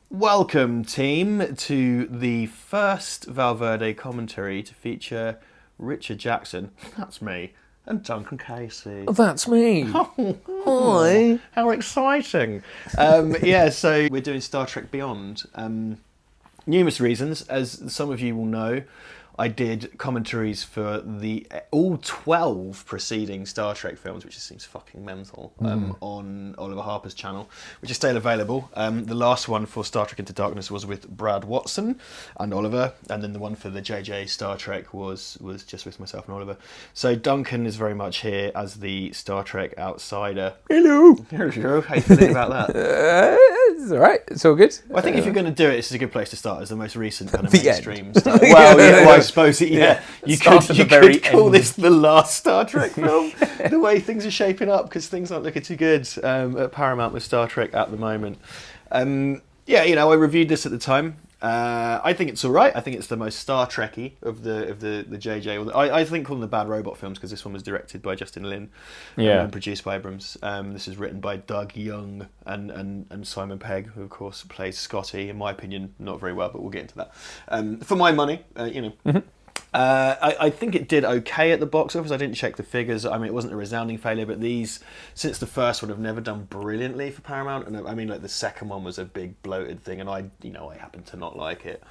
Welcome, team, to the first Valverde commentary to feature Richard Jackson, that's me, and Duncan Casey. That's me. Oh, hi. How exciting. So we're doing Star Trek Beyond. Numerous reasons. As some of you will know, I did commentaries for the all 12 preceding Star Trek films, which just seems fucking mental, on Oliver Harper's channel, which is still available. The last one for Star Trek Into Darkness was with Brad Watson and Oliver, and then the one for the JJ Star Trek was just with myself and Oliver. So Duncan is very much here as the Star Trek outsider. Hello. Hello. How you feeling about that? It's all right. It's all good. Well, I think if you're going to do it, this is a good place to start as the most recent kind of The mainstream stuff. Well, I suppose you could call this the last Star Trek film, the way things are shaping up, because things aren't looking too good at Paramount with Star Trek at the moment. I reviewed this at the time. I think it's all right. I think it's the most Star Trek-y of the JJ. I think call them the bad robot films, because this one was directed by Justin Lin and produced by Abrams. This is written by Doug Young and Simon Pegg, who of course plays Scottie. In my opinion, not very well, but we'll get into that. For my money, I think it did okay at the box office. I didn't check the figures. I mean, it wasn't a resounding failure, but these, since the first one, have never done brilliantly for Paramount. And I mean, like the second one was a big bloated thing, and I happen to not like it.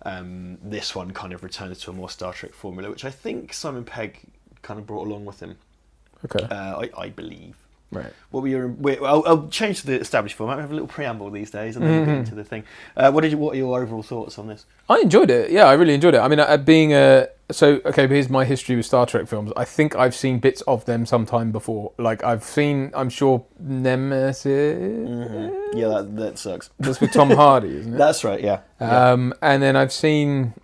This one kind of returns to a more Star Trek formula, which I think Simon Pegg kind of brought along with him. Okay. I believe. Right. What were your? I'll change to the established format. I have a little preamble these days, and then get into the thing. What are your overall thoughts on this? I enjoyed it. Yeah, I really enjoyed it. I mean, here's my history with Star Trek films. I think I've seen bits of them sometime before. Like I've seen, I'm sure, Nemesis. Mm-hmm. Yeah, that sucks. That's with Tom Hardy, isn't it? That's right. Yeah. And then I've seen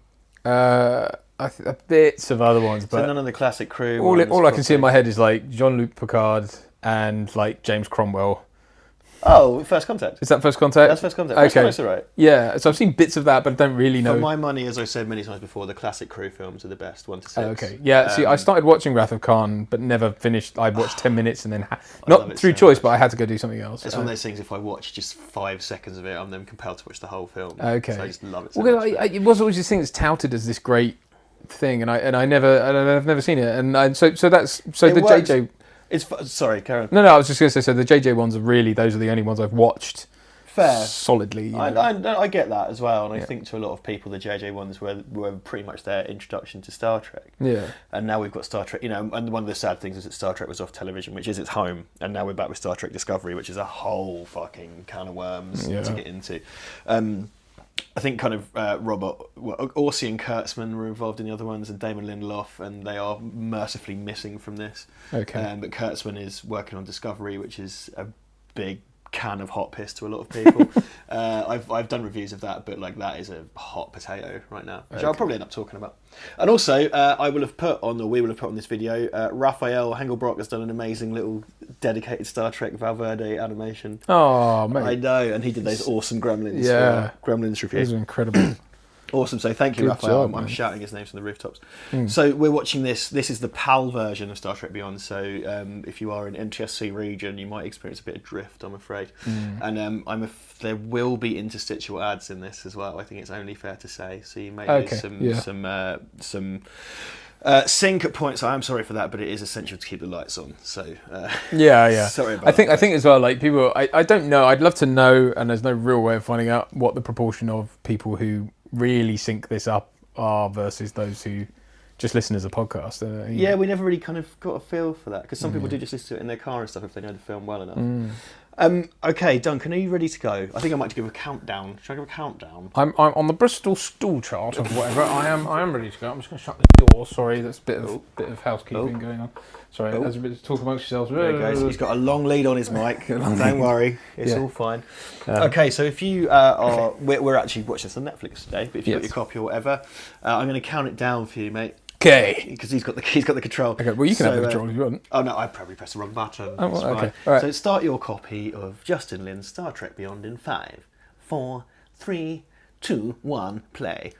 bits of other ones, but so none of the classic crew. All I can see in my head is like Jean-Luc Picard and like James Cromwell. Oh, First Contact. Is that First Contact? That's First Contact. Okay. That's all right. Yeah, so I've seen bits of that, but I don't really know. For my money, as I said many times before, the classic crew films are the best, 1 to 6. Okay. Yeah, see, I started watching Wrath of Khan, but never finished. I watched 10 minutes and then, not through choice, but I had to go do something else. It's one of those things, if I watch just 5 seconds of it, I'm then compelled to watch the whole film. Okay. So I just love it so much. It was always this thing that's touted as this great thing, and I've never seen it. And so the works. JJ... Sorry, Karen. No, I was just going to say, so the JJ ones those are the only ones I've watched solidly. I get that as well, and I think to a lot of people the JJ ones were pretty much their introduction to Star Trek. Yeah. And now we've got Star Trek, and one of the sad things is that Star Trek was off television, which is its home, and now we're back with Star Trek Discovery, which is a whole fucking can of worms to get into. I think kind of Orsi and Kurtzman were involved in the other ones, and Damon Lindelof, and they are mercifully missing from this. Okay. But Kurtzman is working on Discovery, which is a big can of hot piss to a lot of people. I've done reviews of that, but like that is a hot potato right now, which I'll probably end up talking about. And also, we will have put on this video, Rafael Hengelbrock has done an amazing little dedicated Star Trek Valverde animation. Oh, mate. I know, and he did those awesome Gremlins. Yeah. Gremlins review. Those are incredible. Awesome, so thank you, Good Raphael. job, I'm shouting his names from the rooftops. So we're watching this. This is the PAL version of Star Trek Beyond. So if you are in NTSC region, you might experience a bit of drift, I'm afraid. And there will be interstitial ads in this as well. I think it's only fair to say. So you may lose some sync at points. I am sorry for that, but it is essential to keep the lights on. So sorry about that. I think as well, like people, I don't know. I'd love to know, and there's no real way of finding out what the proportion of people who really sync this up are versus those who just listen as a podcast. We never really kind of got a feel for that, because some people do just listen to it in their car and stuff if they know the film well enough. Okay, Duncan, are you ready to go? I think I might give a countdown. Should I give a countdown? I'm on the Bristol stool chart of whatever. I am ready to go. I'm just going to shut the door. Sorry, that's a bit of housekeeping going on. Sorry, there's a bit of talk amongst yourselves. There he goes. He's got a long lead on his mic. Don't worry, it's all fine. Okay, so if you we're actually watching this on Netflix today, but if you've got your copy or whatever, I'm going to count it down for you, mate. Okay. Because he's got the control. Okay, well you can have the control if you want. Oh no, I probably pressed the wrong button. Oh, well, okay. All right. So start your copy of Justin Lin's Star Trek Beyond in 5, 4, 3, 2, 1, play.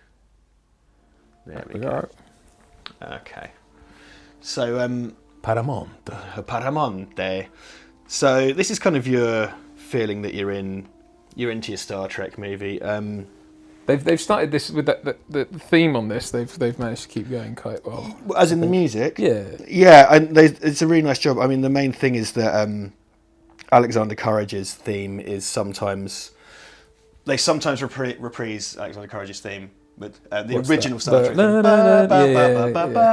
There we go. Okay. So Paramonte. So this is kind of your feeling that you're into your Star Trek movie. They've started this with the theme on this. They've managed to keep going quite well. As in the music? Yeah. And it's a really nice job. I mean, the main thing is that Alexander Courage's theme is sometimes reprise Alexander Courage's theme. But the original Star Trek theme,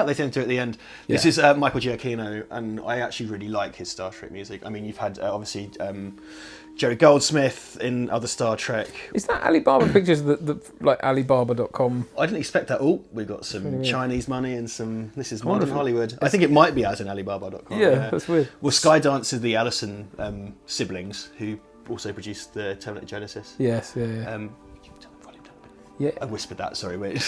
they tend to do it at the end. Yeah. This is Michael Giacchino, and I actually really like his Star Trek music. I mean, you've had obviously Jerry Goldsmith in other Star Trek. Is that Alibaba Pictures, like Alibaba.com? I didn't expect that. Oh, we've got some Chinese money and some. This is modern Hollywood. I think it might be as in Alibaba.com. Yeah, that's weird. Well, Skydance is the Allison siblings who also produced the Terminator Genesis. Yes, yeah. Yeah. I whispered that, sorry, wait.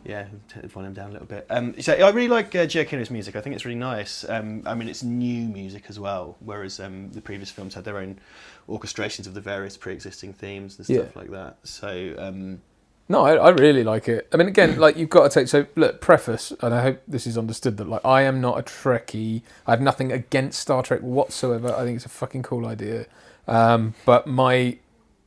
Yeah, turn the volume down a little bit. So I really like Giacchino's music. I think it's really nice. I mean, it's new music as well, whereas the previous films had their own orchestrations of the various pre-existing themes and stuff like that. So... No, I really like it. I mean, again, like you've got to take... So, look, preface, and I hope this is understood, that like I am not a Trekkie. I have nothing against Star Trek whatsoever. I think it's a fucking cool idea. But my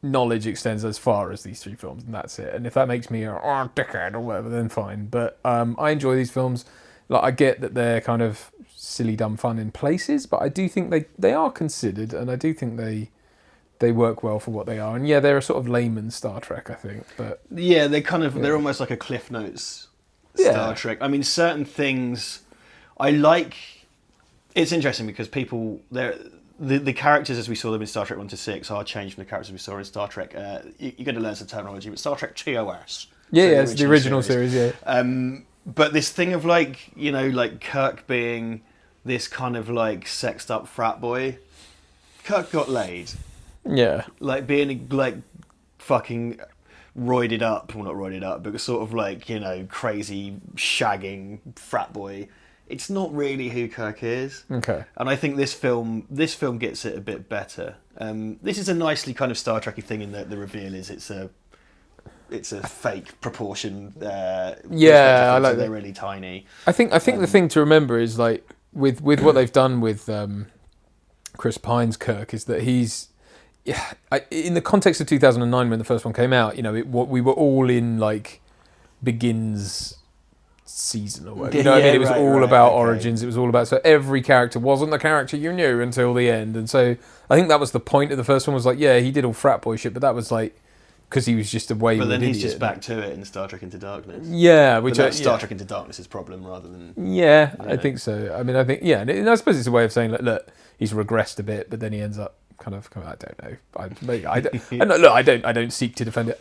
knowledge extends as far as these three films, and that's it. And if that makes me a dickhead or whatever, then fine. But I enjoy these films. Like, I get that they're kind of silly, dumb fun in places, but I do think they are considered, and I do think they work well for what they are. And yeah, they're a sort of layman Star Trek, I think. But yeah, they're almost like a Cliff Notes Star Trek. I mean, certain things I like. It's interesting because people the characters as we saw them in Star Trek 1 to 6 are changed from the characters we saw in Star Trek. You're going to learn some terminology, but Star Trek TOS. Yeah, it's the original series. Yeah. But this thing of like, you know, like Kirk being this kind of like sexed up frat boy. Kirk got laid. Yeah. Like being like fucking roided up, well not roided up, but sort of like, you know, crazy shagging frat boy. It's not really who Kirk is. Okay. And I think this film gets it a bit better. This is a nicely kind of Star Trek-y thing in that the reveal is it's a fake proportion. I like they're really tiny. I think the thing to remember is like with what they've done with Chris Pine's Kirk is that he's in the context of 2009 when the first one came out. You know, we were all in like Begins season or whatever. You know what I mean? It was all about Origins. It was all about... So every character wasn't the character you knew until the end. And so I think that was the point of the first one was like, yeah, he did all frat boy shit, but that was like... Because he was just a wayward But then he's idiot. just back to it in Star Trek Into Darkness. Yeah. Which that's Star Trek Into Darkness' problem rather than... Yeah, I think so. I mean, I think... Yeah, and I suppose it's a way of saying, like, look, he's regressed a bit, but then he ends up kind of... I don't know. I don't seek to defend it.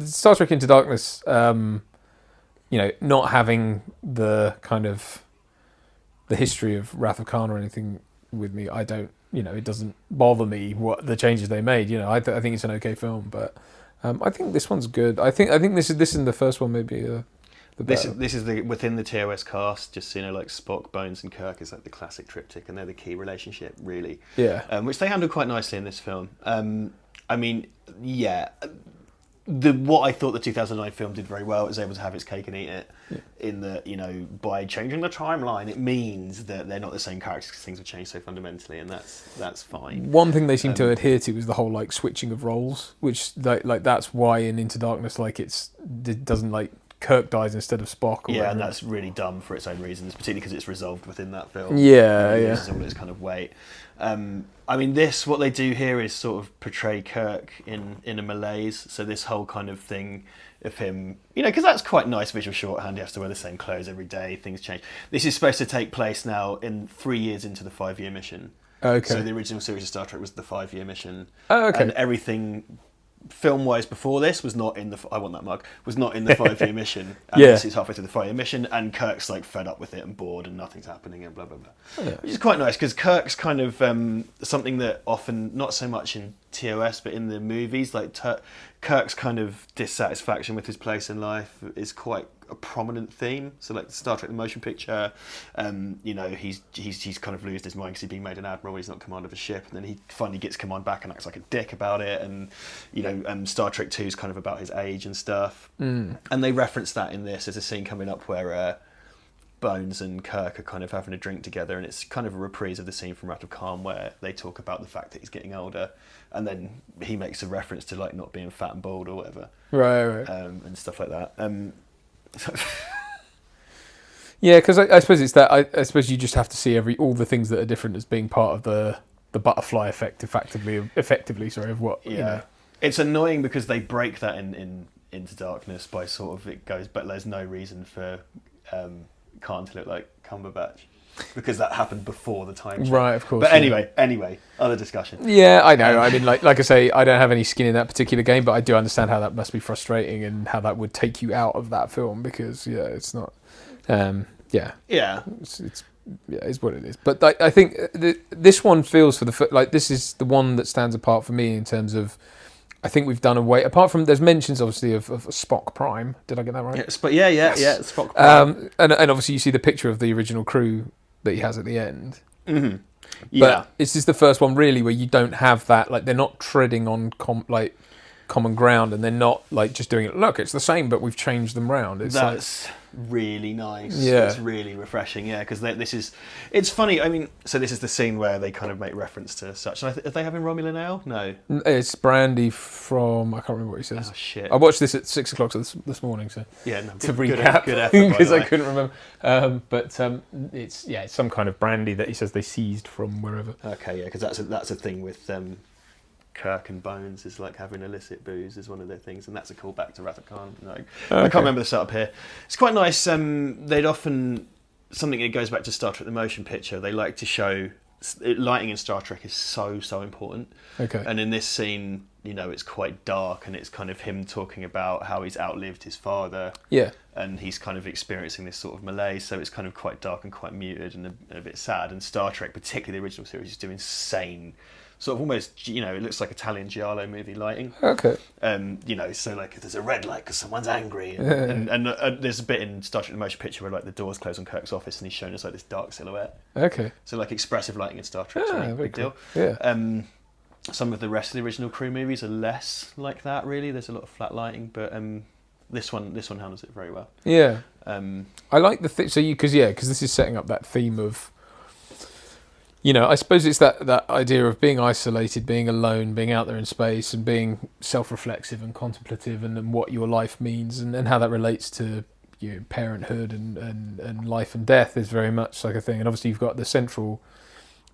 Star Trek Into Darkness... you know, not having the kind of the history of Wrath of Khan or anything with me, I don't, you know, it doesn't bother me what the changes they made. You know, I think it's an okay film, but I think this one's good. I think this in the first one maybe the better. This is the within the TOS cast. Just you know, like Spock, Bones, and Kirk is like the classic triptych, and they're the key relationship, really. Yeah. Which they handle quite nicely in this film. I mean, yeah. What I thought the 2009 film did very well is able to have its cake and eat it. Yeah. In that, you know, by changing the timeline, it means that they're not the same characters because things have changed so fundamentally, and that's fine. One thing they seem to adhere to is the whole like switching of roles, which like that's why in Into Darkness like it doesn't like Kirk dies instead of Spock. Or whatever. And that's really dumb for its own reasons, particularly because it's resolved within that film. Yeah, it loses all its kind of weight. I mean, what they do here is sort of portray Kirk in a malaise. So this whole kind of thing of him, you know, because that's quite nice visual shorthand. He has to wear the same clothes every day. Things change. This is supposed to take place now in 3 years into the 5-year mission. Okay. So the original series of Star Trek was the 5-year mission. Oh, okay. And everything film-wise before this was not in the... I want that mug. Was not in the 5-year mission. And this is halfway through the 5-year mission, and Kirk's like fed up with it and bored and nothing's happening and blah, blah, blah. Oh, yeah. Which is quite nice, because Kirk's kind of something that often, not so much in TOS, but in the movies, like Kirk's kind of dissatisfaction with his place in life is quite a prominent theme. So like Star Trek the motion picture, you know, he's kind of losing his mind because he's being made an admiral, he's not command of a ship, and then he finally gets command back and acts like a dick about it. And you know, Star Trek 2 is kind of about his age and stuff. And they reference that in this. There's a scene coming up where Bones and Kirk are kind of having a drink together, and it's kind of a reprise of the scene from Wrath of Khan where they talk about the fact that he's getting older, and then he makes a reference to like not being fat and bald or whatever, right. And stuff like that. Yeah, because I suppose it's that. I suppose you just have to see all the things that are different as being part of the butterfly effect, effectively. Sorry, of what. Yeah, you know. It's annoying because they break that into darkness by sort of it goes, but there's no reason for Khan to look like Cumberbatch because that happened before the time change. Right, of course. But anyway, other discussion. Yeah, I know. I mean, like I say, I don't have any skin in that particular game, but I do understand how that must be frustrating and how that would take you out of that film because it's not. It's what it is. But I think this one feels this is the one that stands apart for me in terms of. I think we've done away. Apart from there's mentions obviously of Spock Prime. Did I get that right? Yes, but yeah, Spock Prime. And obviously you see the picture of the original crew that he has at the end. Mm-hmm. Yeah. But this is the first one really where you don't have that. Like they're not treading on common ground, and they're not like just doing it. Look, it's the same, but we've changed them round. That's really nice. Yeah, it's really refreshing. Yeah, because it's funny. I mean, so this is the scene where they kind of make reference to such. And are they having Romulan ale? No, it's Brandy from I can't remember what he says. Oh shit! I watched this at 6 o'clock this morning. So yeah, no, to recap, good effort because I couldn't remember. But it's some kind of brandy that he says they seized from wherever. Okay, yeah, because that's a thing with. Kirk and Bones is like having illicit booze is one of their things, and that's a callback to Wrath of Khan. No, okay. I can't remember the setup here. It's quite nice. They'd often something that goes back to Star Trek: The Motion Picture. They like to show lighting in Star Trek is so important. Okay. And in this scene, it's quite dark, and it's kind of him talking about how he's outlived his father. Yeah. And he's kind of experiencing this sort of malaise, so it's kind of quite dark and quite muted and a bit sad. And Star Trek, particularly the original series, is doing insane. Sort of almost, it looks like Italian giallo movie lighting. Okay. So like if there's a red light because someone's angry, and there's a bit in Star Trek: The Motion Picture where like the doors close on Kirk's office and he's shown us like this dark silhouette. Okay. So like expressive lighting in Star Trek is a big deal. Yeah. Some of the rest of the original crew movies are less like that. Really, there's a lot of flat lighting, but this one handles it very well. Yeah. I like the because this is setting up that theme of. I suppose it's that idea of being isolated, being alone, being out there in space, and being self-reflexive and contemplative, and what your life means, and how that relates to parenthood and life and death is very much like a thing. And obviously, you've got the central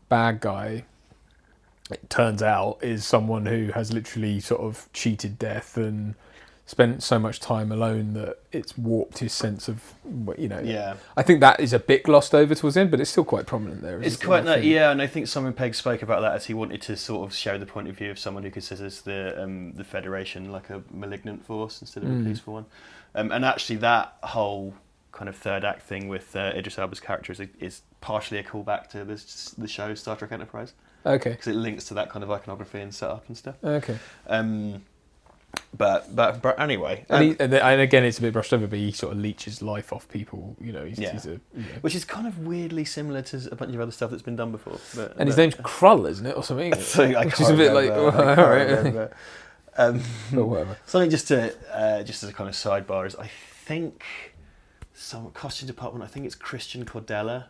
bad guy. It turns out is someone who has literally sort of cheated death and spent so much time alone that it's warped his sense of, Yeah. I think that is a bit glossed over towards the end, but it's still quite prominent there. It's quite nice, yeah, and I think Simon Pegg spoke about that as he wanted to sort of show the point of view of someone who considers the Federation like a malignant force instead of a peaceful one. And actually that whole kind of third act thing with Idris Elba's character is partially a callback to the show Star Trek Enterprise. Okay. Because it links to that kind of iconography and setup and stuff. Okay. But anyway, and again, it's a bit brushed over, but he sort of leeches life off people. Which is kind of weirdly similar to a bunch of other stuff that's been done before. And his name's Krull, isn't it, or something? Which is a bit like, alright. But whatever. Something just as a kind of sidebar is I think some costume department. I think it's Christian Cordella.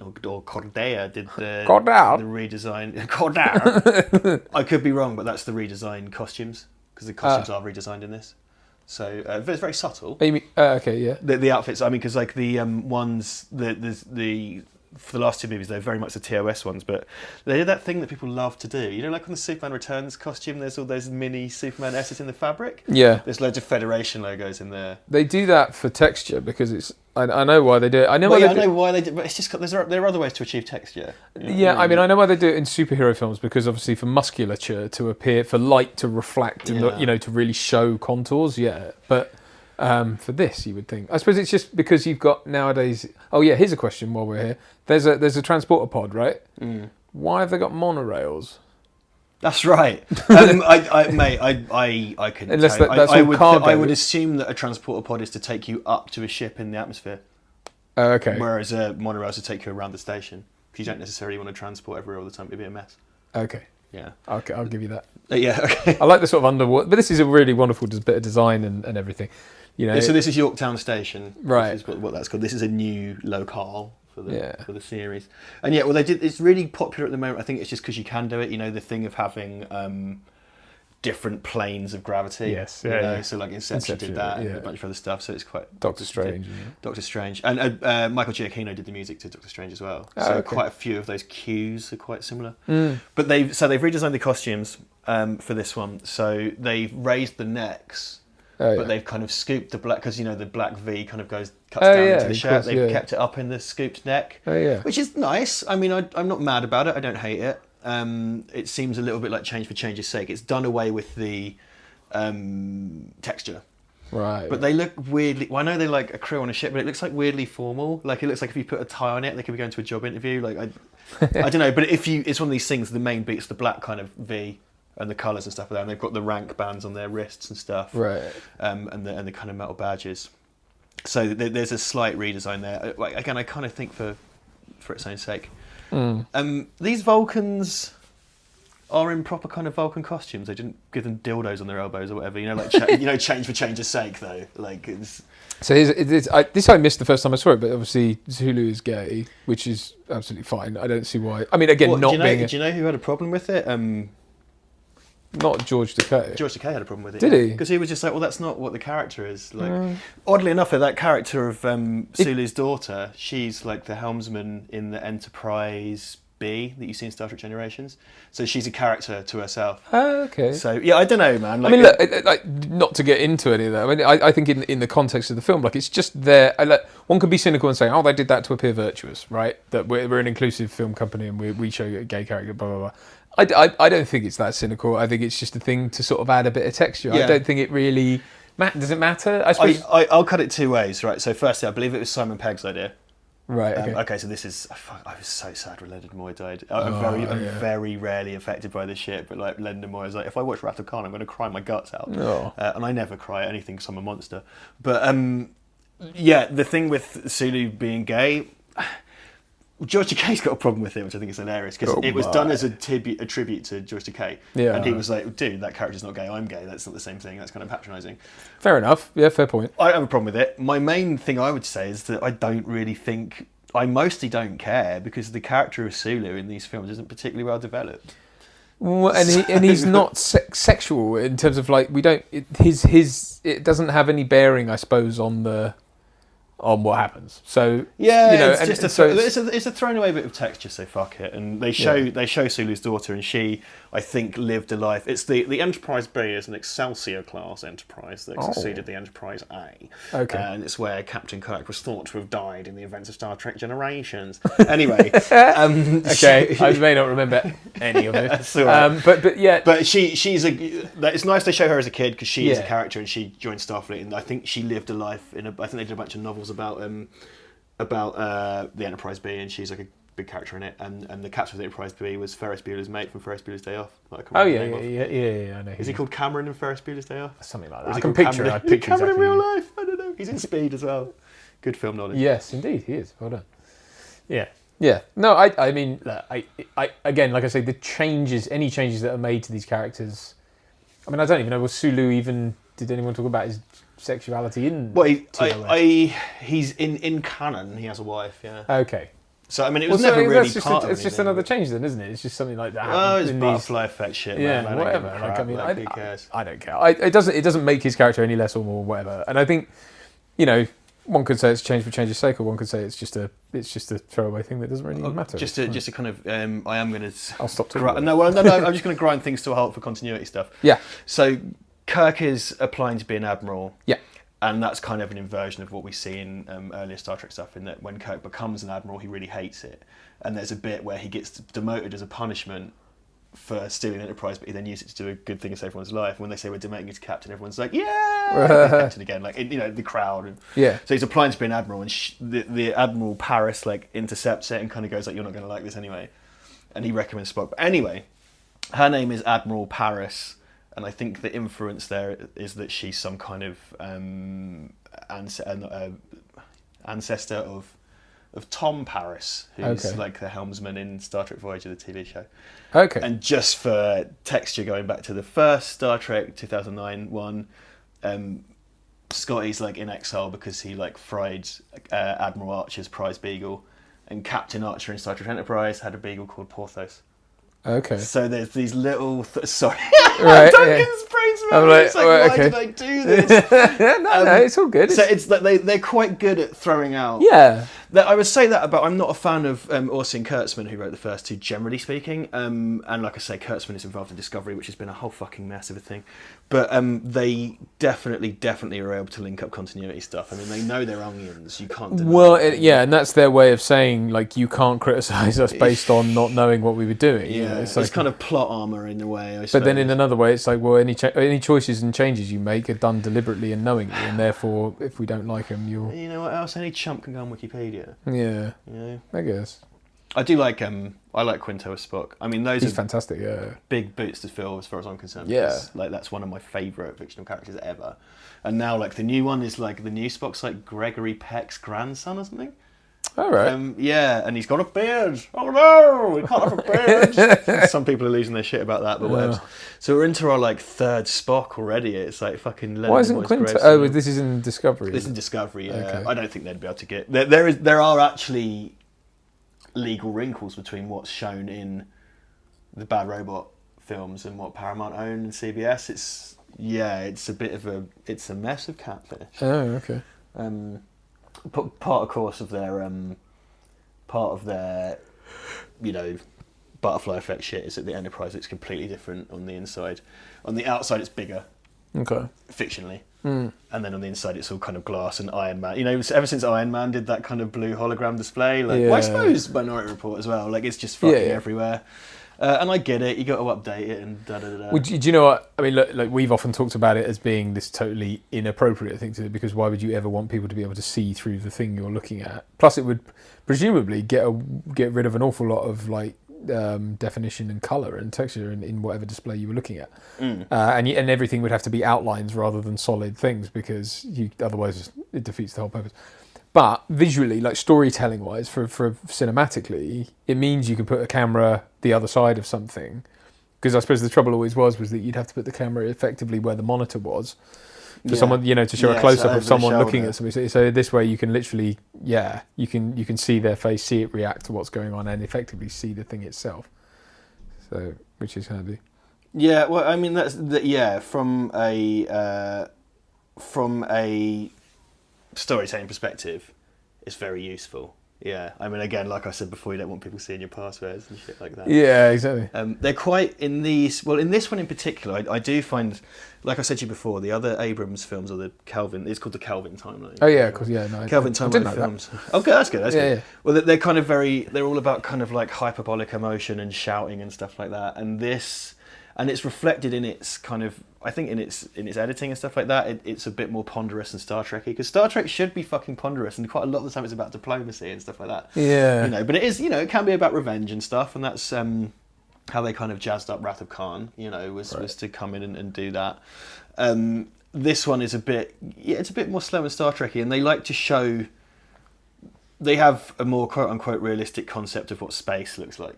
Or Cordea did the redesign. Cordea. I could be wrong, but that's the redesigned costumes. Because the costumes are redesigned in this, so it's very subtle. Okay, yeah. The outfits, I mean, because like the ones, the for the last two movies, they're very much the TOS ones, but they did that thing that people love to do. Like on the Superman Returns costume, there's all those mini Superman S's in the fabric. Yeah. There's loads of Federation logos in there. They do that for texture because it's. I know why they do it. I know why they do it, but it's just there are other ways to achieve texture. I mean, I know why they do it in superhero films because obviously for musculature to appear, for light to reflect, and to really show contours. Yeah, but for this, you would think. I suppose it's just because you've got nowadays. Oh yeah, here's a question while we're here. There's a transporter pod, right? Mm. Why have they got monorails? That's right, I couldn't. Unless that's all cargo. I would assume that a transporter pod is to take you up to a ship in the atmosphere. Okay. Whereas a monorail is to take you around the station because you don't necessarily want to transport everywhere all the time. It'd be a mess. Okay. Yeah. Okay, I'll give you that. Yeah. Okay. I like the sort of underwater, but this is a really wonderful bit of design and everything. So this is Yorktown Station, right? This is what that's called. This is a new locale for the series, and it's really popular at the moment. I think it's just because you can do it. The thing of having different planes of gravity. Yes, So like Inception did that, and a bunch of other stuff. So it's quite Doctor Strange. Doctor Strange, and Michael Giacchino did the music to Doctor Strange as well. So quite a few of those cues are quite similar. But they've redesigned the costumes for this one. So they've raised the necks. But they've kind of scooped the black, because the black V kind of cuts down into the shirt. They've kept it up in the scooped neck, which is nice. I mean, I'm not mad about it. I don't hate it. It seems a little bit like change for change's sake. It's done away with the texture. Right. But they look weirdly... Well, I know they're like a crew on a ship, but it looks like weirdly formal. Like, it looks like if you put a tie on it, they could be going to a job interview. Like, I don't know. But it's one of these things, the main beat's the black kind of V, and the colours and stuff like that. And they've got the rank bands on their wrists and stuff. Right. And the kind of metal badges. So there's a slight redesign there. Again, I kind of think for its own sake. These Vulcans are in proper kind of Vulcan costumes. They didn't give them dildos on their elbows or whatever. Change for change's sake though. Like it's. So this I missed the first time I saw it, but obviously Zulu is gay, which is absolutely fine. I don't see why. I mean, again, do you know who had a problem with it? Not George Takei. George Takei had a problem with it. Did he? Because he was just like, well, that's not what the character is. Like, oddly enough, that character of Sulu's daughter, she's like the helmsman in the Enterprise B that you see in Star Trek Generations. So she's a character to herself. Oh, okay. So yeah, I don't know, man. Like, I mean, look, not to get into any of that. I mean, I think in the context of the film, like it's just there. One could be cynical and say, oh, they did that to appear virtuous, right? That we're an inclusive film company and we show a gay character, blah blah blah. I don't think it's that cynical. I think it's just a thing to sort of add a bit of texture. Yeah. I don't think it really... Does it matter? I suppose... I'll cut it two ways, right? So firstly, I believe it was Simon Pegg's idea. Right, okay. Okay, so this is... I was so sad when Leonard Nimoy died. I'm very rarely affected by this shit, but like Leonard Nimoy is like, if I watch Wrath of Khan, I'm going to cry my guts out. And I never cry at anything because I'm a monster. But the thing with Sulu being gay... George Takei's got a problem with it, which I think is hilarious, because it was done as a tribute to George Takei. Yeah. And he was like, dude, that character's not gay, I'm gay, that's not the same thing, that's kind of patronising. Fair enough, yeah, fair point. I have a problem with it. My main thing I would say is that I mostly don't care, because the character of Sulu in these films isn't particularly well developed. Well, and he's not sexual in terms of like, it doesn't have any bearing, I suppose, on what happens. So it's a thrown away bit of texture, so fuck it. And they show Sulu's daughter, and she, I think, lived a life. It's the Enterprise B is an Excelsior class Enterprise that succeeded the Enterprise A. Okay. And it's where Captain Kirk was thought to have died in the events of Star Trek Generations. Anyway, okay, I may not remember any of it. That's all right. But she's it's nice they show her as a kid, because she is a character, and she joined Starfleet, and I think she lived a life I think they did a bunch of novels about the Enterprise B, and she's like a big character in it. And the captain of the Enterprise B was Ferris Bueller's mate from Ferris Bueller's Day Off. Yeah, I know. Is he called Cameron in Ferris Bueller's Day Off? Something like that. I can picture Cameron in real life. I don't know. He's in Speed as well. Good film knowledge. Yes, indeed, he is. Well done. Yeah. No, I mean, I again, like I say, any changes that are made to these characters. I mean, I don't even know. Was Sulu even? Did anyone talk about his sexuality in? Well, he's in canon. He has a wife. Yeah. Okay. So I mean, it was never really part of it. It's just another change, then, isn't it? It's just something like that. Oh, it's butterfly effect shit. Yeah, man. whatever. Who cares? I don't care. It doesn't make his character any less or more, whatever. And I think, one could say it's change for change's sake, or one could say it's just a throwaway thing that doesn't really matter. Just a kind of. I am going to. I'll stop talking. No. I'm just going to grind things to a halt for continuity stuff. Yeah. So Kirk is applying to be an admiral. Yeah. And that's kind of an inversion of what we see in earlier Star Trek stuff, in that when Kirk becomes an admiral, he really hates it. And there's a bit where he gets demoted as a punishment for stealing Enterprise, but he then uses it to do a good thing to save everyone's life. And when they say we're demoting you to captain, everyone's like, yeah, captain again, like the crowd. And so he's applying to be an admiral, and the Admiral Paris like intercepts it and kind of goes like, you're not going to like this anyway. And he recommends Spock. But anyway, her name is Admiral Paris. And I think the inference there is that she's some kind of ancestor of Tom Paris, who's like the helmsman in Star Trek Voyager, the TV show. Okay. And just for texture, going back to the first Star Trek 2009 one, Scottie's like in exile because he like fried Admiral Archer's prize beagle, and Captain Archer in Star Trek Enterprise had a beagle called Porthos. Okay. So there's these little... sorry. Right, Duncan's brain's I'm like, it's like, right, why okay. did I do this? no, it's all good. So it's like they're quite good at throwing out... Yeah. I would say that about... I'm not a fan of Orson Kurtzman, who wrote the first two, generally speaking. And like I say, Kurtzman is involved in Discovery, which has been a whole fucking mess of a thing. But they definitely are able to link up continuity stuff. I mean, they know their onions. You can't deny Well, it. yeah, and that's their way of saying, like, you can't criticise us based on not knowing what we were doing. Yeah, You know, it's like, kind of plot armour in a way, I but suppose. then in another way, it's like, well, any choices and changes you make are done deliberately and knowingly, and therefore, if we don't like them, you'll... You know what else? Any chump can go on Wikipedia. Yeah, You know? I guess. I do like I like Quinto as Spock. I mean, those He's are fantastic, yeah. big boots to fill as far as I'm concerned. Yeah. Because, like, that's one of my favourite fictional characters ever. And now, like, the new one is like the new Spock's like Gregory Peck's grandson or something. All right. Yeah, and he's got a beard. Oh no, we can't have a beard. Some people are losing their shit about that, but whatever. So we're into our like third Spock already. It's like fucking. Why isn't Quinto? Oh, this is in Discovery. This is in Discovery. Yeah, Okay. I don't think they'd be able to get. There are actually legal wrinkles between what's shown in the Bad Robot films and what Paramount own and CBS. It's a bit of a mess of catfish. Oh, okay. Part of course of their butterfly effect shit is that the Enterprise looks completely different on the inside. On the outside it's bigger, Okay. fictionally, and then on the inside it's all kind of glass and Iron Man. You know, ever since Iron Man did that kind of blue hologram display, like well, I suppose Minority Report as well. Like it's just fucking everywhere. And I get it, you got to update it and da-da-da-da. Well, do you know what? I mean, look, like we've often talked about it as being this totally inappropriate thing to do, because why would you ever want people to be able to see through the thing you're looking at? Plus, it would presumably get rid of an awful lot of like definition and colour and texture in whatever display you were looking at. And everything would have to be outlines rather than solid things, because otherwise it defeats the whole purpose. But visually, like storytelling-wise, for cinematically, it means you can put a camera the other side of something. Because I suppose the trouble always was that you'd have to put the camera effectively where the monitor was for someone, to show a close-up of someone looking at something. So this way, you can literally, you can see their face, see it react to what's going on, and effectively see the thing itself. So, which is handy. Yeah, well, I mean from a storytelling perspective, it's very useful. Yeah, I mean, again, like I said before, you don't want people seeing your passwords and shit like that. Yeah, exactly. They're quite in these. Well, in this one in particular, I do find, like I said to you before, the other Abrams films, or the Kelvin, it's called the Kelvin timeline. Oh yeah, of course, yeah, no. Kelvin timeline films. Okay, that's good. That's good. Yeah. Well, they're kind of they're all about kind of like hyperbolic emotion and shouting and stuff like that. And it's reflected in its kind of, I think in its editing and stuff like that. It's a bit more ponderous than Star Trek-y, because Star Trek should be fucking ponderous, and quite a lot of the time it's about diplomacy and stuff like that. Yeah. But it is, it can be about revenge and stuff, and that's how they kind of jazzed up Wrath of Khan. Was to come in and do that. This one is it's a bit more slow and Star Trek-y, and they like to show. They have a more quote unquote realistic concept of what space looks like.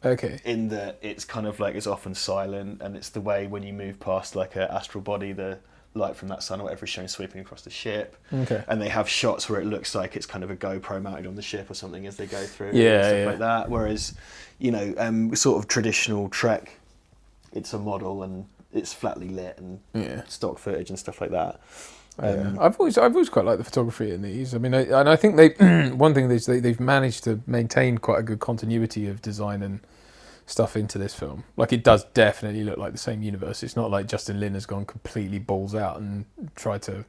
Okay. In that it's kind of like it's often silent, and it's the way when you move past like an astral body, the light from that sun or whatever is shown sweeping across the ship. Okay. And they have shots where it looks like it's kind of a GoPro mounted on the ship or something as they go through. Yeah, and stuff like that. Whereas, sort of traditional Trek, it's a model and it's flatly lit and stock footage and stuff like that. I've always quite liked the photography in these. I mean, I think they one thing is they've managed to maintain quite a good continuity of design and stuff into this film. Like, it does definitely look like the same universe. It's not like Justin Lin has gone completely balls out and tried to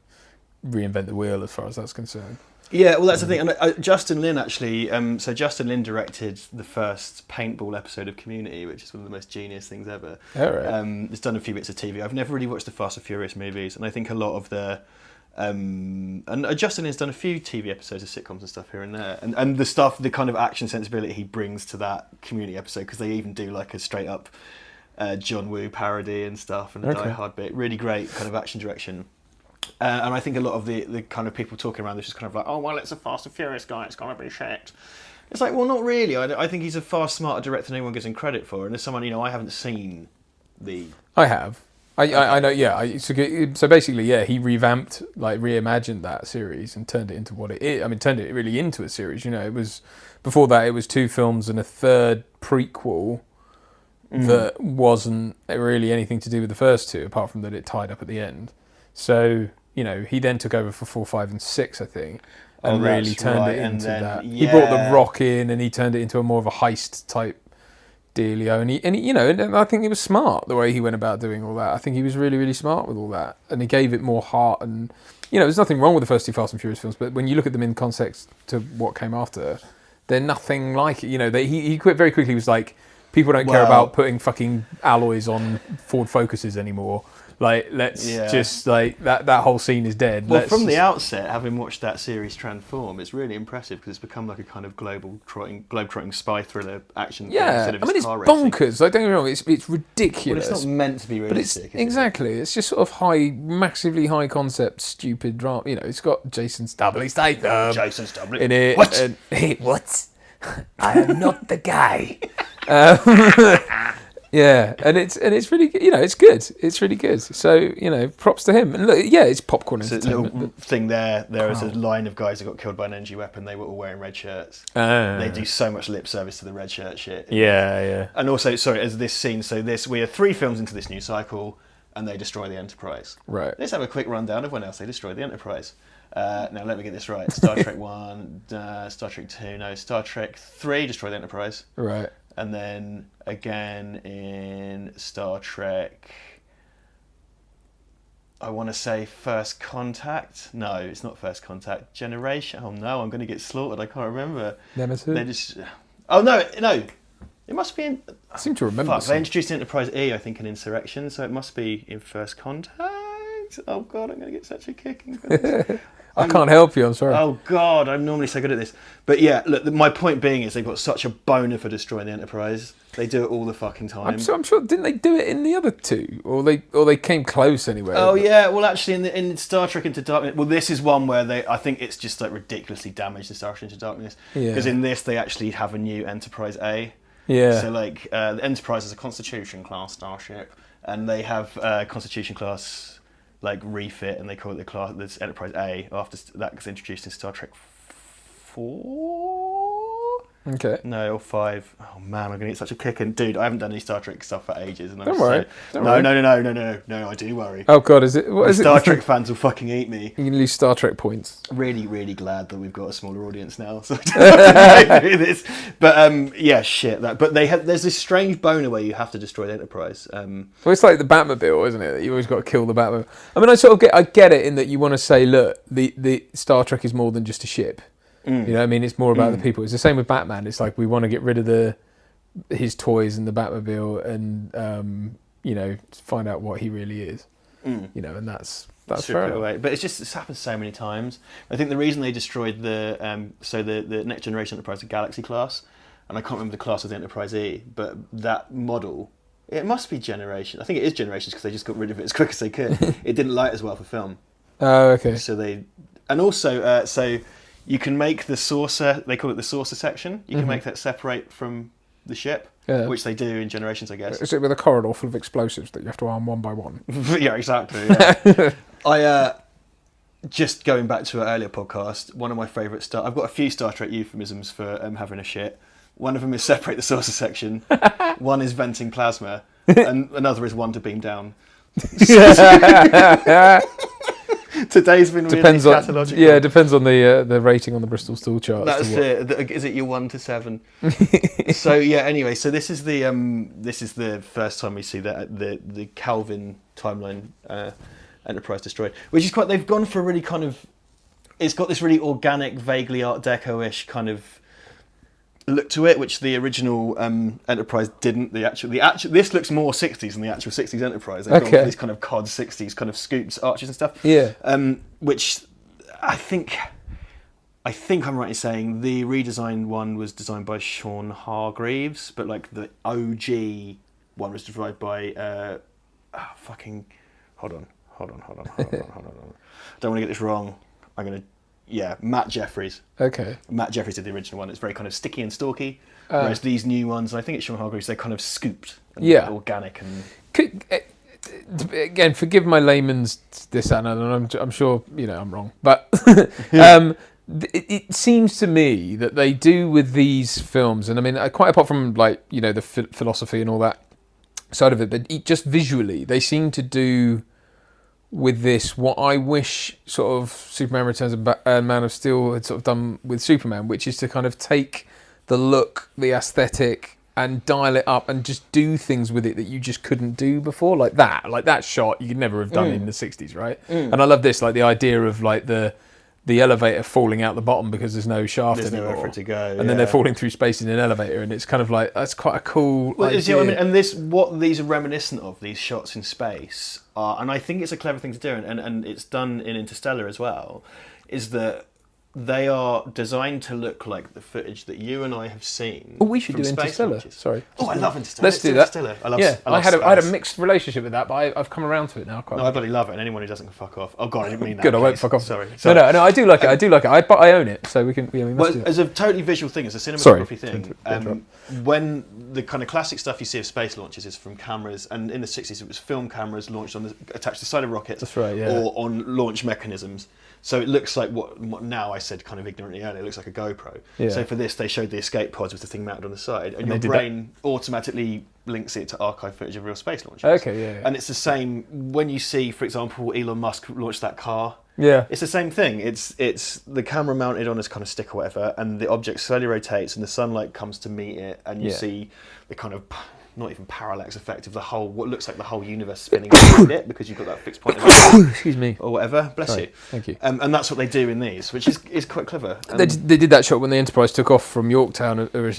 reinvent the wheel as far as that's concerned. Yeah, well, that's the thing. And Justin Lin actually, so Justin Lin directed the first paintball episode of Community, which is one of the most genius things ever. All right. It's done a few bits of TV. I've never really watched the Fast and Furious movies, and I think a lot of the and Justin Lin's done a few TV episodes of sitcoms and stuff here and there, and the kind of action sensibility he brings to that Community episode, because they even do like a straight up John Woo parody and stuff, and a Die Hard bit. Really great kind of action direction. And I think a lot of the kind of people talking around this is kind of like, oh, well, it's a Fast and Furious guy, it's going to be shit. It's like, well, not really. I think he's a far smarter director than anyone gives him credit for. And as someone, I haven't seen the... I have. I know. Yeah. So basically, yeah, he reimagined that series and turned it into what it is. I mean, turned it really into a series. It was before that. It was 2 films and a third prequel that wasn't really anything to do with the first 2, apart from that it tied up at the end. So he then took over for 4, 5, and 6, I think, and really turned it into that. Yeah. He brought The Rock in, and he turned it into a more of a heist type dealio, and I think he was smart the way he went about doing all that. I think he was really, really smart with all that, and he gave it more heart. And there's nothing wrong with the first 2 Fast and Furious films, but when you look at them in context to what came after, they're nothing like it. He quit very quickly. He was like, people don't care about putting fucking alloys on Ford Focuses anymore. Like, let's just that whole scene is dead. Well, from the outset, having watched that series transform, it's really impressive because it's become like a kind of globe-trotting spy thriller action. Yeah, I mean, it's bonkers. Like, don't get me wrong, it's ridiculous. Well, it's not meant to be realistic. But exactly. It's just sort of massively high concept, stupid drama. It's got Jason Statham in it. What? What? I am not the guy. Yeah, and it's really, it's good. It's really good. So, props to him. And look, yeah, it's popcorn entertainment. A little thing there is a line of guys who got killed by an energy weapon. They were all wearing red shirts. They do so much lip service to the red shirt shit. Yeah. And also, as this scene, we are 3 films into this new cycle, and they destroy the Enterprise. Right. Let's have a quick rundown of when else they destroyed the Enterprise. Now, let me get this right. Star Trek 1, Star Trek 2, no, Star Trek 3 destroyed the Enterprise. Right. And then again in Star Trek, I want to say First Contact. No, it's not First Contact. Generation. Oh no, I'm going to get slaughtered. I can't remember. Nemesis? Oh no. It must be in... I seem to remember. They introduced Enterprise E, I think, in Insurrection, so it must be in First Contact. Oh God, I'm going to get such a kicking for this. I can't help you, I'm sorry. Oh God, I'm normally so good at this. But yeah, look, my point being is they've got such a boner for destroying the Enterprise. They do it all the fucking time. I'm sure, didn't they do it in the other 2? Or they came close anyway? Oh yeah, well actually in Star Trek Into Darkness, well this is one where I think it's just like ridiculously damaged in Star Trek Into Darkness. Because in this they actually have a new Enterprise A. Yeah. So like the Enterprise is a Constitution class starship, and they have Constitution class refit, and they call it the Enterprise A after that was introduced in Star Trek 4. Okay. No, or 5. Oh man, I'm gonna get such a kick. And dude, I haven't done any Star Trek stuff for ages. And Don't worry. No, I do worry. Oh God, is it? What is Star Trek fans will fucking eat me. You can lose Star Trek points. Really, really glad that we've got a smaller audience now, so I don't have to do this. But yeah, shit. But there's this strange boner where you have to destroy the Enterprise. Well, it's like the Batmobile, isn't it? You always got to kill the Batmobile. I mean, I get it in that you want to say, look, the Star Trek is more than just a ship. You know what I mean? It's more about the people. It's the same with Batman. It's like we want to get rid of his toys and the Batmobile and, find out what he really is. And that's fair enough. Away. But it's happened so many times. I think the reason they destroyed the Next Generation Enterprise, the Galaxy class, and I can't remember the class of the Enterprise E, but that model, it must be Generation. I think it is Generations because they just got rid of it as quick as they could. It didn't light as well for film. Oh, okay. So you can make the saucer, they call it the saucer section, you can make that separate from the ship, which they do in Generations, I guess. Is it with a corridor full of explosives that you have to arm one by one? Yeah, exactly. Yeah. I just going back to an earlier podcast, one of my favourite I've got a few Star Trek euphemisms for having a shit. One of them is separate the saucer section, one is venting plasma, and another is one to beam down. Today's been really scatological. Yeah, it depends on the rating on the Bristol stool chart. That's it. Is it your 1 to 7? So yeah. Anyway, so this is the first time we see that the Calvin timeline Enterprise destroyed, which is quite. They've gone for a really kind of. It's got this really organic, vaguely Art Deco-ish kind of look to it, which the original Enterprise didn't. This looks more 60s than the actual 60s Enterprise. They've gone for these kind of COD 60s kind of scoops, arches and stuff. Yeah. Which I think I'm right in saying the redesigned one was designed by Sean Hargreaves, but like the OG one was designed by hold on. I don't want to get this wrong. Matt Jeffries. Okay. Matt Jeffries did the original one. It's very kind of sticky and stalky, whereas these new ones, and I think it's Sean Hargreaves, they're kind of scooped and organic. And again, forgive my layman's this and that, and I'm sure I'm wrong, but it seems to me that they do with these films, and I mean, quite apart from like the philosophy and all that side of it, but just visually, they seem to do with this what I wish sort of Superman Returns and Man of Steel had sort of done with Superman, which is to kind of take the look, the aesthetic, and dial it up and just do things with it that you just couldn't do before, like that shot you could never have done in the 60s, right? And I love this, like the idea of like the elevator falling out the bottom because there's no shaft anymore. There's nowhere for it to go. And then they're falling through space in an elevator, and it's kind of like, that's quite a cool idea. I mean, and what these are reminiscent of, these shots in space, are, and I think it's a clever thing to do, and it's done in Interstellar as well, is that they are designed to look like the footage that you and I have seen. Oh, we should do Interstellar. Sorry. Oh, I love Interstellar. Let's do that. Interstellar. I had a mixed relationship with that, but I've come around to it now. I bloody love it, and anyone who doesn't can fuck off. Oh god, I didn't mean that. Good, I won't fuck off. Sorry. No, I do like it. I own it, so we can. We must do as a totally visual thing, as a cinematography thing, when the kind of classic stuff you see of space launches is from cameras, and in the 60s it was film cameras launched attached to the side of rockets. That's right, yeah. Or on launch mechanisms. So it looks like what now I said kind of ignorantly earlier, it looks like a GoPro. Yeah. So for this, they showed the escape pods with the thing mounted on the side, and your brain automatically links it to archive footage of real space launches. Okay, yeah. And it's the same when you see, for example, Elon Musk launch that car. Yeah. It's the same thing. It's the camera mounted on this kind of stick or whatever, and the object slowly rotates, and the sunlight comes to meet it, and you see the kind of not even parallax effect of what looks like the whole universe spinning around it, because you've got that fixed point excuse me, or whatever. Bless you. Thank you. And that's what they do in these, which is quite clever. They did that shot when the Enterprise took off from Yorktown. It was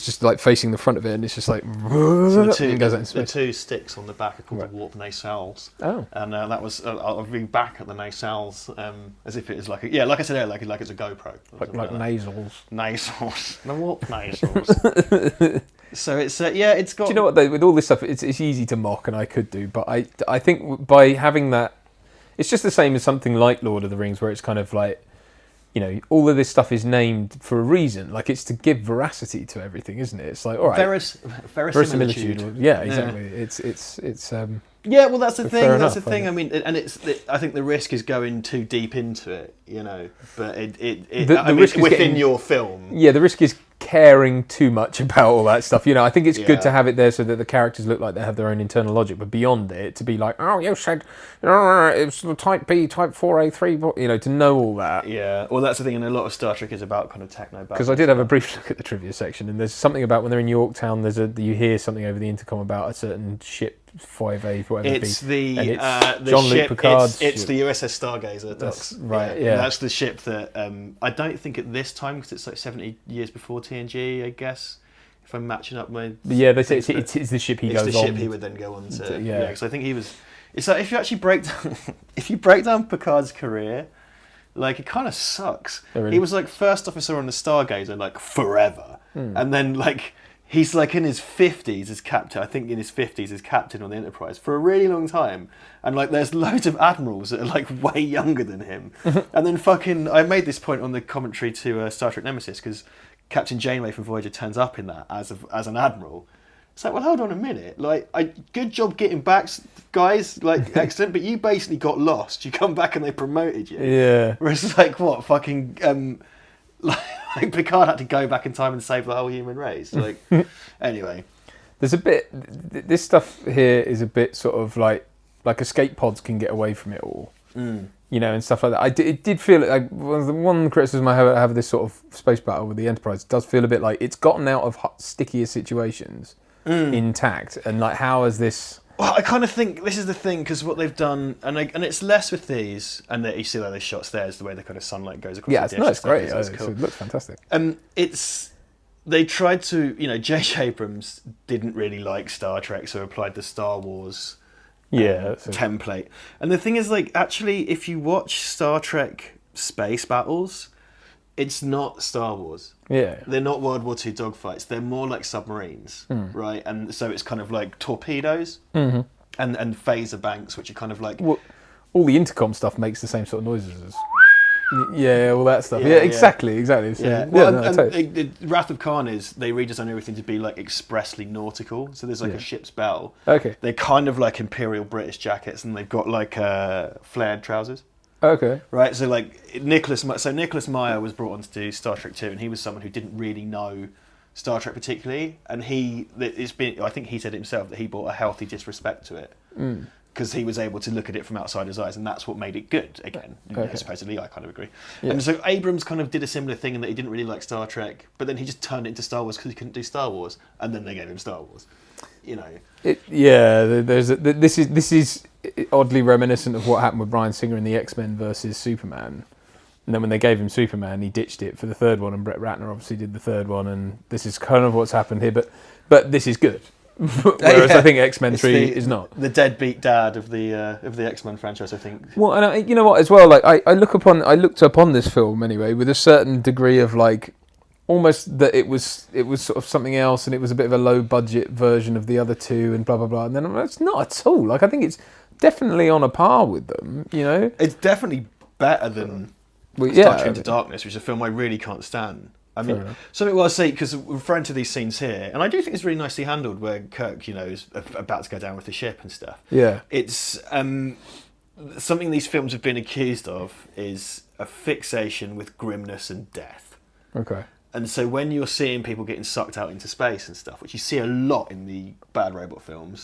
just like facing the front of it, and it's just like so the two sticks on the back are called the warp nacelles. Oh, and that was I'll read back at the nacelles as if it is like like I said earlier, like it's a GoPro, like nasals, the warp nasals. So it's it's got. Do you know what though? With all this stuff, it's easy to mock, and I could do, but I think by having that, it's just the same as something like Lord of the Rings, where it's kind of like, all of this stuff is named for a reason. Like, it's to give veracity to everything, isn't it? It's like, all right, verisimilitude. Yeah, exactly. Yeah. Yeah, well, that's the thing. That's the thing. I mean, and I think the risk is going too deep into it, But the risk is within your film. Yeah, the risk is caring too much about all that stuff. I think it's good to have it there so that the characters look like they have their own internal logic, but beyond it, to be like, oh, you said it's type B, type 4A3, to know all that. Yeah, well, that's the thing, and a lot of Star Trek is about kind of techno. Because I did have a brief look at the trivia section, and there's something about when they're in Yorktown, you hear something over the intercom about a certain ship. 5A, whatever it's the Jean-Luc ship, Picard's it's the USS Stargazer. That's right, yeah. That's the ship that I don't think at this time, because it's like 70 years before TNG, I guess, if I'm matching up my... Yeah, they say it's the ship he goes on. It's the ship he would then go on to... Yeah, because I think he was... It's like, if you actually break down Picard's career, like, it kind of sucks. Oh, really? He was like first officer on the Stargazer, like, forever. And then, like... He's like in his 50s as captain, I think in his 50s as captain on the Enterprise for a really long time. And like there's loads of admirals that are like way younger than him. And then I made this point on the commentary to Star Trek Nemesis, because Captain Janeway from Voyager turns up in that as an admiral. It's like, well, hold on a minute. Like, good job getting back, guys. Like, excellent. But you basically got lost. You come back and they promoted you. Yeah. Whereas it's like, what, fucking... like Picard had to go back in time and save the whole human race. Like, anyway, there's a bit. This stuff here is a bit sort of like escape pods can get away from it all, and stuff like that. It did feel like one criticism I have of this sort of space battle with the Enterprise does feel a bit like it's gotten out of stickier situations intact, and like how has this? Well, I kind of think this is the thing, because what they've done, and it's less with these, and you see like those shots there, is the way the kind of sunlight goes across the dish. Yeah, it's great. It's cool. It looks fantastic. They tried to, J.J. Abrams didn't really like Star Trek, so applied the Star Wars template. And the thing is, like, actually, if you watch Star Trek space battles, it's not Star Wars. Yeah. They're not World War II dogfights. They're more like submarines, right? And so it's kind of like torpedoes and phaser banks, which are kind of like... Well, all the intercom stuff makes the same sort of noises as... Yeah, all that stuff. Yeah, Yeah, exactly. So, yeah. Well, Wrath of Khan is they redesign everything to be like expressly nautical. So there's like a ship's bell. Okay. They're kind of like Imperial British jackets, and they've got like flared trousers. Okay. Right. So like Nicholas Meyer was brought on to do Star Trek 2, and he was someone who didn't really know Star Trek particularly, and I think he said it himself that he brought a healthy disrespect to it. Because he was able to look at it from outside his eyes, and that's what made it good. Again, supposedly, I kind of agree. Yeah. And so Abrams kind of did a similar thing in that he didn't really like Star Trek, but then he just turned it into Star Wars because he couldn't do Star Wars, and then they gave him Star Wars. You know. This is oddly reminiscent of what happened with Bryan Singer in the X-Men versus Superman. And then when they gave him Superman, he ditched it for the third one, and Brett Ratner obviously did the third one, and this is kind of what's happened here. But this is good. Whereas I think X-Men 3 is not. The deadbeat dad of the X-Men franchise, I think. Well, and you know what, as well, like I looked upon this film anyway with a certain degree of like almost that it was sort of something else, and it was a bit of a low budget version of the other two, and blah blah blah. And then it's not at all. Like I think it's definitely on a par with them. You know, it's definitely better than Star Trek Into Darkness, which is a film I really can't stand. I mean, something I'll say, because we're referring to these scenes here, and I do think it's really nicely handled where Kirk, is about to go down with the ship and stuff. Yeah. It's something these films have been accused of is a fixation with grimness and death. Okay. And so when you're seeing people getting sucked out into space and stuff, which you see a lot in the bad robot films,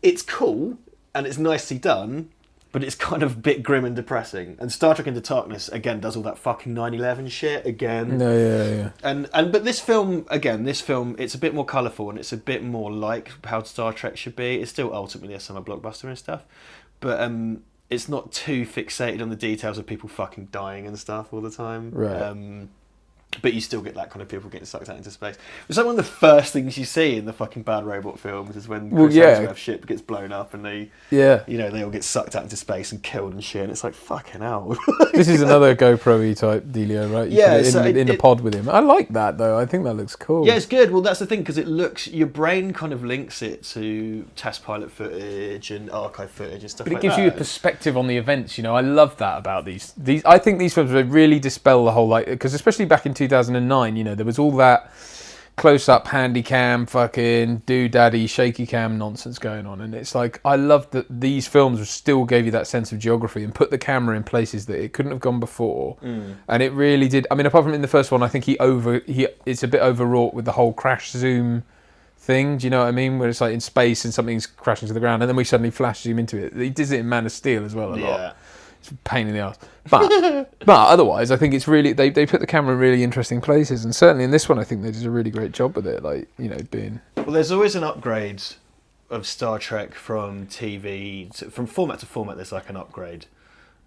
it's cool and it's nicely done, but it's kind of a bit grim and depressing. And Star Trek Into Darkness, again, does all that fucking 9/11 shit again. Yeah. But this film, it's a bit more colourful and it's a bit more like how Star Trek should be. It's still ultimately a summer blockbuster and stuff. But it's not too fixated on the details of people fucking dying and stuff all the time. Right. But you still get that kind of people getting sucked out into space. It's like one of the first things you see in the fucking bad robot films is when Chris Hemsworth's ship gets blown up and they all get sucked out into space and killed and shit. And it's like, fucking hell. This is another GoPro-y type dealio, right? You put it in a pod with him. I like that though. I think that looks cool. Yeah, it's good. Well, that's the thing, because your brain kind of links it to test pilot footage and archive footage and stuff like that. But it gives you a perspective on the events. I love that about these. I think these films really dispel the whole, because especially back in 2009, there was all that close-up handy cam, fucking do-daddy, shaky cam nonsense going on, and it's like I love that these films still gave you that sense of geography and put the camera in places that it couldn't have gone before, and it really did. I mean, apart from in the first one, I think it's a bit overwrought with the whole crash zoom thing. Do you know what I mean? Where it's like in space and something's crashing to the ground, and then we suddenly flash zoom into it. He does it in Man of Steel as well a lot. It's a pain in the ass. But otherwise, I think it's really they put the camera in really interesting places, and certainly in this one, I think they did a really great job with it. Like being. Well, there's always an upgrade of Star Trek from TV from format to format. There's like an upgrade.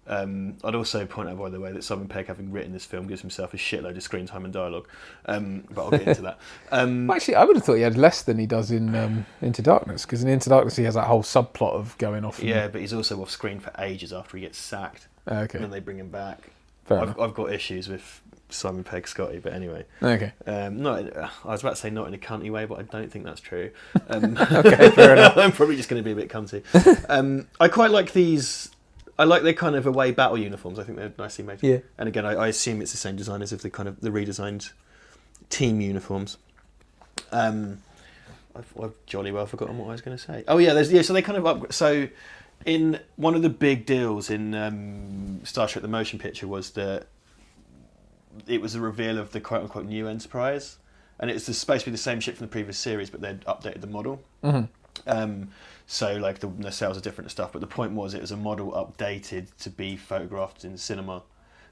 I'd also point out, by the way, that Simon Pegg, having written this film, gives himself a shitload of screen time and dialogue. But I'll get into that. Well, actually, I would have thought he had less than he does in Into Darkness, because in Into Darkness he has that whole subplot of going off. Yeah, but he's also off screen for ages after he gets sacked. Okay. And then they bring him back. I've got issues with Simon Pegg, Scottie, but anyway. Okay. I was about to say not in a cunty way, but I don't think that's true. Okay, fair enough. I'm probably just going to be a bit cunty. I quite like these. I like their kind of away battle uniforms. I think they're nicely made. Yeah. And again, I assume it's the same designers of the redesigned team uniforms. I've jolly well forgotten what I was going to say. Oh yeah, so they kind of so in one of the big deals in Star Trek: The Motion Picture was that it was a reveal of the quote unquote new Enterprise, and it's supposed to be the same ship from the previous series, but they'd updated the model. Mm-hmm. So like the nacelles are different and stuff, but the point was it was a model updated to be photographed in cinema,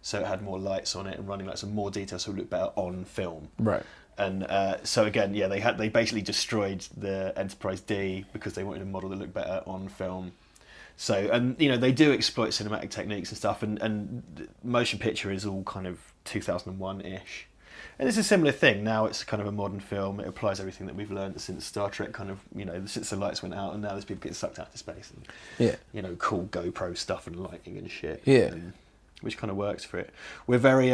so it had more lights on it and running lights and more detail, so it looked better on film. Right. And so again, they basically destroyed the Enterprise D because they wanted a model that looked better on film. So and they do exploit cinematic techniques and stuff, and motion picture is all kind of 2001-ish. And it's a similar thing. Now it's kind of a modern film. It applies everything that we've learned since Star Trek kind of, since the lights went out, and now there's people getting sucked out to space. And, cool GoPro stuff and lighting and shit. Yeah. Which kind of works for it. We're very,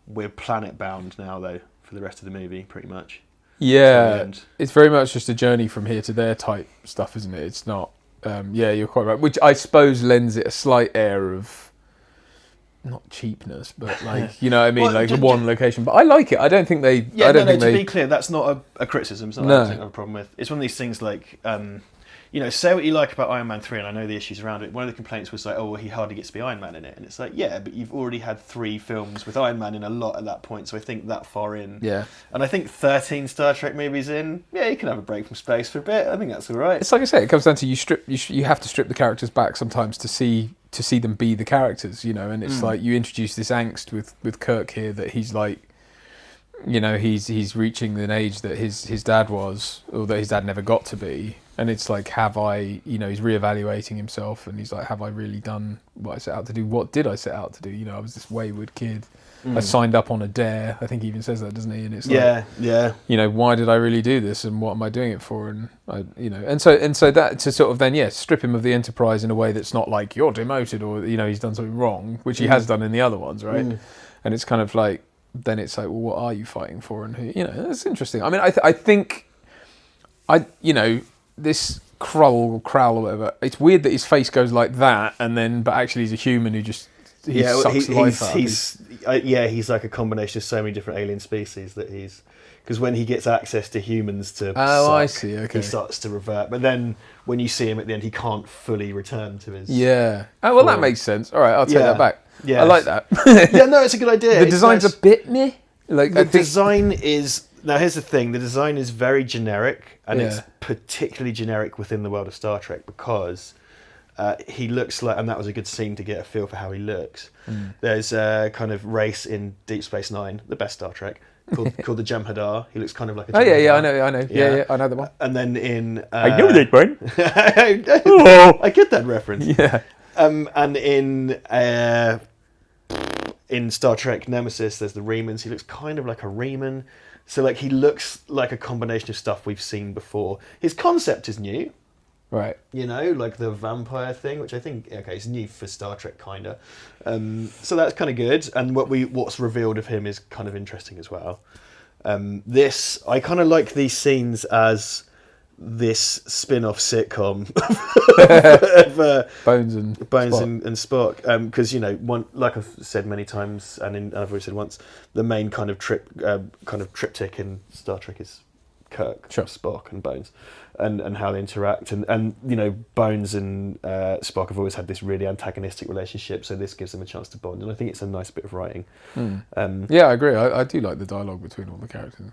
we're planet bound now, though, for the rest of the movie, pretty much. Yeah. It's very much just a journey from here to there type stuff, isn't it? It's not, you're quite right. Which I suppose lends it a slight air of not cheapness, but like, you know what I mean, Well, like one location. But I like it. I don't think they. Yeah, I don't think to they, be clear, that's not a criticism. It's not No. I think I have a problem with. It's one of these things like, you know, say what you like about Iron Man 3, and I know the issues around it. One of the complaints was like, oh, well, he hardly gets to be Iron Man in it. And it's like, yeah, but you've already had 3 films with Iron Man in a lot at that point, so I think that far in. Yeah. And I think 13 Star Trek movies in, yeah, you can have a break from space for a bit. I think that's all right. It's like I say, it comes down to you have to strip the characters back sometimes to see them be the characters, you know. And it's like you introduce this angst with Kirk here, that he's like, you know, he's reaching an age that his dad was, or that his dad never got to be. And it's like, have I, you know, he's reevaluating himself, and he's like, have I really done what I set out to do? What did I set out to do? You know, I was this wayward kid. I signed up on a dare. I think he even says that, doesn't he? And it's like, you know, why did I really do this, and what am I doing it for? And I, you know, and so that to sort of then, strip him of the Enterprise in a way that's not like you're demoted, or, you know, he's done something wrong, which he has done in the other ones, right? And it's kind of like, then it's like, well, what are you fighting for? And who, you know, that's interesting. I mean, I think, you know, this Krull or whatever, it's weird that his face goes like that, and then, but actually he's a human who just sucks life out. He's like a combination of so many different alien species that he's, because when he gets access to humans to I see, okay, he starts to revert, but then when you see him at the end, he can't fully return to his well, that makes sense. All right, I'll take that back. I like that. No, it's a good idea. The design's a bit meh. Like, the design is, now here's the thing, the design is very generic, and it's particularly generic within the world of Star Trek, because he looks like, and that was a good scene to get a feel for how he looks. There's a kind of race in Deep Space Nine, the best Star Trek, called the Jem'Hadar. He looks kind of like a Jem'Hadar. I know. Yeah, I know the one. And then in... I know that one. I get that reference. Yeah. And in Star Trek Nemesis, there's the Remans. He looks kind of like a Reman. So like he looks like a combination of stuff we've seen before. His concept is new. Right. You know, like the vampire thing, which I think, okay, is new for Star Trek, kind of. So that's kind of good. And what's revealed of him is kind of interesting as well. I kind of like these scenes as this spin-off sitcom of Bones and Spock, because you know, like I've said many times, and I've already said once, the main kind of triptych in Star Trek is Kirk, Spock, and Bones, and how they interact, and you know, Bones and Spock have always had this really antagonistic relationship, so this gives them a chance to bond, and I think it's a nice bit of writing. Yeah, I agree. I do like the dialogue between all the characters.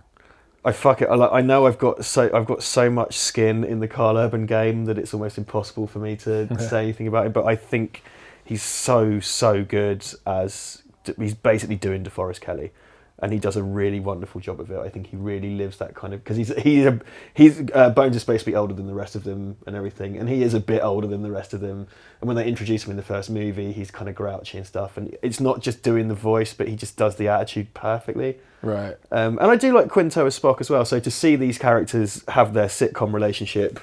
I know I've got so much skin in the Carl Urban game that it's almost impossible for me to say anything about him. But I think he's so good as he's basically doing DeForest Kelley, and he does a really wonderful job of it. I think he really lives that kind of, because he's Bones is supposed to be older than the rest of them and everything, and he is a bit older than the rest of them. And when they introduce him in the first movie, he's kind of grouchy and stuff, and it's not just doing the voice, but he just does the attitude perfectly. Right. And I do like Quinto as Spock as well. So to see these characters have their sitcom relationship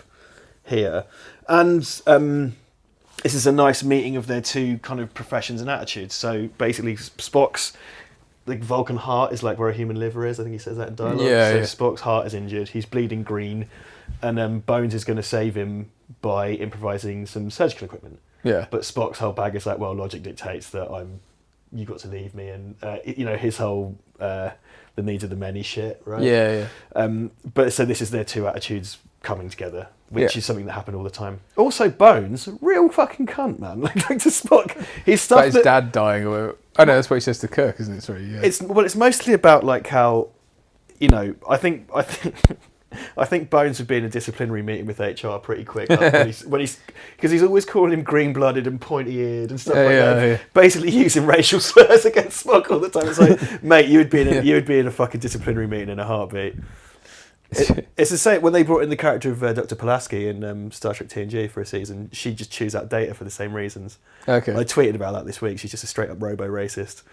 here, and this is a nice meeting of their two kind of professions and attitudes. So basically, Spock's like Vulcan heart is like where a human liver is. I think he says that in dialogue. Spock's heart is injured. He's bleeding green, and Bones is going to save him by improvising some surgical equipment. Yeah. But Spock's whole bag is like, well, logic dictates that you got to leave me, and you know, his whole the needs of the many shit, right? Yeah. But so this is their two attitudes coming together, which is something that happened all the time. Also, Bones, real fucking cunt, man. Like to Spock, his stuff. About his dad dying, or I know that's what he says to Kirk, isn't it? Sorry, yeah. It's mostly about like how, you know, I think Bones would be in a disciplinary meeting with HR pretty quick when he's because he's always calling him green-blooded and pointy-eared and stuff like that. Yeah. Basically using racial slurs against Spock all the time. It's like, mate, you would be in a fucking disciplinary meeting in a heartbeat. It's the same when they brought in the character of Dr. Pulaski in Star Trek TNG for a season. She just chews out data for the same reasons. Okay. I tweeted about that this week. She's just a straight up robo-racist.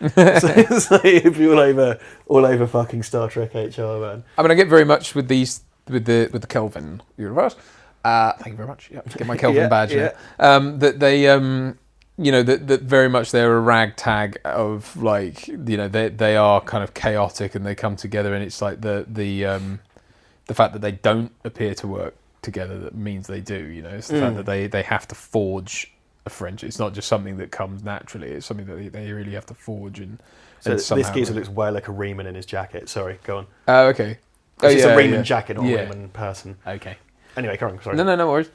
so it'd be all over fucking Star Trek HR, man. I mean, I get very much with the Kelvin universe. Thank you very much. Yeah, get my Kelvin badge. Yeah. That they you know, that very much they're a ragtag of, like, you know, they are kind of chaotic and they come together, and it's like the fact that they don't appear to work together that means they do, you know. It's the fact that they have to forge a friendship. It's not just something that comes naturally. It's something that they really have to forge and. So and this geezer looks way like a Riemann in his jacket. Sorry, go on. Oh, okay. It's a Riemann jacket, not a Riemann person. Okay. Anyway, come on. Sorry. No worries.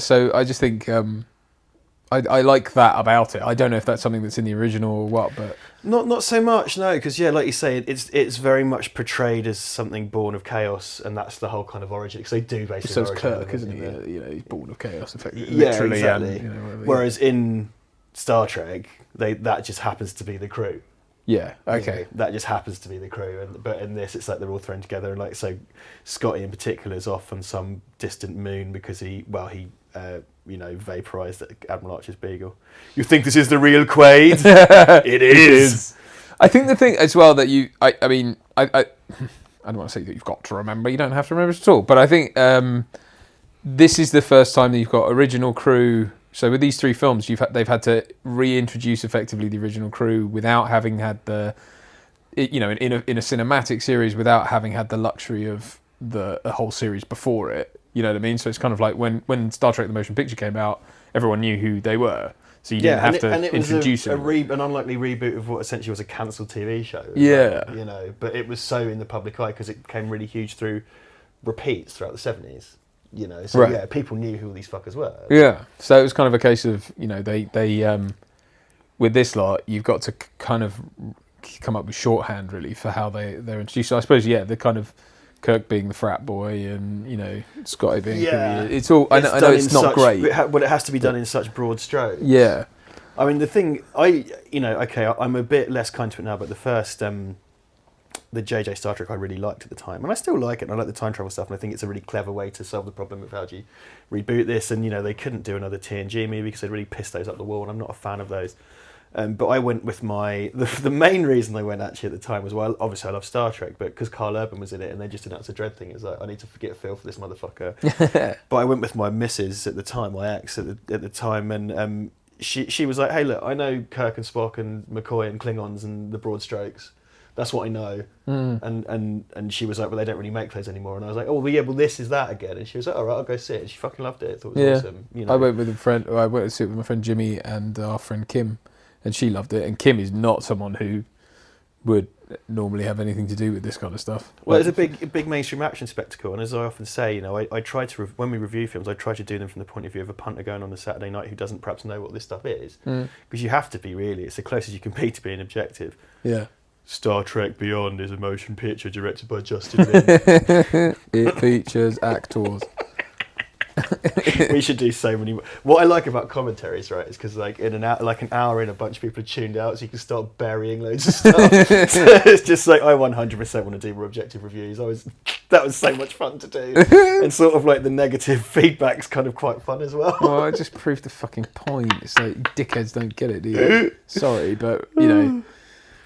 So I just think I like that about it. I don't know if that's something that's in the original or what, but not so much, no, because like you say, it's very much portrayed as something born of chaos, and that's the whole kind of origin. Because they do basically. So it's Kirk, isn't he? He's born of chaos, effectively. Yeah, literally, exactly. And, whereas in Star Trek, that just happens to be the crew. Yeah. Okay. That just happens to be the crew, but in this, it's like they're all thrown together, and like so, Scottie in particular is off on some distant moon because he vaporized Admiral Archer's beagle. You think this is the real Quaid? It is. I think the thing as well that I don't want to say that you've got to remember. You don't have to remember it at all. But I think this is the first time that you've got original crew. So with these 3 films, they've had to reintroduce effectively the original crew without having had in a cinematic series, without having had the luxury of the whole series before it. You know what I mean? So it's kind of like when Star Trek: The Motion Picture came out, everyone knew who they were. So you didn't have to introduce them. An unlikely reboot of what essentially was a cancelled TV show. Yeah. But it was so in the public eye because it became really huge through repeats throughout the 70s. So right. People knew who these fuckers were. Yeah. So it was kind of a case of, they with this lot, you've got to kind of come up with shorthand really for how they're introduced. So I suppose, the kind of Kirk being the frat boy and, Scottie being... Yeah. It's all... I know it's not great. But it has to be done in such broad strokes. Yeah. I mean, the thing... I'm a bit less kind to it now, but the first... the JJ Star Trek I really liked at the time, and I still like it, and I like the time travel stuff, and I think it's a really clever way to solve the problem of how do you reboot this, and they couldn't do another TNG movie because they'd really pissed those up the wall, and I'm not a fan of those. But I went with the main reason I went actually at the time was, well, obviously I love Star Trek, but because Carl Urban was in it and they just announced a Dread thing, it's like, I need to get a feel for this motherfucker. But I went with my missus at the time, my ex at the time, and she was like, hey look, I know Kirk and Spock and McCoy and Klingons and the broad strokes. That's what I know. And she was like, well, they don't really make those anymore. And I was like, oh, well, yeah, well, this is that again. And she was like, all right, I'll go see it. And she fucking loved it. I thought it was awesome. I went with I went to see it with my friend Jimmy and our friend Kim, and she loved it. And Kim is not someone who would normally have anything to do with this kind of stuff. Well, it's a big mainstream action spectacle. And as I often say, I try to, when we review films, I try to do them from the point of view of a punter going on a Saturday night who doesn't perhaps know what this stuff is. Because you have to be, really. It's the closest you can be to being objective. Yeah. Star Trek Beyond is a motion picture directed by Justin Lin. It features actors. We should do so many. What I like about commentaries, right, is because like an hour in, a bunch of people are tuned out, so you can start burying loads of stuff. So it's just like I 100% want to do more objective reviews. That was so much fun to do, and sort of like the negative feedback's kind of quite fun as well. Well, I just proved the fucking point. It's like dickheads don't get it, do you? Sorry, but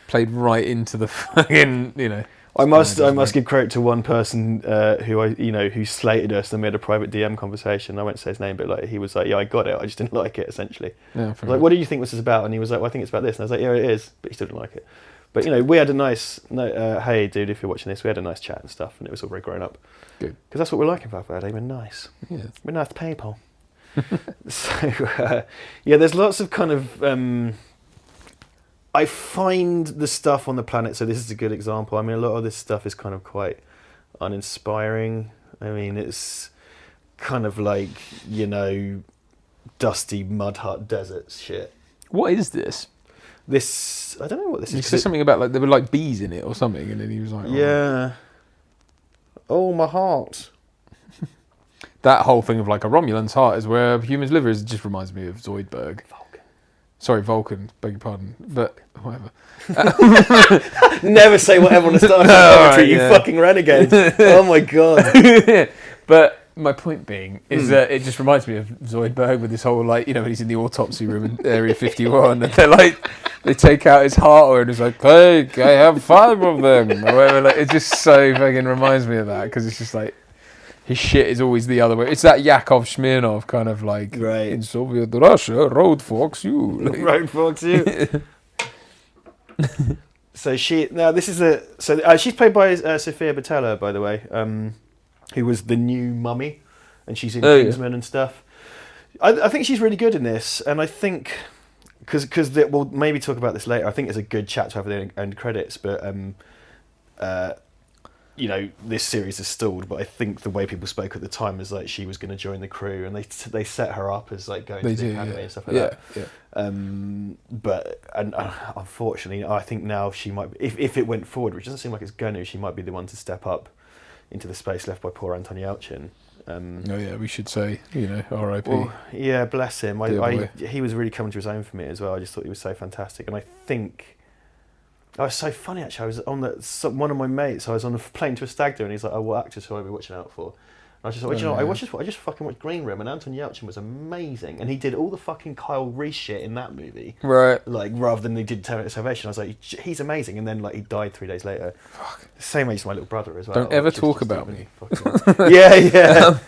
played right into the fucking, I must give credit to one person who slated us, and we had a private DM conversation. I won't say his name, but like he was like, yeah, I got it, I just didn't like it, essentially. Yeah, I was like, what do you think this is about? And he was like, well, I think it's about this. And I was like, yeah, it is, but he still didn't like it. But we had a nice hey dude, if you're watching this, we had a nice chat and stuff, and it was all very grown up. Good, because that's what we're like about Friday. We're nice. Yeah, we're nice people. So there's lots of kind of I find the stuff on the planet, so this is a good example. I mean, a lot of this stuff is kind of quite uninspiring. I mean, it's kind of like, dusty mud hut desert shit. What is this? I don't know what this is. He said something about like there were like bees in it or something, and then he was like, yeah. Oh, my heart. That whole thing of like a Romulan's heart is where humans live. It just reminds me of Zoidberg. Sorry, Vulcan, beg your pardon, but whatever. Never say whatever on the start of the poetry, you fucking renegade. Oh my god. But my point being is that it just reminds me of Zoidberg with this whole like, when he's in the autopsy room in Area 51 and they're like, they take out his heart and it's like, hey, I have 5 of them. Or whatever. Like, it just so fucking reminds me of that because it's just like, his shit is always the other way. It's that Yakov Smirnov kind of like, right. In Soviet Russia, road fox you. Like, road fox you. So she's played by Sofia Boutella, by the way, who was the new Mummy, and she's in Kingsman and stuff. I think she's really good in this, and I think because we'll maybe talk about this later. I think it's a good chat to have the end credits, but you know, this series is stalled. But I think the way people spoke at the time is like she was going to join the crew, and they set her up as like going to the academy and stuff like that. Yeah. But unfortunately, I think now she might, if it went forward, which doesn't seem like it's going to, she might be the one to step up into the space left by poor Anton Yelchin. Oh yeah, we should say, you know, R.I.P. Well, yeah, bless him. He was really coming to his own for me as well. I just thought he was so fantastic, and I think it was so funny actually. I was on one of my mates. I was on a plane to a stag do, and he's like, "Oh, what actor should I be watching out for?" And I was just like, I just fucking watched Green Room, and Anton Yelchin was amazing, and he did all the fucking Kyle Reese shit in that movie, right? Like rather than he did Terminator Salvation. I was like, he's amazing, and then like he died 3 days later. Fuck. Same age as my little brother as well. Don't ever talk about me. Yeah.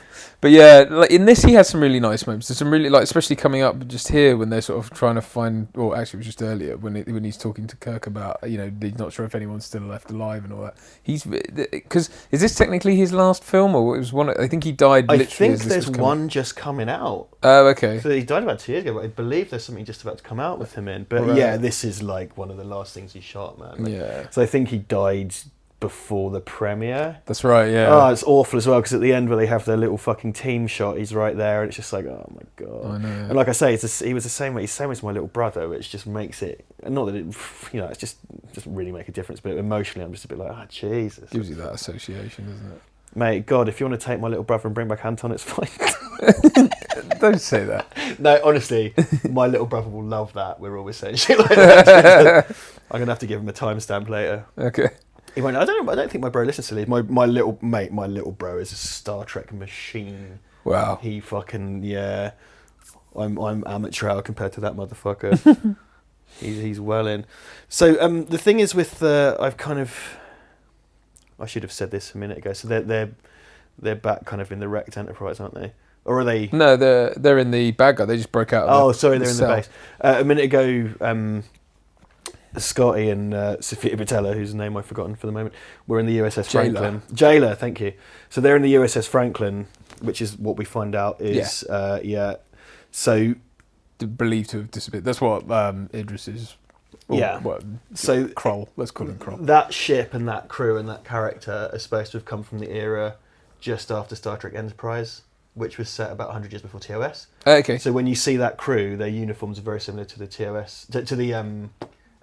But yeah, like in this, he has some really nice moments. There's some really, like, especially coming up just here when they're sort of trying to find. Or actually, it was just earlier when he's talking to Kirk about, you know, he's not sure if anyone's still left alive and all that. He's because is this technically his last film, or it was one? I think he died. I think there's one just coming out. Oh, okay. So he died about 2 years ago, but I believe there's something just about to come out with him in. But yeah, this is like one of the last things he shot, man. Like, yeah. So I think he died before the premiere. That's right, yeah. Oh, it's awful as well, because at the end where they have their little fucking team shot, he's right there, and it's just like, oh my god. I know. And like I say, he was the same way. He's the same as my little brother, which just makes it, not that it, you know, it's just really make a difference, but emotionally, I'm just a bit like, oh Jesus. Gives you that association, doesn't it? Mate, God, if you want to take my little brother and bring back Anton, it's fine. Don't say that. No, honestly, my little brother will love that. We're always saying shit like that. I'm gonna have to give him a timestamp later. Okay. He went, I don't think my bro listens to these. My little bro is a Star Trek machine. Wow. He fucking, yeah. I'm amateur hour compared to that motherfucker. he's well in. So the thing is with I should have said this a minute ago. So they're back kind of in the wrecked Enterprise, aren't they? Or are they? No, they're in the bad guy. They just broke out. They're in the base. A minute ago, Scottie and Sofia Boutella, whose name I've forgotten for the moment, were in the USS Franklin. Jailer, thank you. So they're in the USS Franklin, which is what we find out is So believed to have disappeared. That's what Idris is. So Kroll. Let's call him Kroll. That ship and that crew and that character are supposed to have come from the era just after Star Trek Enterprise, which was set about 100 years before TOS. Okay. So when you see that crew, their uniforms are very similar to the TOS, to the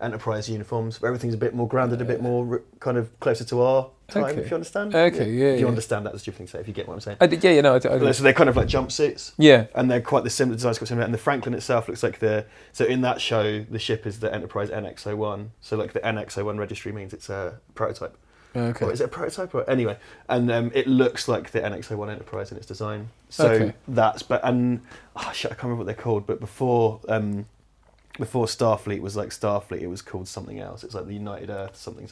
Enterprise uniforms. Everything's a bit more grounded, a bit more kind of closer to our time, if you understand. Okay, yeah. If you understand that, that's a stupid thing to say, if you get what I'm saying. I did. So they're kind of like jumpsuits. Yeah. And they're quite the similar designs, quite similar. And the Franklin itself looks like so in that show, the ship is the Enterprise NX-01. So like the NX-01 registry means it's a prototype. Okay. Or is it a prototype? Anyway, and it looks like the NX-01 Enterprise in its design. So that's, I can't remember what they're called, but before Starfleet was like Starfleet, it was called something else. It's like the United Earth something.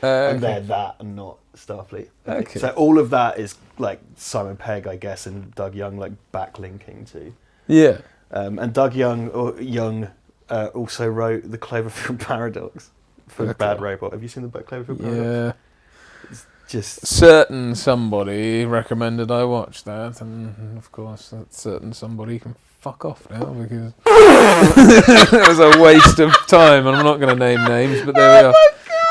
And they're that and not Starfleet. Okay. So all of that is like Simon Pegg, I guess, and Doug Young like backlinking to. Yeah. And Doug Young also wrote the Cloverfield Paradox for Bad Robot. Have you seen the Cloverfield Paradox? Yeah. It's just certain somebody recommended I watch that, and of course that certain somebody can fuck off now because it was a waste of time, and I'm not going to name names, but there we are.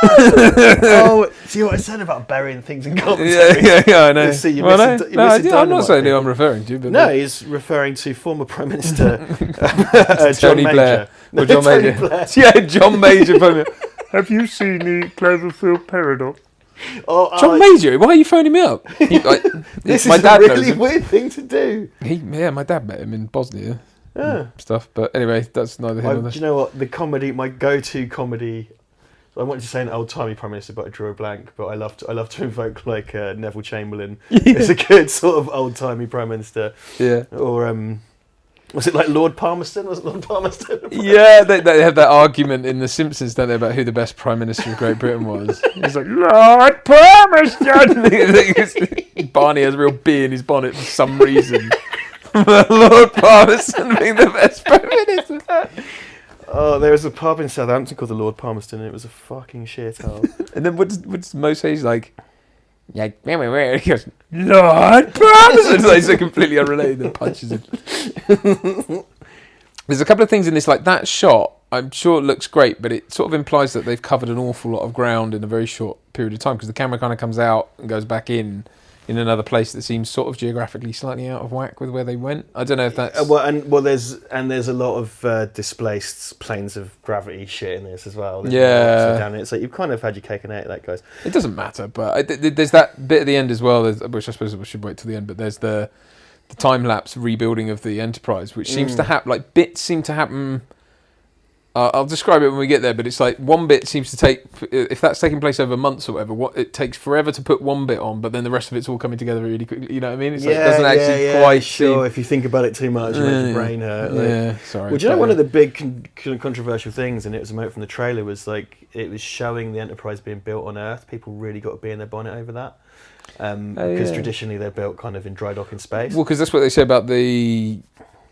Oh, see what I said about burying things in commentaries? Yeah, I know. See, I'm not saying who I'm referring to, but no, he's referring to former Prime Minister Tony Blair. No, John Tony Major. Blair. Yeah, John Major. Have you seen the Cloverfield Paradox? John Major, why are you phoning me up? This is a really weird thing to do. My dad met him in Bosnia. Stuff, but anyway, that's neither here nor there. Do you know what? The comedy, my go-to comedy. I wanted to say an old-timey Prime Minister, but I drew a blank. But I love to invoke like Neville Chamberlain. It's a good sort of old-timey Prime Minister. Yeah. Or was it like Lord Palmerston? Was it Lord Palmerston? Yeah, they have that argument in The Simpsons, don't they, about who the best Prime Minister of Great Britain was. He's like, Lord Palmerston! Barney has a real bee in his bonnet for some reason. Lord Palmerston being the best Prime Minister. Oh, there was a pub in Southampton called the Lord Palmerston, and it was a fucking shithole. And then what does Mo say? He's like, Yeah, he goes, Lord Brandon! It's like completely unrelated and punches him. There's a couple of things in this, like that shot, I'm sure it looks great, but it sort of implies that they've covered an awful lot of ground in a very short period of time, because the camera kind of comes out and goes back in another place that seems sort of geographically slightly out of whack with where they went. I don't know if that's... There's a lot of displaced planes of gravity shit in this as well. Yeah. It's like you've kind of had your cake and ate that, guys. It doesn't matter, but there's that bit at the end as well, which I suppose we should wait till the end, but there's the time-lapse rebuilding of the Enterprise, which seems to happen, like bits seem to happen... I'll describe it when we get there, but it's like one bit seems to take, if that's taking place over months or whatever, it takes forever to put one bit on, but then the rest of it's all coming together really quickly. You know what I mean? It's like, it doesn't actually quite sure. If you think about it too much, it makes your brain hurt. Like, sorry. Well, do you know one of the big controversial things, and it was a moment from the trailer, was like it was showing the Enterprise being built on Earth. People really got to be in their bonnet over that. Because traditionally they're built kind of in dry dock in space. Well, because that's what they say about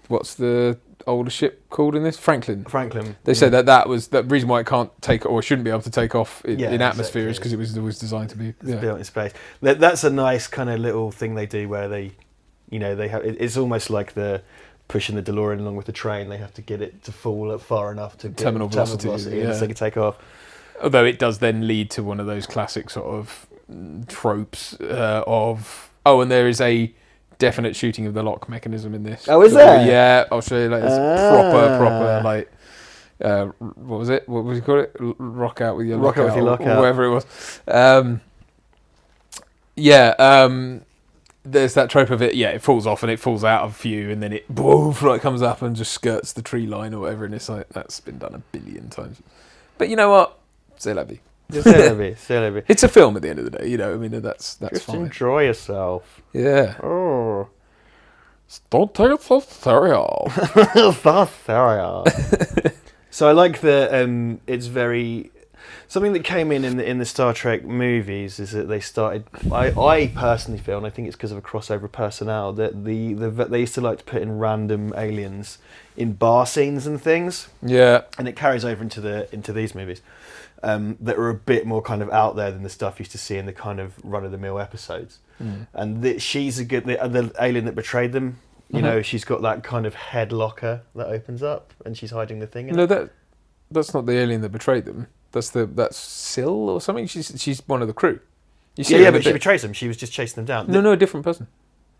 what's the older ship called in this? Franklin. They said that was the reason why it can't take, or shouldn't be able to take off in atmosphere, is because it was designed to be built in space. That's a nice kind of little thing they do where they have, it's almost like the pushing the DeLorean along with the train. They have to get it to fall up far enough to get terminal velocity so they can take off. Although it does then lead to one of those classic sort of tropes and there is a definite shooting of the lock mechanism in this. Oh, is there? Yeah, I'll show you. Like, it's proper. Like, what was it? What was you call it? Rock out with your lockout, or whatever it was. There's that trope of it. Yeah, it falls off and it falls out of view, and then it comes up and just skirts the tree line or whatever. And it's like, that's been done a billion times. But you know what? C'est la vie. It's a film at the end of the day, you know. I mean, that's just fine. Enjoy yourself. Yeah. Oh, don't take it so serious. so serious. So I like the it's very something that came in the Star Trek movies is that they started. I personally feel, and I think it's because of a crossover personnel, that they used to like to put in random aliens in bar scenes and things. Yeah. And it carries over into these movies. That are a bit more kind of out there than the stuff you used to see in the kind of run-of-the-mill episodes. And she's the alien that betrayed them. You know, she's got that kind of head locker that opens up, and she's hiding the thing in it. That's not the alien that betrayed them. That's Syl or something. She's one of the crew. But she betrays them. She was just chasing them down. No, a different person.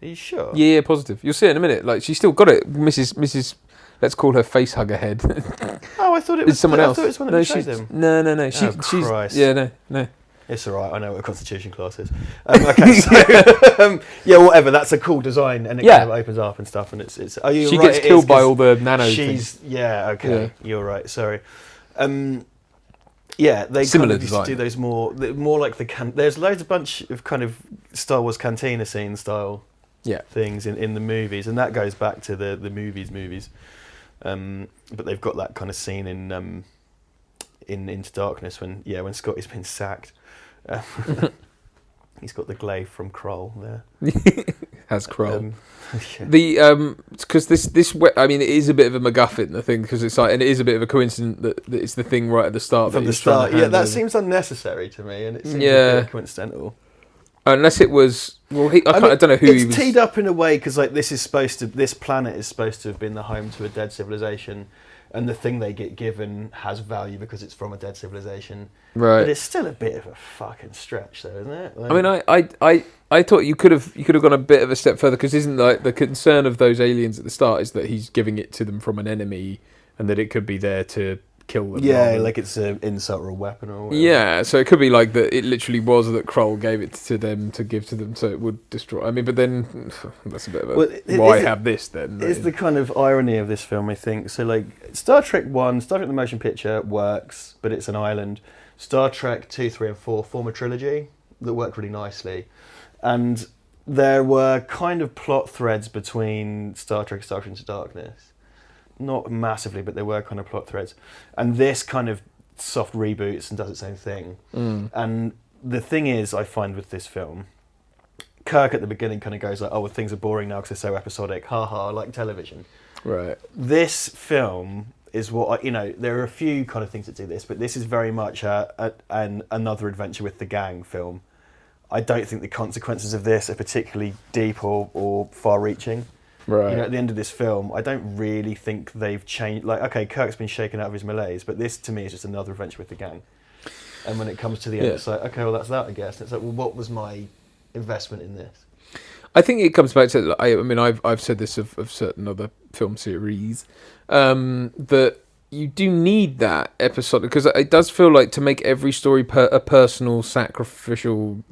Are you sure? Yeah, positive. You'll see it in a minute. Like, she's still got it, Mrs. Let's call her facehugger head. Oh, I thought it was someone else. I thought it was one that betrayed them. No. She's Christ. Yeah, no. It's all right. I know what a Constitution class is. Okay, so whatever. That's a cool design, and it kind of opens up and stuff. And it's. She gets killed by all the nano things. Okay. Yeah. You're right. Sorry. They similar kind of used to do those more like there's a bunch of kind of Star Wars cantina scene style things in the movies, and that goes back to the movies. But they've got that kind of scene in Into Darkness when Scottie's been sacked. He's got the glaive from Kroll there. Has Kroll. Because this I mean, it is a bit of a MacGuffin, the thing, because it's like, and it is a bit of a coincidence that it's the thing right at the start. From the start, that seems unnecessary to me, and it seems a bit coincidental. Unless it was, I don't know who he was. It's teed up in a way because like this planet is supposed to have been the home to a dead civilization, and the thing they get given has value because it's from a dead civilization. Right. But it's still a bit of a fucking stretch, though, isn't it? Like, I mean, I thought you could have gone a bit of a step further, because isn't like the concern of those aliens at the start is that he's giving it to them from an enemy, and that it could be there to kill them. Yeah, like it's an insult or a weapon or whatever. Yeah, so it could be like that. It literally was that Kroll gave it to them to give to them, so it would destroy. I mean, but then that's a bit of a why have this then? It's the kind of irony of this film, I think. So like Star Trek 1, Star Trek the Motion Picture works, but it's an island. Star Trek 2, 3, and 4 form a trilogy that work really nicely, and there were kind of plot threads between Star Trek Into Darkness. Not massively, but there were kind of plot threads. And this kind of soft reboots and does its own thing. And the thing is, I find with this film, Kirk at the beginning kind of goes like, oh, well, things are boring now because they're so episodic. Ha, like television. Right. This film is what, there are a few kind of things that do this, but this is very much another adventure with the gang film. I don't think the consequences of this are particularly deep or far-reaching. Right. At the end of this film, I don't really think they've changed. Like, okay, Kirk's been shaken out of his malaise, but this to me is just another adventure with the gang. And when it comes to the end, it's like, okay, well, that's that, I guess. And it's like, well, what was my investment in this? I think it comes back to. I mean, I've said this of certain other film series, that you do need that episode, because it does feel like to make every story a personal, sacrificial.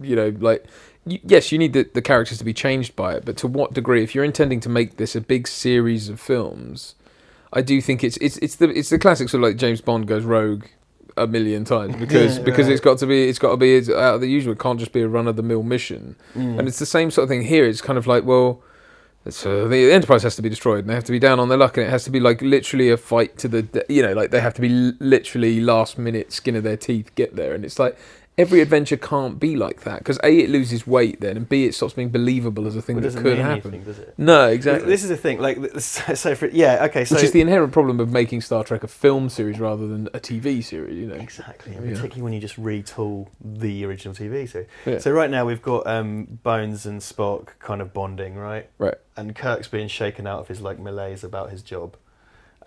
Yes, you need the characters to be changed by it, but to what degree? If you're intending to make this a big series of films, I do think it's the classic sort of like James Bond goes rogue a million times because it's got to be out of the usual. It can't just be a run of the mill mission, and it's the same sort of thing here. It's kind of like, well, so the Enterprise has to be destroyed, and they have to be down on their luck, and it has to be like literally a fight to the like they have to be literally last minute skin of their teeth get there, and it's like. Every adventure can't be like that, because A, it loses weight then, and B, it stops being believable as a thing that could happen. Anything, does it? No, exactly. This is the thing, like, which is the inherent problem of making Star Trek a film series rather than a TV series, Exactly, and particularly when you just retool the original TV series. Yeah. So right now we've got Bones and Spock kind of bonding, right? Right. And Kirk's being shaken out of his malaise about his job.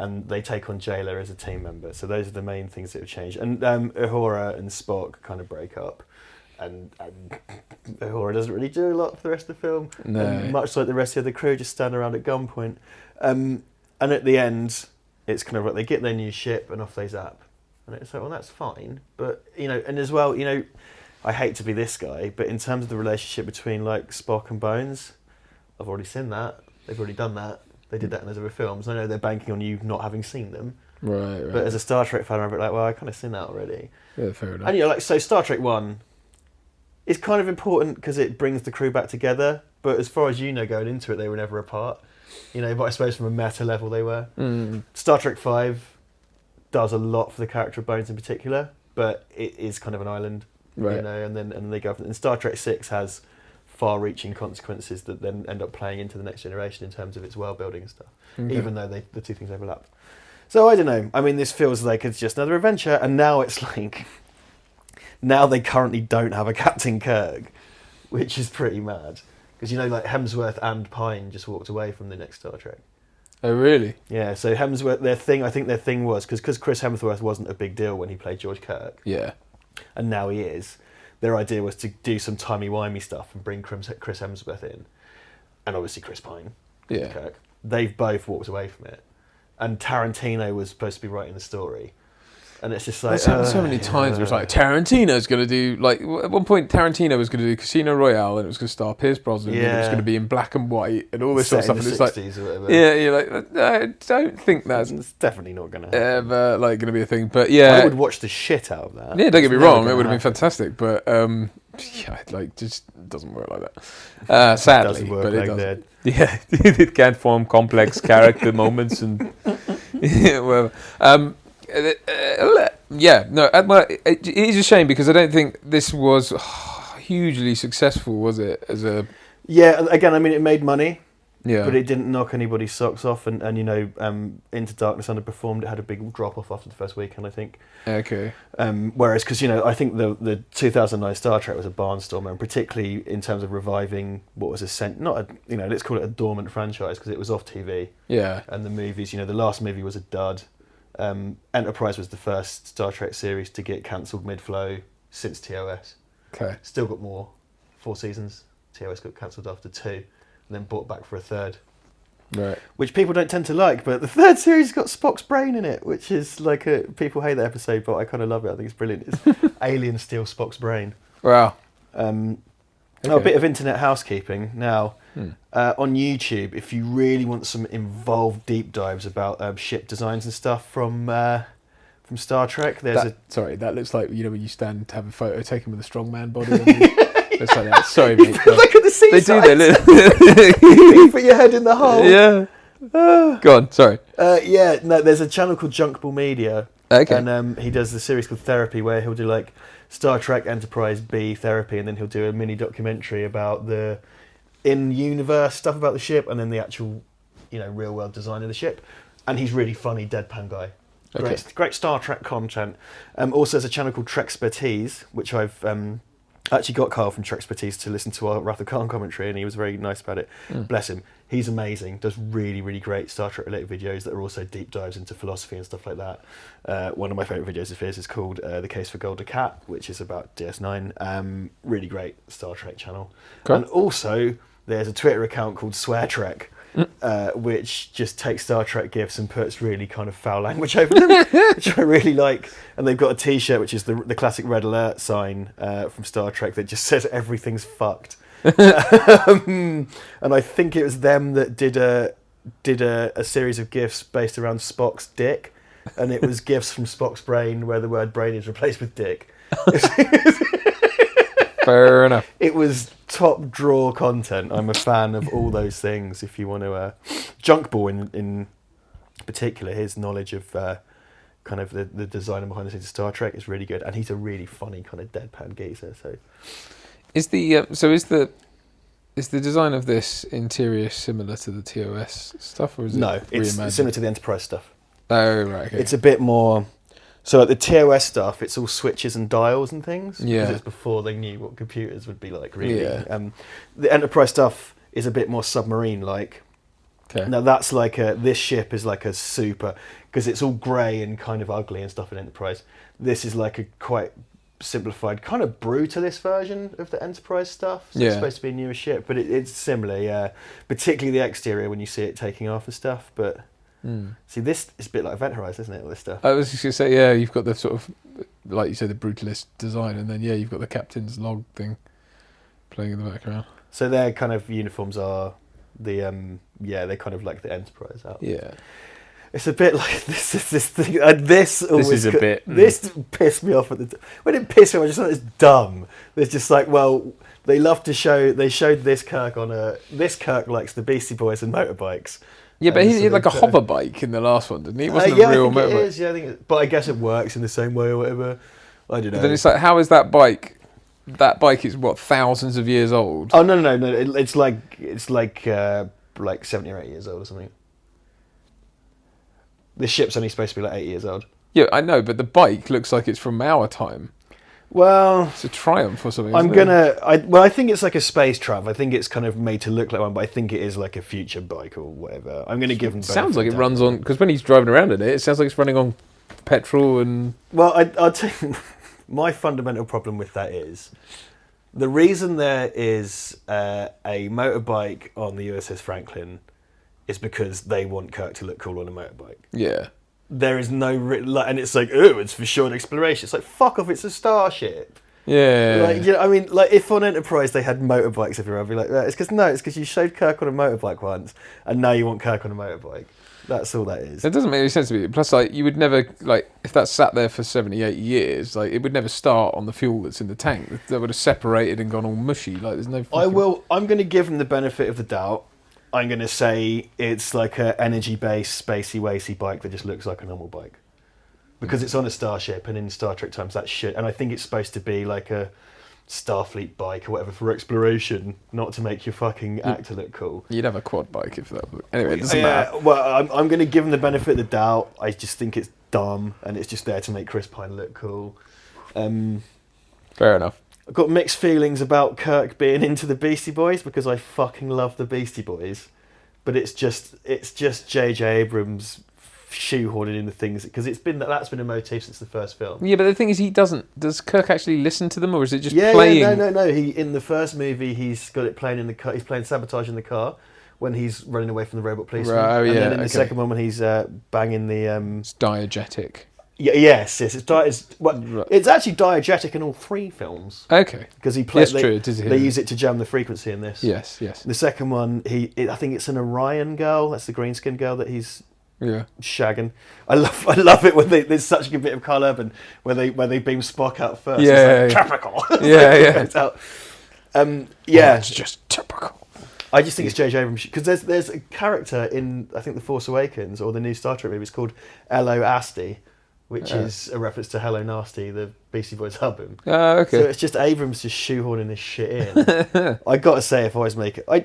And they take on Jayla as a team member. So those are the main things that have changed. And Uhura and Spock kind of break up. And Uhura doesn't really do a lot for the rest of the film. No. And much like the rest of the crew, just stand around at gunpoint. And at the end, it's kind of like they get their new ship and off they zap. And it's like, well, that's fine. But, and as well, I hate to be this guy, but in terms of the relationship between like Spock and Bones, I've already seen that. They've already done that. They did that in those other films. I know they're banking on you not having seen them. Right. But as a Star Trek fan, I'm a bit like, well, I kind of seen that already. Yeah, fair enough. And so Star Trek 1 is kind of important because it brings the crew back together. But as far as going into it, they were never apart. But I suppose from a meta level they were. Star Trek 5 does a lot for the character of Bones in particular, but it is kind of an island. Right. And then they go. And Star Trek 6 has far-reaching consequences that then end up playing into the next generation in terms of its world-building and stuff, even though the two things overlap. So I don't know. I mean, this feels like it's just another adventure, and now it's like... Now they currently don't have a Captain Kirk, which is pretty mad. Because, like Hemsworth and Pine just walked away from the next Star Trek. Oh, really? Yeah, so Hemsworth, I think their thing was... Because Chris Hemsworth wasn't a big deal when he played George Kirk. Yeah. And now he is. Their idea was to do some timey-wimey stuff and bring Chris Hemsworth in. And obviously Chris Pine. Yeah. Kirk. They've both walked away from it. And Tarantino was supposed to be writing the story. And it's just like... That's happened so many times where it's like, Tarantino's going to do... Like, at one point, Tarantino was going to do Casino Royale, and it was going to star Pierce Brosnan, and it was going to be in black and white, and all this sort of stuff. And it's like... Or whatever. Yeah, you're like, I don't think that's It's definitely not going to happen. ever, going to be a thing. But, yeah... I would watch the shit out of that. Yeah, don't get me It's wrong, never it would have been gonna fantastic, but... just doesn't work like that. Sadly, doesn't work but it like doesn't. that. Yeah, it can't form complex character moments and whatever. It is a shame because I don't think this was hugely successful, was it? Yeah, again, I mean, it made money. Yeah. But it didn't knock anybody's socks off, and Into Darkness underperformed. It had a big drop-off after the first weekend, I think. Okay. Whereas, because, I think the 2009 Star Trek was a barnstormer, and particularly in terms of reviving what was let's call it a dormant franchise, because it was off TV. Yeah. And the movies, the last movie was a dud. Enterprise was the first Star Trek series to get cancelled mid-flow since TOS. Okay. Still got more, 4 seasons. TOS got cancelled after 2. And then brought back for a third. Right. Which people don't tend to like, but the third series got Spock's brain in it, which is like people hate that episode, but I kind of love it. I think it's brilliant. It's aliens steal Spock's brain. Wow. A bit of internet housekeeping. Now, on YouTube, if you really want some involved deep dives about ship designs and stuff from Star Trek, Sorry, that looks like, when you stand to have a photo taken with a strongman body. It's like that. Sorry, mate. Look at the seaside. They do. You put your head in the hole. Yeah. Go on. Sorry. There's a channel called Junkable Media. Okay. And he does the series called Therapy, where he'll do like Star Trek Enterprise B Therapy, and then he'll do a mini documentary about the in-universe stuff about the ship, and then the actual, real-world design of the ship. And he's really funny, deadpan guy. Great Star Trek content. Also, there's a channel called Trexpertise, which I've I actually got Carl from Trexpertise to listen to our Wrath of Khan commentary, and he was very nice about it. Bless him. He's amazing. Does really, really great Star Trek related videos that are also deep dives into philosophy and stuff like that. One of my favourite videos of his is called The Case for Golda Cat, which is about DS9. Really great Star Trek channel. Cool. And also, there's a Twitter account called Swear Trek, which just takes Star Trek gifs and puts really kind of foul language over them, which I really like. And they've got a T-shirt, which is the classic red alert sign from Star Trek that just says everything's fucked. And I think it was them that did a series of gifs based around Spock's dick, and it was gifs from Spock's brain where the word brain is replaced with dick. Fair enough. It was top drawer content. I'm a fan of all those things. If you want to, Junkball in particular, his knowledge of kind of the design and behind the scenes of Star Trek is really good, and he's a really funny kind of deadpan geezer. So, is the design of this interior similar to the TOS stuff, or is it no? It's similar to the Enterprise stuff. Oh right, okay. It's a bit more. So like the TOS stuff, it's all switches and dials and things. Yeah. Because it's before they knew what computers would be like, really. Yeah. The Enterprise stuff is a bit more submarine-like. Okay. Now that's like this ship is like a super, because it's all grey and kind of ugly and stuff in Enterprise. This is like a quite simplified, kind of brutalist version of the Enterprise stuff. So it's supposed to be a newer ship, but it's similar, yeah. Particularly the exterior when you see it taking off and stuff, but... See, this is a bit like Event Horizon, isn't it, all this stuff? I was just going to say, yeah, you've got the sort of, like you said, the brutalist design, and then, yeah, you've got the captain's log thing playing in the background. So their kind of uniforms are the, they're kind of like the Enterprise out. Yeah. It's a bit like this thing. This pissed me off at the... When it pissed me off, I just thought it's dumb. It's just like, well, they showed this Kirk on this Kirk likes the Beastie Boys and motorbikes. Yeah, but he had like a hover bike in the last one, didn't he? It wasn't a real motorbike. It is, yeah, I think but I guess it works in the same way or whatever. I don't know. But then it's like, how is that bike? That bike is what, thousands of years old? Oh no! It's like 70 or 80 years old or something. The ship's only supposed to be like 8 years old. Yeah, I know, but the bike looks like it's from our time. Well, it's a Triumph or something. I think it's like a space Triumph. I think it's kind of made to look like one, but I think it is like a future bike or whatever. I'm going to give them. Sounds like it runs on, because when he's driving around in it, it sounds like it's running on petrol and. Well, I'll tell you, my fundamental problem with that is the reason there is a motorbike on the USS Franklin is because they want Kirk to look cool on a motorbike. Yeah. There is no... and it's like, oh, it's for short exploration. It's like, fuck off, it's a starship. Yeah. Like, you know, I mean, like, if on Enterprise they had motorbikes everywhere, I'd be like, it's because you showed Kirk on a motorbike once, and now you want Kirk on a motorbike. That's all that is. It doesn't make any sense to me. Plus, like, you would never, like, if that sat there for 70, 80 years, like, it would never start on the fuel that's in the tank. That would have separated and gone all mushy. Like, there's no... I'm going to give them the benefit of the doubt. I'm going to say it's like an energy-based, spacey-wacy bike that just looks like a normal bike. Because it's on a starship, and in Star Trek times that's shit. And I think it's supposed to be like a Starfleet bike or whatever for exploration, not to make your fucking actor look cool. You'd have a quad bike if that... Anyway, it doesn't matter. Well, I'm going to give them the benefit of the doubt. I just think it's dumb, and it's just there to make Chris Pine look cool. Fair enough. I've got mixed feelings about Kirk being into the Beastie Boys because I fucking love the Beastie Boys, but it's just J.J. Abrams shoehorning in the things because that's been a motif since the first film. Yeah, but the thing is, does Kirk actually listen to them, or is it just playing? No. He in the first movie he's got it playing in the car. He's playing Sabotage in the car when he's running away from the robot policeman. Right, and then in the second one when he's banging the it's diegetic. Yeah, yes. It's actually diegetic in all three films. Okay. Because he plays. Yes, true. They use it to jam the frequency in this. Yes. The second one, I think it's an Orion girl. That's the green skin girl that he's shagging. I love it when there's such a good bit of colour, and where they beam Spock out first. Yeah, it's like, typical. Yeah. It's out. It's just typical. I just think it's J.J. Abrams because there's a character in I think The Force Awakens or the new Star Trek movies called Elo Asti, which is a reference to Hello Nasty, the Beastie Boys album. Okay. So it's just Abrams just shoehorning this shit in. I got to say, if I was making... I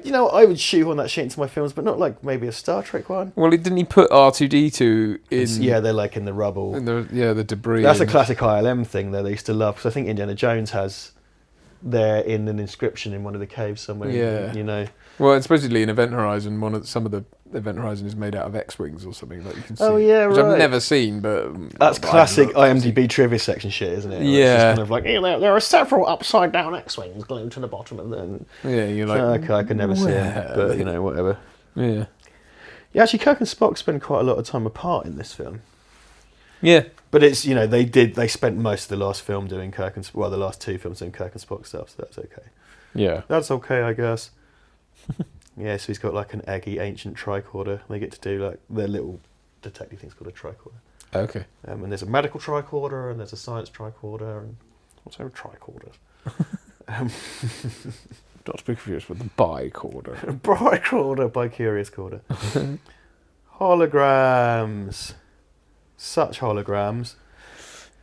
would shoehorn that shit into my films, but not like maybe a Star Trek one. Well, didn't he put R2-D2 in... Yeah, they're like in the rubble. The debris. That's a classic ILM thing, though, they used to love, because I think Indiana Jones has they're in an inscription in one of the caves somewhere. Yeah. You know. Well, it's supposedly in Event Horizon. Some of the Event Horizon is made out of X-wings or something that you can see. Oh yeah, which right. I've never seen, but that's classic IMDb trivia section shit, isn't it? Yeah. It's just kind of like, there are several upside down X-wings glued to the bottom, and then you're like, okay, I can never see them, but you know, whatever. Yeah. Yeah, actually, Kirk and Spock spend quite a lot of time apart in this film. Yeah. But it's, you know, they spent most of the last film doing the last two films doing Kirk and Spock stuff, so that's okay. Yeah. That's okay, I guess. Yeah, so he's got like an eggy ancient tricorder. They get to do like their little detective thing's called a tricorder. Okay. And there's a medical tricorder, and there's a science tricorder, and what's over tricorders? Not to be confused with the bicorder. Bicorder, bicurious corder. Holograms. Such holograms.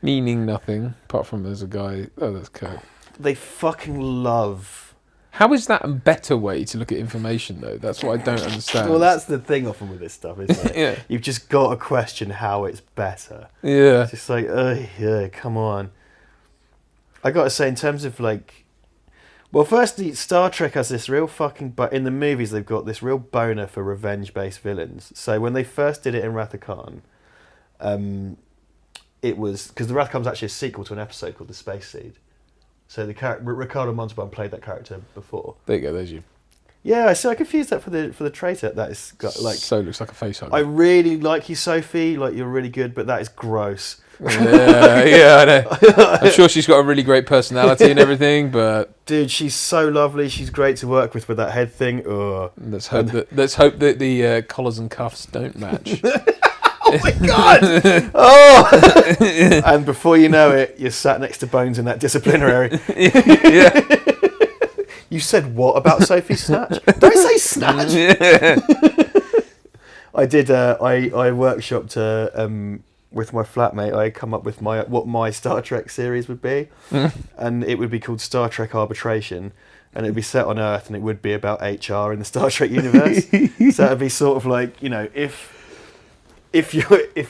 Meaning nothing, apart from there's a guy... Oh, that's Kirk. They fucking love... How is that a better way to look at information, though? That's what I don't understand. Well, that's the thing often with this stuff, isn't it? Yeah. You've just got to question how it's better. Yeah. It's just like, yeah, come on. I got to say, in terms of like... Well, firstly, Star Trek has this real fucking... But in the movies, they've got this real boner for revenge-based villains. So when they first did it in Wrath of Khan, it was... Because the Wrath of Khan's actually a sequel to an episode called The Space Seed. So the Ricardo Montalban played that character before. There you go, there's you. Yeah, so I confused that for the traitor. That is got like... So looks like a face hugger. I really like you, Sophie. Like, you're really good, but that is gross. Yeah, I know. I'm sure she's got a really great personality and everything, but... Dude, she's so lovely. She's great to work with that head thing. Ugh. Let's hope that the collars and cuffs don't match. Oh my god! Oh! And before you know it, you're sat next to Bones in that disciplinary. Yeah. You said what about Sophie Snatch? Don't say Snatch! Yeah. I did, I workshopped with my flatmate. I come up with what my Star Trek series would be. And it would be called Star Trek Arbitration. And it would be set on Earth, and it would be about HR in the Star Trek universe. So it would be sort of like, you know, if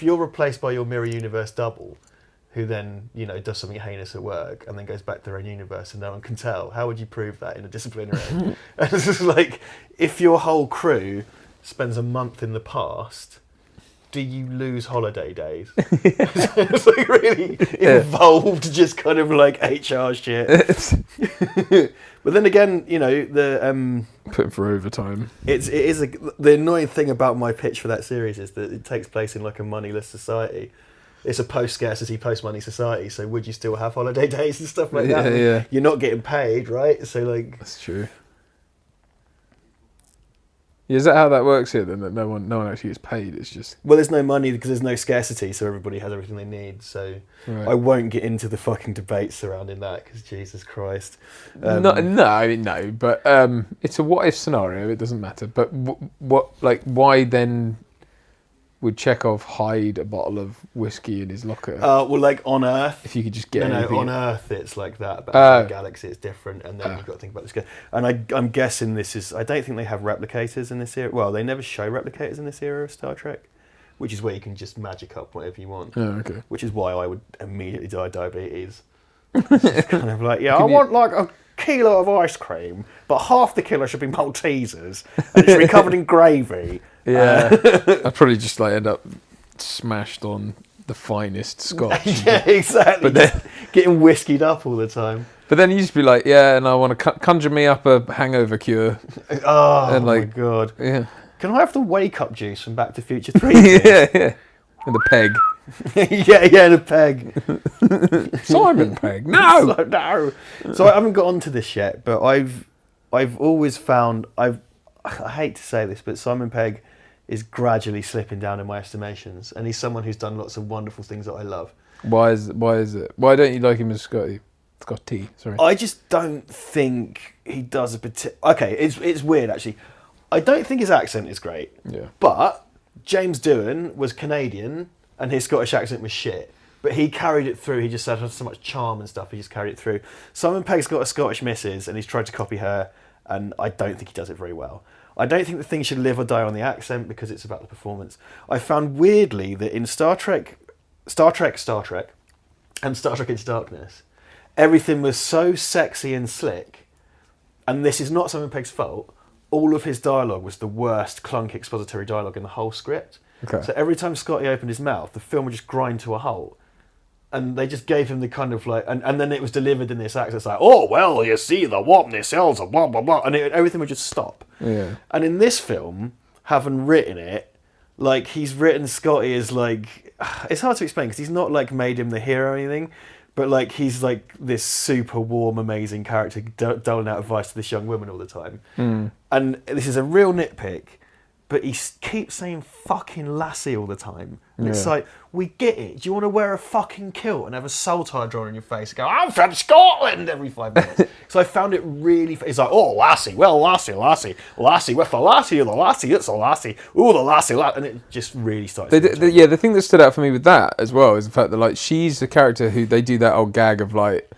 you're replaced by your mirror universe double, who then, you know, does something heinous at work and then goes back to their own universe and no one can tell, how would you prove that in a disciplinary? And it's just like, if your whole crew spends a month in the past, do you lose holiday days? It's like really involved, just kind of like HR shit. But then again, you know, the put for overtime. The annoying thing about my pitch for that series is that it takes place in like a moneyless society. It's a post-scarcity, post-money society. So would you still have holiday days and stuff like that? Yeah. You're not getting paid, right? So like, that's true. Yeah, is that how that works here then? That no one actually gets paid. It's just there's no money because there's no scarcity, so everybody has everything they need. So right. I won't get into the fucking debate surrounding that because Jesus Christ. No, but it's a what if scenario. It doesn't matter. But why then would Chekhov hide a bottle of whiskey in his locker? Well, like on Earth, if you could just get anything. No, on Earth it's like that, but in the galaxy it's different, and then you've got to think about this. And I'm guessing this is. I don't think they have replicators in this era. Well, they never show replicators in this era of Star Trek, which is where you can just magic up whatever you want. Oh, okay. Which is why I would immediately die of diabetes. It's kind of like, I want like a kilo of ice cream, but half the kilo should be Maltesers, and it should be covered in gravy. Yeah, I'd probably just end up smashed on the finest scotch. Yeah, exactly. But then getting whiskied up all the time. But then you just be like, yeah, and I want to conjure me up a hangover cure. Oh my god. Yeah. Can I have the wake up juice from Back to Future 3? Yeah. And the peg. yeah, the peg. Simon Pegg. No. No. So I haven't got onto this yet, but I've always found I hate to say this, but Simon Pegg is gradually slipping down in my estimations, and he's someone who's done lots of wonderful things that I love. Why is it? Why don't you like him as Scottie? Scottie, sorry. I just don't think he does a particular... Okay, it's weird, actually. I don't think his accent is great. Yeah. But James Doohan was Canadian, and his Scottish accent was shit. But he carried it through. He just had so much charm and stuff. He just carried it through. Simon Pegg's got a Scottish missus, and he's tried to copy her, and I don't think he does it very well. I don't think the thing should live or die on the accent because it's about the performance. I found weirdly that in Star Trek, and Star Trek Into Darkness, everything was so sexy and slick, and this is not Simon Pegg's fault. All of his dialogue was the worst clunky expository dialogue in the whole script. Okay. So every time Scottie opened his mouth, the film would just grind to a halt. And they just gave him the kind of like, and then it was delivered in this accent. It's like, oh, well, you see, the Wapney cells are blah, blah, blah. And everything would just stop. Yeah. And in this film, having written it, like, he's written Scottie as like, it's hard to explain because he's not like made him the hero or anything, but like, he's like this super warm, amazing character doling out advice to this young woman all the time. And this is a real nitpick, but he keeps saying fucking lassie all the time. And it's like, we get it. Do you want to wear a fucking kilt and have a soul tie drawn on your face and go, I'm from Scotland, every 5 minutes? So I found it really... It's like, oh, lassie. Well, lassie. Lassie with the lassie, or the lassie, it's a lassie. Ooh, the lassie. And it just really starts... The thing that stood out for me with that as well is the fact that, like, she's a character who they do that old gag of, like,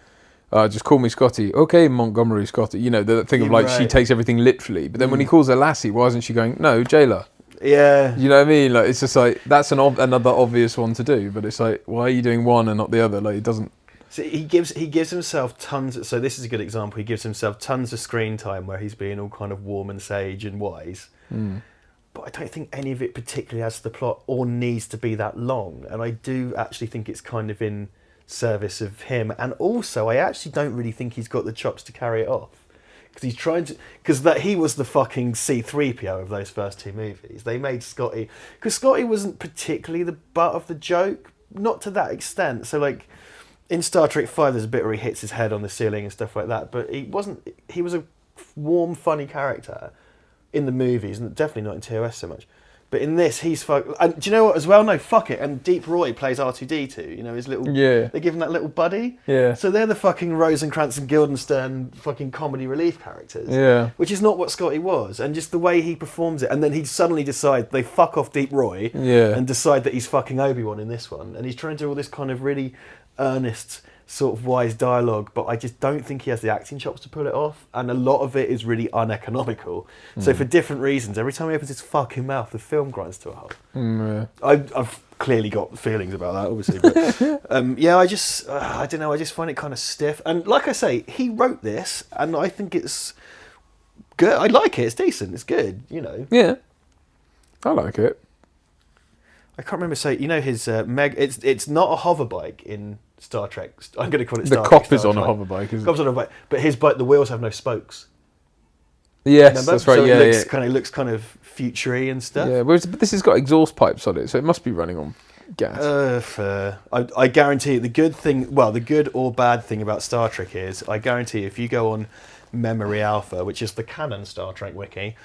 just call me Scottie. Okay, Montgomery Scottie. You know, the thing of, like, she takes everything literally. But then when he calls her lassie, why isn't she going, no, jailer? Yeah. You know what I mean? Like, it's just like, that's another obvious one to do. But it's like, why are you doing one and not the other? Like, it doesn't... So he gives himself tons... So this is a good example. He gives himself tons of screen time where he's being all kind of warm and sage and wise. But I don't think any of it particularly adds to the plot or needs to be that long. And I do actually think it's kind of in service of him. And also, I actually don't really think he's got the chops to carry it off. Because he's trying to... Because he was the fucking C-3PO of those first two movies. They made Scottie... Because Scottie wasn't particularly the butt of the joke. Not to that extent. So, like, in Star Trek 5, there's a bit where he hits his head on the ceiling and stuff like that. But he wasn't... He was a warm, funny character in the movies. And definitely not in TOS so much. But in this, he's... And do you know what as well? No, fuck it. And Deep Roy plays R2-D2. You know, his little... Yeah. They give him that little buddy. Yeah. So they're the fucking Rosencrantz and Guildenstern fucking comedy relief characters. Yeah. Which is not what Scottie was. And just the way he performs it. And then he suddenly decides they fuck off Deep Roy. Yeah. And decide that he's fucking Obi-Wan in this one. And he's trying to do all this kind of really earnest, sort of wise dialogue, but I just don't think he has the acting chops to pull it off, and a lot of it is really uneconomical. So for different reasons, every time he opens his fucking mouth, the film grinds to a halt. I've clearly got feelings about that, obviously, but yeah, I don't know, I just find it kind of stiff. And like I say, he wrote this, and I think it's good. I like it. It's decent. It's good. You know. Yeah, I like it. I can't remember. You know his It's not a hover bike in Star Trek. I'm going to call it Star Trek. The cop is on a hover bike, isn't it? Cop's on a hover bike, but his bike, the wheels have no spokes. Yes, Remember? that's right. So yeah, it looks kind of future-y and stuff. Yeah, but this has got exhaust pipes on it, so it must be running on gas. Fair. I guarantee the good or bad thing about Star Trek is, I guarantee if you go on Memory Alpha, which is the canon Star Trek wiki,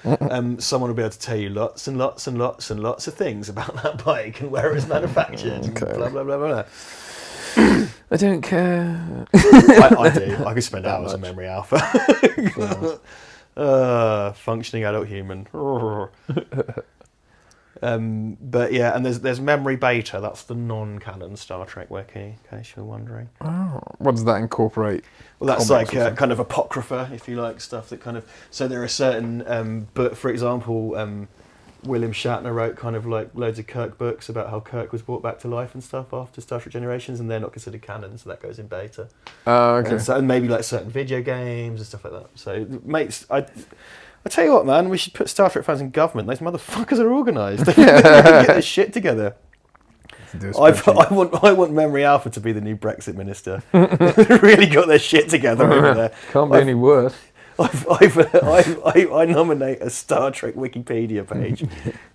someone will be able to tell you lots and lots and lots and lots of things about that bike and where it was manufactured. And blah blah blah blah. I don't care. I do. I could spend hours on Memory Alpha. Functioning adult human. But yeah, and there's Memory Beta. That's the non-canon Star Trek wiki, in case you're wondering. Oh, what does that incorporate? Well, that's like kind of apocrypha, if you like, stuff that kind of... So there are certain... but for example, William Shatner wrote kind of like loads of Kirk books about how Kirk was brought back to life and stuff after Star Trek Generations, and they're not considered canon, so that goes in beta. Okay. And maybe like certain video games and stuff like that. So, mates, I tell you what, man, we should put Star Trek fans in government. Those motherfuckers are organised. They get their shit together. I want Memory Alpha to be the new Brexit minister. They've really got their shit together over there. Can't be any worse. I nominate a Star Trek Wikipedia page.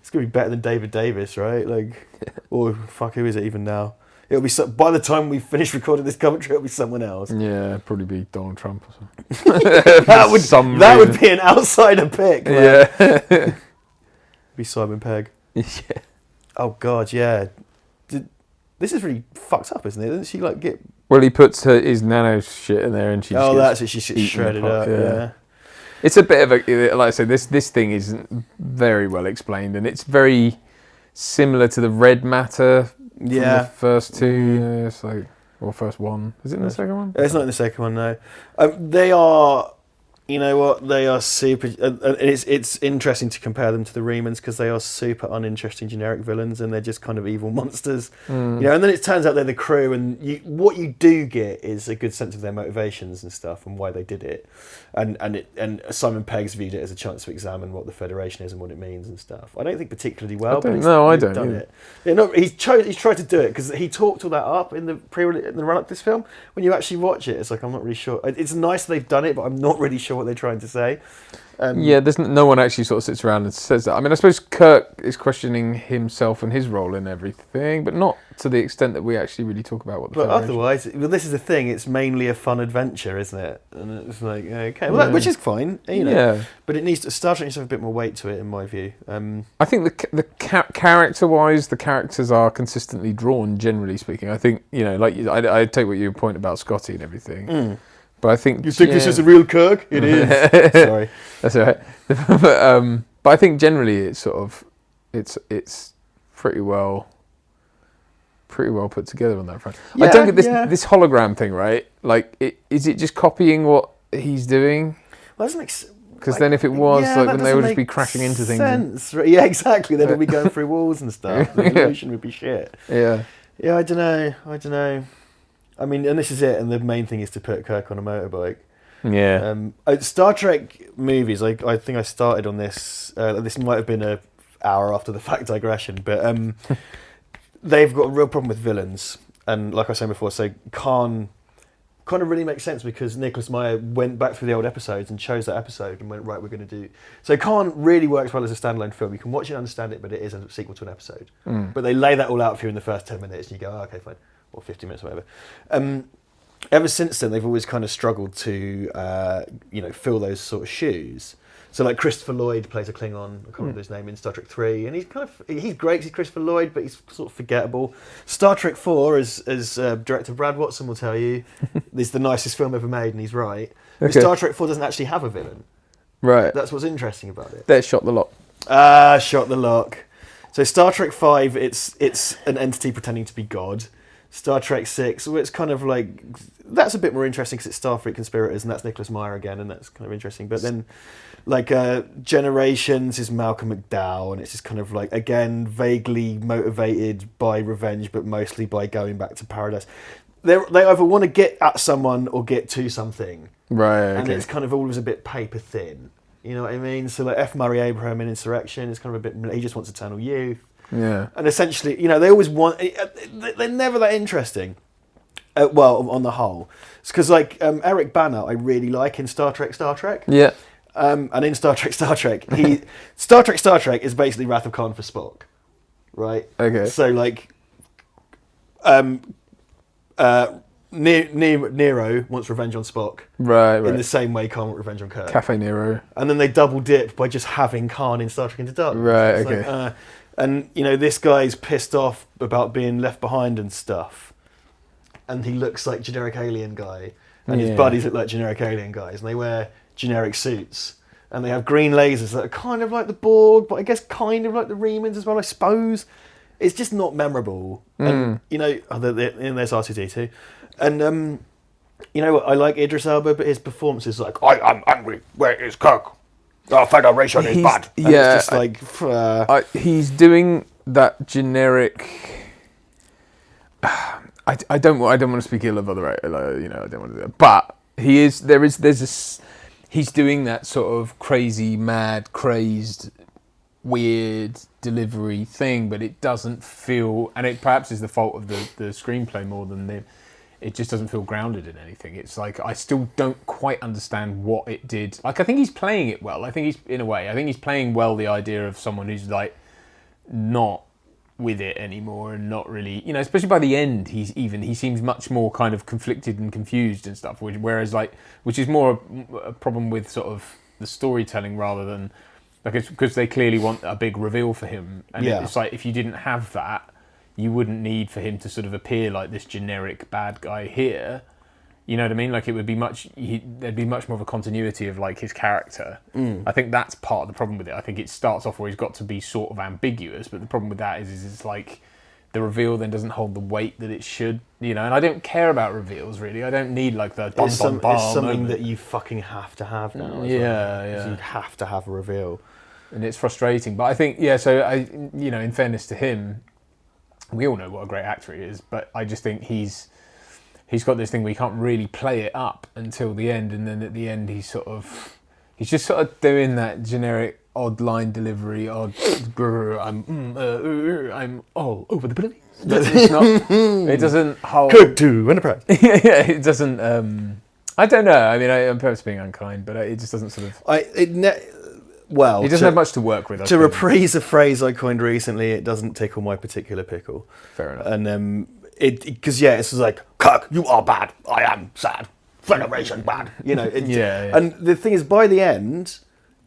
It's gonna be better than David Davis, right? Like, or fuck, who is it even now? It'll be by the time we finish recording this commentary, it'll be someone else. Yeah, probably be Donald Trump or something. that would be an outsider pick. Man. Yeah, be Simon Pegg. Yeah. Oh God, yeah. This is really fucked up, isn't it? Doesn't she like get? Well, he puts his nano shit in there, and she. Oh, that's it. She's shredded up. Yeah. It's a bit of a, like I said, this thing isn't very well explained, and it's very similar to the red matter. From the first two. It's like, or first one. Is it in the second one? It's not in the second one, no. They are You know what? They are super. And it's interesting to compare them to the Remans because they are super uninteresting generic villains, and they're just kind of evil monsters. You know, and then it turns out they're the crew, and what you do get is a good sense of their motivations and stuff and why they did it. And Simon Pegg's viewed it as a chance to examine what the Federation is and what it means and stuff. I don't think particularly well. I don't. Done it. Yeah, no, he's tried to do it because he talked all that up in the run up to this film. When you actually watch it, it's like I'm not really sure. It's nice they've done it, but I'm not really sure what they're trying to say. There's no one actually sort of sits around and says that. I mean, I suppose Kirk is questioning himself and his role in everything, but not to the extent that we actually really talk about what the Federation... otherwise, well, this is the thing, it's mainly a fun adventure, isn't it? And it's like, okay, well, which is fine, you know. Yeah. But Star Trek needs to have a bit more weight to it, in my view. I think the character-wise, the characters are consistently drawn, generally speaking. I think, you know, like, I take what your point about Scottie and everything. But I think... You think this is a real Kirk? It is. Sorry. That's all right. But I think generally it's sort of... It's pretty well put together on that front. Yeah, I don't get this hologram thing, right? Like, is it just copying what he's doing? Well, that doesn't make because then if it was, then they would just be crashing into things. Yeah, exactly. Then we'd be going through walls and stuff. The illusion would be shit. Yeah. Yeah, I don't know. I mean, and this is it, and the main thing is to put Kirk on a motorbike. Yeah. Star Trek movies, I think I started on this, this might have been an hour after the fact digression, but they've got a real problem with villains. And like I was saying before, so Khan kind of really makes sense because Nicholas Meyer went back through the old episodes and chose that episode and went, right, we're going to do... So Khan really works well as a standalone film. You can watch it and understand it, but it is a sequel to an episode. But they lay that all out for you in the first 10 minutes and you go, oh, okay, fine. Or 50 minutes or whatever. Ever since then, they've always kind of struggled to, fill those sort of shoes. So like Christopher Lloyd plays a Klingon, I can't remember his name, in Star Trek 3, and he's great, he's Christopher Lloyd, but he's sort of forgettable. Star Trek 4, as director Brad Watson will tell you, is the nicest film ever made, and he's right. But Star Trek 4 doesn't actually have a villain. Right. That's what's interesting about it. They shot the lock. Shot the lock. So Star Trek 5, it's an entity pretending to be God. Star Trek 6, well, it's kind of like... That's a bit more interesting because it's Starfleet conspirators, and that's Nicholas Meyer again, and that's kind of interesting. But then, like, Generations is Malcolm McDowell, and it's just kind of like, again, vaguely motivated by revenge, but mostly by going back to paradise. They either want to get at someone or get to something. Right, okay. And it's kind of always a bit paper thin. You know what I mean? So, like, F. Murray Abraham in Insurrection is kind of a bit... He just wants eternal youth. Yeah. And essentially, you know, they always want... They're never that interesting. Well, on the whole. It's because, like, Eric Bana, I really like in Star Trek. Yeah. And in Star Trek, Star Trek is basically Wrath of Khan for Spock. Right? Okay. So, like, Nero wants revenge on Spock. Right. In the same way Khan wants revenge on Kirk. Cafe Nero. And then they double dip by just having Khan in Star Trek Into Darkness. Right, okay. Like, and, you know, this guy's pissed off about being left behind and stuff. And he looks like generic alien guy. And his buddies look like generic alien guys. And they wear generic suits. And they have green lasers that are kind of like the Borg, but I guess kind of like the Remans as well, I suppose. It's just not memorable. And, you know, there's R2-D2. And, you know what, I like Idris Elba, but his performance is like, I'm angry. Where is Kirk? Our Federation is bad. And it's just like... he's doing that generic... I don't want to speak ill of other, you know, I don't want to do that. But he's doing that sort of crazy, mad, crazed, weird delivery thing, but it doesn't feel, and it perhaps is the fault of the screenplay more than it just doesn't feel grounded in anything. It's like, I still don't quite understand what it did. Like, I think he's playing it well. I think he's playing well the idea of someone who's like not with it anymore and not really, you know, especially by the end, he seems much more kind of conflicted and confused and stuff, which is more a problem with sort of the storytelling rather than, like, it's because they clearly want a big reveal for him, and it's like, if you didn't have that, you wouldn't need for him to sort of appear like this generic bad guy here. You know what I mean? Like, it would be there'd be much more of a continuity of, like, his character. I think that's part of the problem with it. I think it starts off where he's got to be sort of ambiguous, but the problem with that is it's like the reveal then doesn't hold the weight that it should, and I don't care about reveals really. I don't need like the it's something that you fucking have to have now. Yeah. You have to have a reveal, and it's frustrating. But I think so in fairness to him, we all know what a great actor he is, but I just think he's got this thing where he can't really play it up until the end, and then at the end he's just sort of doing that generic odd line delivery, I'm all over the place. It's not. It doesn't hold. Code to Enterprise. Yeah, it doesn't. I don't know. I mean, I'm perhaps being unkind, but it just doesn't sort of. He doesn't have much to work with. To reprise a phrase I coined recently, it doesn't tickle my particular pickle. Fair enough. And because it's like, Kirk, you are bad. I am sad. Federation bad. And the thing is, by the end.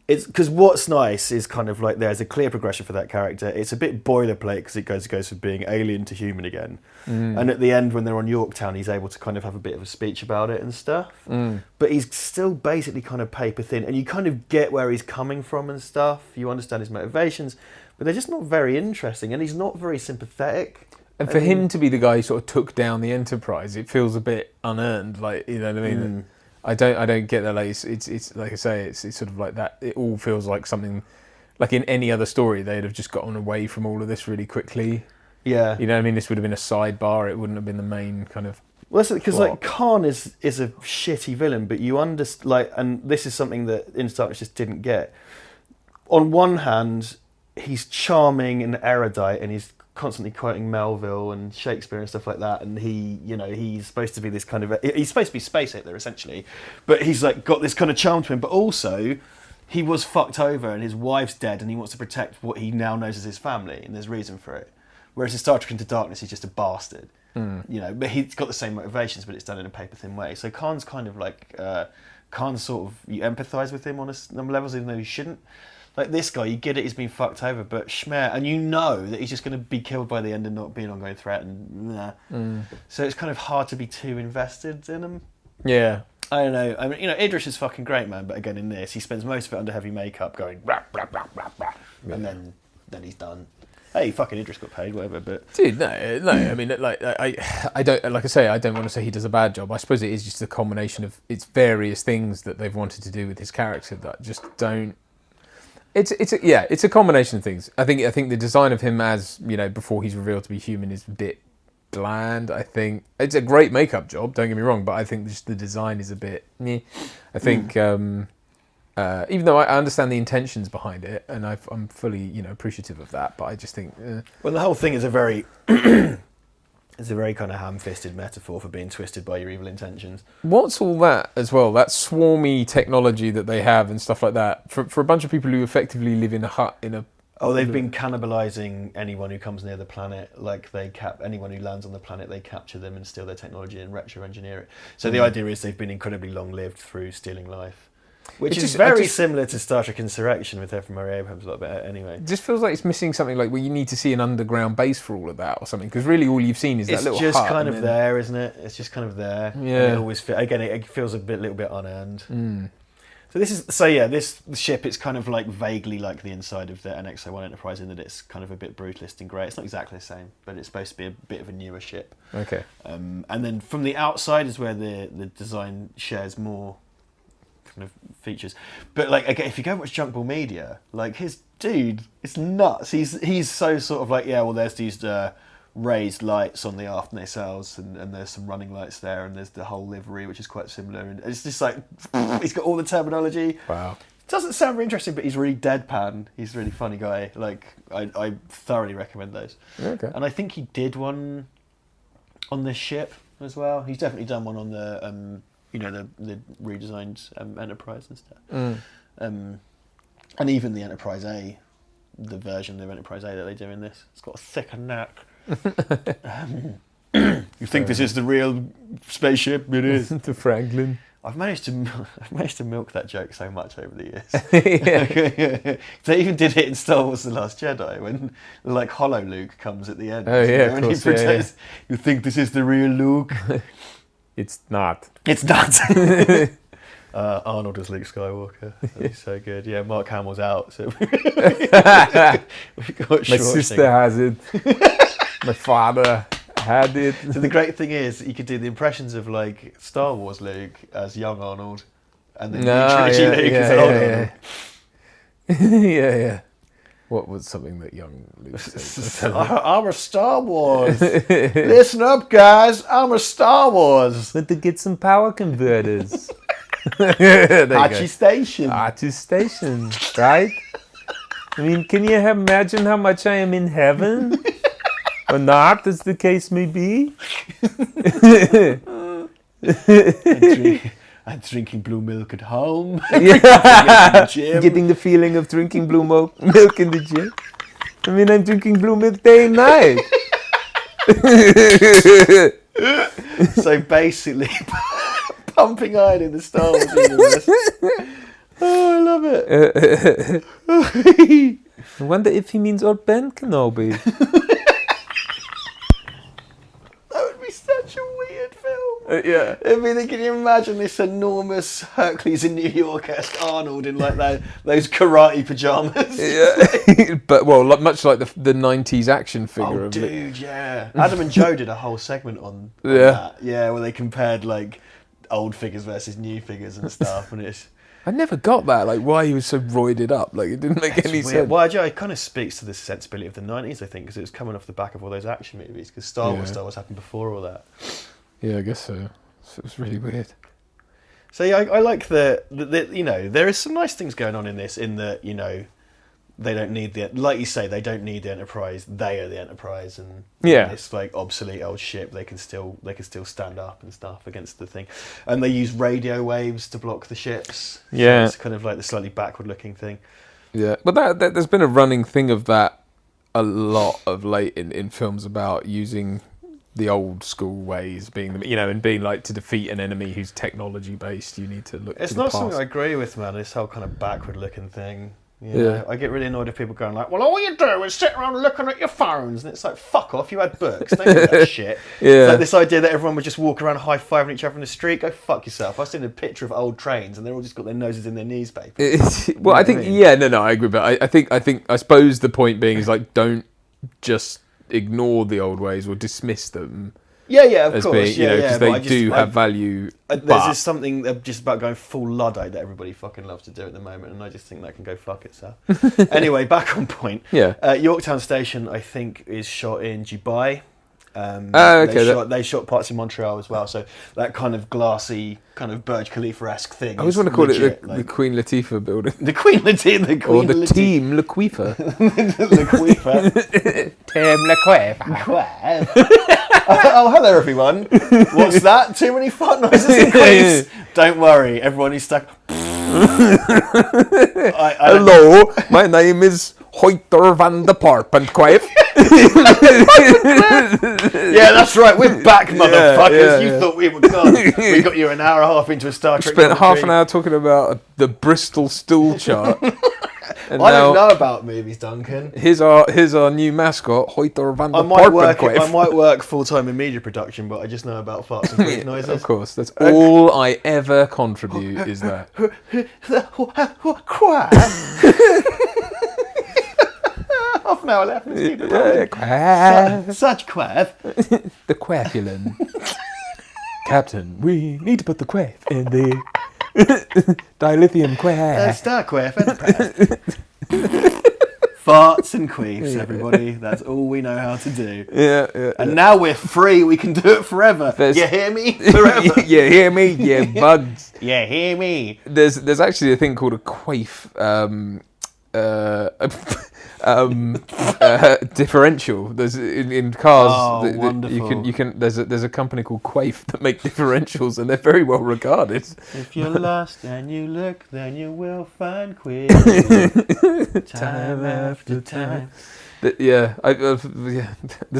It's because what's nice is kind of like there's a clear progression for that character. It's a bit boilerplate because it goes from being alien to human again. And at the end, when they're on Yorktown, he's able to kind of have a bit of a speech about it and stuff. But he's still basically kind of paper thin, and you kind of get where he's coming from and stuff. You understand his motivations, but they're just not very interesting, and he's not very sympathetic. And for him to be the guy who sort of took down the Enterprise, it feels a bit unearned. Like, you know what I mean? I don't get that. Like it's like I say, it's sort of like that. It all feels like something, like in any other story, they'd have just gotten away from all of this really quickly. Yeah, you know what I mean. This would have been a sidebar. It wouldn't have been the main kind of. Well, that's because like Khan is a shitty villain, but you understand. Like, and this is something that In Star Wars just didn't get. On one hand, he's charming and erudite, and he's constantly quoting Melville and Shakespeare and stuff like that, and he's supposed to be this kind of he's supposed to be Space Hitler essentially, but he's like got this kind of charm to him, but also he was fucked over and his wife's dead and he wants to protect what he now knows as his family, and there's reason for it. Whereas in Star Trek Into Darkness, he's just a bastard, but he's got the same motivations, but it's done in a paper thin way. So Khan's kind of like Khan's sort of, you empathise with him on some levels, even though you shouldn't. Like this guy, you get it, he's been fucked over, but schmear, and you know that he's just going to be killed by the end and not be an ongoing threat, and so it's kind of hard to be too invested in him. Yeah. I don't know. I mean, Idris is fucking great, man, but again, in this, he spends most of it under heavy makeup going, rah, rah, rah, rah, rah, and then he's done. Hey, fucking Idris got paid, whatever, but... Dude, no, I mean, like, I don't, like I say, I don't want to say he does a bad job. I suppose it is just a combination of, it's various things that they've wanted to do with his character that just don't... It's a combination of things. I think the design of him as, before he's revealed to be human is a bit bland. I think it's a great makeup job, don't get me wrong, but I think just the design is a bit meh. I think even though I understand the intentions behind it, and I'm fully appreciative of that, but I just think well, the whole thing is a very it's a very kind of ham-fisted metaphor for being twisted by your evil intentions. What's all that as well? That swarmy technology that they have and stuff like that for a bunch of people who effectively live in a hut in a. Oh, they've been cannibalising anyone who comes near the planet. Like anyone who lands on the planet, they capture them and steal their technology and retro-engineer it. So the idea is they've been incredibly long-lived through stealing life. Which is very similar to Star Trek Insurrection with F. Murray Abrams a little bit anyway. It just feels like it's missing something like where you need to see an underground base for all of that or something, because really all you've seen is that little hut. It's just kind of there, isn't it? It's just kind of there. Yeah. It always it feels a little bit unearned. So this ship, it's kind of like vaguely like the inside of the NX-01 Enterprise in that it's kind of a bit brutalist and grey. It's not exactly the same, but it's supposed to be a bit of a newer ship. Okay. And then from the outside is where the design shares more kind of features, but like again, if you go watch Junk Ball Media, like his dude, it's nuts. He's so sort of like, yeah, well, there's these raised lights on the aft nacelles, and there's some running lights there, and there's the whole livery, which is quite similar, and it's just like he's got all the terminology. Wow. Doesn't sound very interesting, but he's really deadpan. He's a really funny guy. Like I thoroughly recommend those. Okay. And I think he did one on this ship as well. He's definitely done one on the the redesigned Enterprise and stuff. And even the Enterprise A, the version of Enterprise A that they do in this, it's got a thicker neck. You think this is the real spaceship? It is. The Franklin. I've managed to milk that joke so much over the years. They even did it in Star Wars: The Last Jedi when like Hollow Luke comes at the end. Oh yeah, of course. He pretends, you think this is the real Luke? It's not. It's not. Arnold as Luke Skywalker. That'd be so good. Yeah, Mark Hamill's out. So My sister has it. My father had it. So the great thing is, you could do the impressions of like Star Wars Luke as young Arnold, and then Trilogy Luke as old Arnold. Yeah. What was something that young Luke said? I'm a Star Wars. Listen up, guys. I'm a Star Wars. But to get some power converters. Hachi Station. Hachi Station, right? I mean, can you imagine how much I am in heaven? Or not, as the case may be? I'm drinking blue milk at home. Getting the feeling of drinking blue milk in the gym. I mean, I'm drinking blue milk day and night. So basically, pumping iron in the Star Wars universe. Oh, I love it. I wonder if he means old Ben Kenobi. That would be such a weird film. Yeah. I mean, can you imagine this enormous Hercules in New York-esque Arnold in like those karate pajamas? Yeah. But, well, much like the 90s action figure of it. Oh, dude, yeah. Adam and Joe did a whole segment on that. Yeah, where they compared like old figures versus new figures and stuff. And it's... I never got that, like why he was so roided up. Like it didn't make any sense. Well, it kind of speaks to the sensibility of the 90s, I think, because it was coming off the back of all those action movies, because Star Wars happened before all that. Yeah, I guess so. So it was really weird. So yeah, I like the you know, there is some nice things going on in this, in that, you know, they don't need like you say, they don't need the Enterprise. They are the Enterprise, and it's like obsolete old ship. They can still stand up and stuff against the thing, and they use radio waves to block the ships. Yeah, so it's kind of like the slightly backward looking thing. Yeah, but that there's been a running thing of that a lot of late in films about using the old school ways, being and being like, to defeat an enemy who's technology based, you need to look. It's to the not past. something I agree with, man. This whole kind of backward looking thing. You know, I get really annoyed if people going like, well, all you do is sit around looking at your phones, and it's like, fuck off, you had books, don't do that shit. It's like this idea that everyone would just walk around high-fiving each other in the street. Go fuck yourself. I've seen a picture of old trains, and they're all just got their noses in their newspaper. Well, I think, I agree, but I suppose the point being is like, don't just ignore the old ways or dismiss them. Yeah, of course. Because they do have value. There's just something just about going full Luddite that everybody fucking loves to do at the moment, and I just think that can go fuck itself. Anyway, back on point. Yeah. Yorktown Station, I think, is shot in Dubai. Okay. They shot parts in Montreal as well, so that kind of glassy, kind of Burj Khalifa-esque thing. I always want to call it the Queen Latifah building. The Queen Latifah. Or the Team Laquifa. Laquifa. Team Laquifa. Oh, hello everyone. What's that? Too many fart noises in Queens? Don't worry, everyone is stuck. Hello, my name is Hoiter van de Parp and Quaif. Yeah, that's right. We're back, motherfuckers. You thought we were gone. We got you an hour and a half into a Star Trek. Spent half an hour talking about the Bristol stool chart. And I don't know about movies, Duncan. Here's our new mascot, Hoiter van de Parp and Quaif. I might work full time in media production, but I just know about farts and queef noises. Of course, that's all I ever contribute is that. Half an hour left. Such quaff. The quaffulin. Captain, we need to put the quaff in the dilithium quaff. Star quaff and farts and queefs, everybody. That's all we know how to do. Yeah. And now we're free. We can do it forever. You hear me? Forever. You hear me? You bugs. You hear me? There's actually a thing called a quaif. Differential. There's in cars. Wonderful. You can. There's a company called Quaif that make differentials, and they're very well regarded. If you're lost and you look, then you will find Quaif. Time after time. There's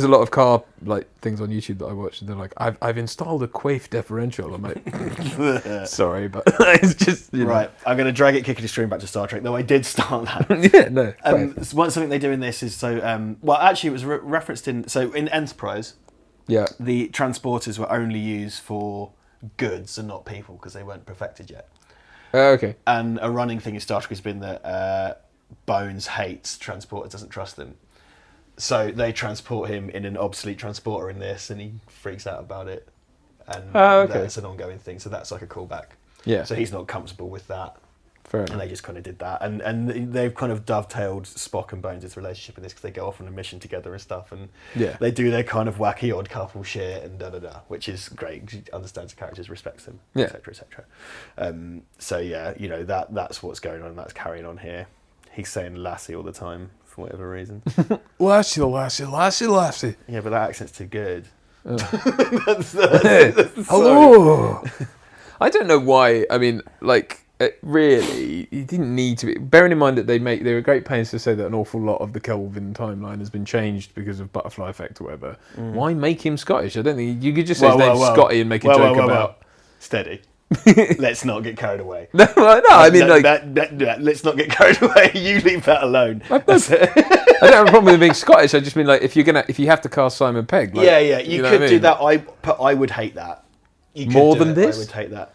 a lot of car like things on YouTube that I watch, and they're like, I've installed a Quaif differential. I'm like, sorry, but it's just right. I'm going to drag it kicking the stream back to Star Trek, though I did start that. Something they do in this is actually it was referenced in Enterprise. Yeah, the transporters were only used for goods and not people because they weren't perfected yet. Okay. And a running thing in Star Trek has been that Bones hates transporters, doesn't trust them. So they transport him in an obsolete transporter in this, and he freaks out about it. And that's an ongoing thing. So that's like a callback. Yeah. So he's not comfortable with that. Fair And enough. they just kind of did that. And they've kind of dovetailed Spock and Bones' relationship in this because they go off on a mission together and stuff. And they do their kind of wacky odd couple shit and da-da-da, which is great because he understands the characters, respects them, etc., etc. So yeah, you know, that's what's going on. That's carrying on here. He's saying lassie all the time for whatever reason. Lassie, lassie, lassie, lassie. Yeah, but that accent's too good. Hello. I don't know why. I mean, like, really, he didn't need to be. Bearing in mind that they were great pains to say that an awful lot of the Kelvin timeline has been changed because of butterfly effect or whatever. Why make him Scottish? I don't think you could just say his name's Scottie and make a joke about. Steady. Let's not get carried away. No, I mean, let's not get carried away. You leave that alone. I don't have a problem with him being Scottish. I just mean, like, if you have to cast Simon Pegg. Like, you could do that. I would hate that. More than this? I would hate that.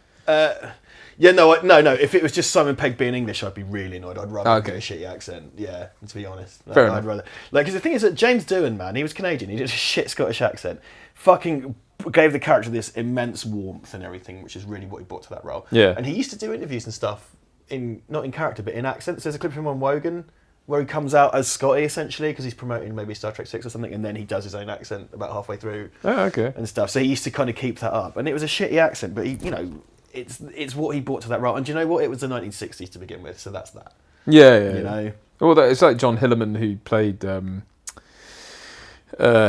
No. If it was just Simon Pegg being English, I'd be really annoyed. I'd rather do a shitty accent. Yeah, to be honest. Fair enough. I'd rather, like, because the thing is that James Doohan, man, he was Canadian. He did a shit Scottish accent. Fucking gave the character this immense warmth and everything, which is really what he brought to that role. Yeah. And he used to do interviews and stuff not in character, but in accents. There's a clip of him on Wogan where he comes out as Scottie essentially because he's promoting maybe Star Trek 6 or something, and then he does his own accent about halfway through. Oh, okay. And stuff. So he used to kind of keep that up, and it was a shitty accent, but he, you know, it's what he brought to that role. And do you know what? It was the 1960s to begin with, so that's that. Yeah. You know. Well, it's like John Hillerman who played